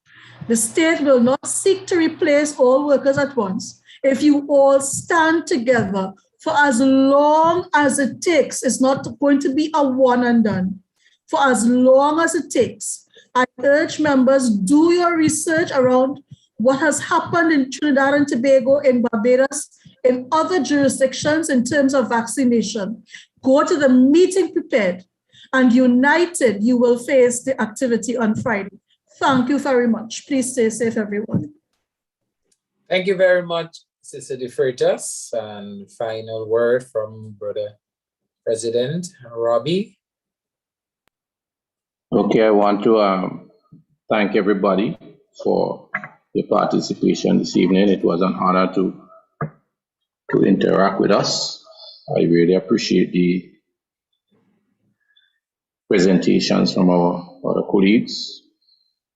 The state will not seek to replace all workers at once. If you all stand together for as long as it takes, it's not going to be a one and done. For as long as it takes, I urge members, do your research around what has happened in Trinidad and Tobago, in Barbados, in other jurisdictions in terms of vaccination. Go to the meeting prepared, and united, you will face the activity on Friday. Thank you very much. Please stay safe, everyone. Thank you very much, Sister De Freitas. And final word from Brother President Robbie. Okay, I want to thank everybody for your participation this evening. It was an honor to interact with us. I really appreciate the presentations from our other colleagues.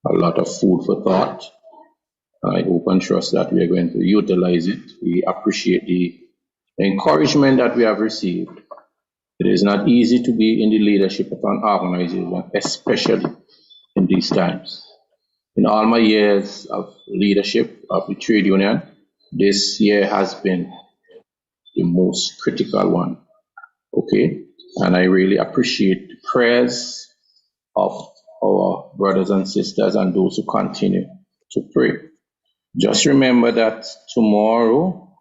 A lot of food for thought. I hope and trust that we are going to utilize it. We appreciate the encouragement that we have received. It is not easy to be in the leadership of an organization, especially in these times. In all my years of leadership of the trade union, this year has been the most critical one. Okay? And I really appreciate the prayers of our brothers and sisters and those who continue to pray. Just remember that tomorrow,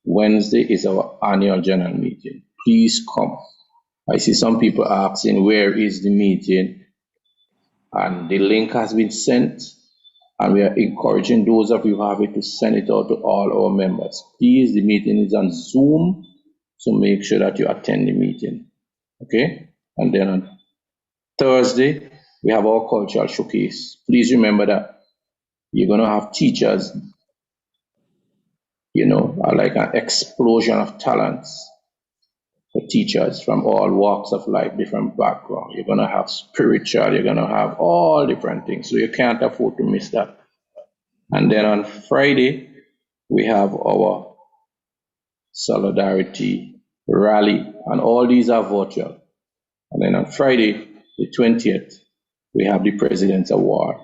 Wednesday, is our annual general meeting. Please come. I see some people asking, where is the meeting? And the link has been sent, and we are encouraging those of you who have it to send it out to all our members. Please, the meeting is on Zoom, so make sure that you attend the meeting. Okay? And then on Thursday, we have our cultural showcase. Please remember that you're going to have teachers, like an explosion of talents for teachers from all walks of life, different backgrounds. You're going to have spiritual, you're going to have all different things. So you can't afford to miss that. And then on Friday, we have our solidarity rally, and all these are virtual. And then on Friday, the 20th, we have the President's Award.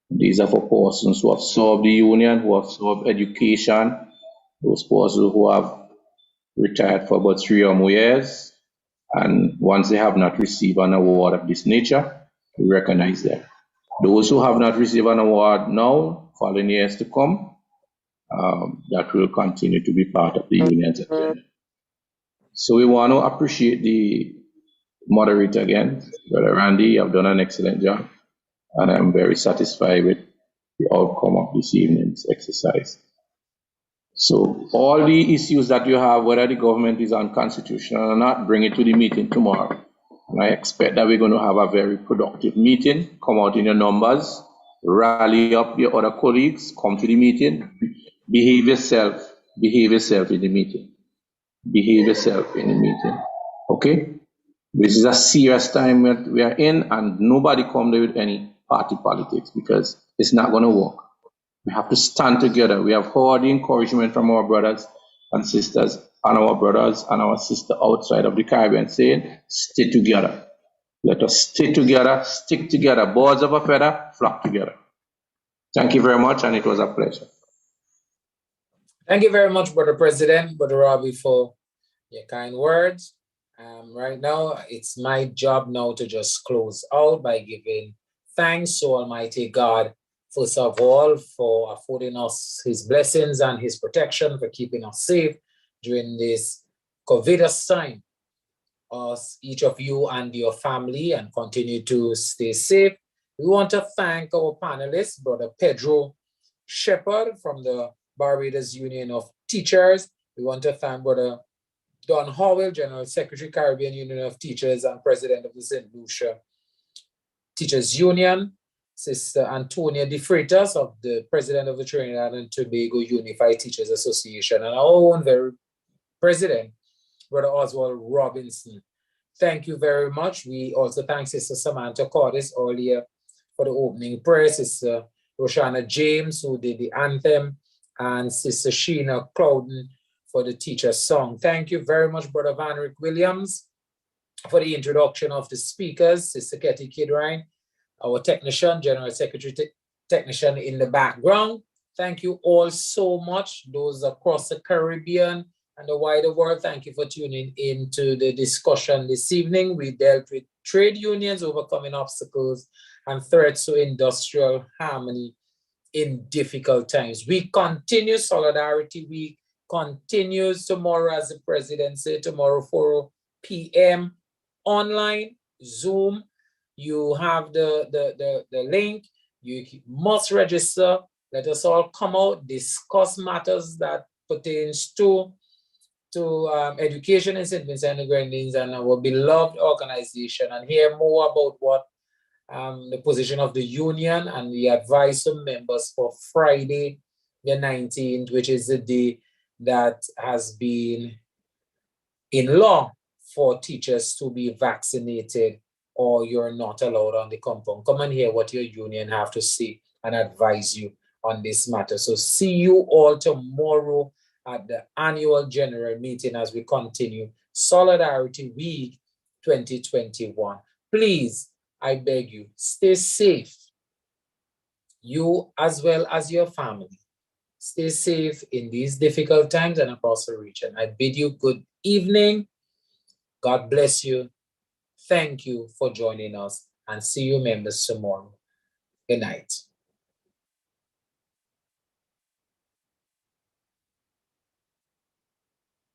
These are for persons who have served the union, who have served education, those persons who have retired for about 3 or more years. And once they have not received an award of this nature, we recognize them. Those who have not received an award now, following years to come, that will continue to be part of the union's agenda. So we want to appreciate the moderator again, Brother Randy. You have done an excellent job, and I'm very satisfied with the outcome of this evening's exercise. So all the issues that you have, whether the government is unconstitutional or not, bring it to the meeting tomorrow. And I expect that we're going to have a very productive meeting. Come out in your numbers, rally up your other colleagues, come to the meeting, behave yourself in the meeting. Behave yourself in the meeting. Okay? This is a serious time that we are in, and nobody come there with any party politics because it's not going to work. We have to stand together. We have heard the encouragement from our brothers and sisters and our brothers and our sisters outside of the Caribbean saying, stay together. Let us stay together, stick together. Birds of a feather, flock together. Thank you very much, and it was a pleasure. Thank you very much, Brother President, Brother Robbie, for your kind words. Right now, it's my job now to just close out by giving thanks to Almighty God, first of all, for affording us His blessings and His protection, for keeping us safe during this COVIDous time. Each of you and your family, and continue to stay safe. We want to thank our panelists, Brother Pedro Shepherd from the Barbados Union of Teachers. We want to thank Brother Don Howell, General Secretary, Caribbean Union of Teachers and President of the St. Lucia Teachers Union. Sister Antonia De Freitas, of the President of the Trinidad and Tobago Unified Teachers Association, and our own very President, Brother Oswald Robinson. Thank you very much. We also thank Sister Samantha Cordes earlier for the opening prayer, Sister Roshana James, who did the anthem, and Sister Sheena Clouden for the teacher's song. Thank you very much, Brother Van Rick Williams, for the introduction of the speakers, Sister Ketty Kidrine, our technician, General Secretary technician in the background. Thank you all so much, those across the Caribbean and the wider world. Thank you for tuning in to the discussion this evening. We dealt with trade unions, overcoming obstacles and threats to industrial harmony in difficult times. We continue Solidarity Week, continues tomorrow, as the President said, tomorrow 4 p.m. online, Zoom. You have the link. You must register. Let us all come out, discuss matters that pertains to education in St. Vincent and the Grenadines and our beloved organization, and hear more about what the position of the union and the advice to members for Friday, the 19th, which is the day that has been in law for teachers to be vaccinated, or you're not allowed on the compound. Come and hear what your union have to say and advise you on this matter. So see you all tomorrow at the annual general meeting as we continue Solidarity Week 2021. Please, I beg you, stay safe. You as well as your family. Stay safe in these difficult times and across the region. I bid you good evening. God bless you. Thank you for joining us, and see you members tomorrow. Good night.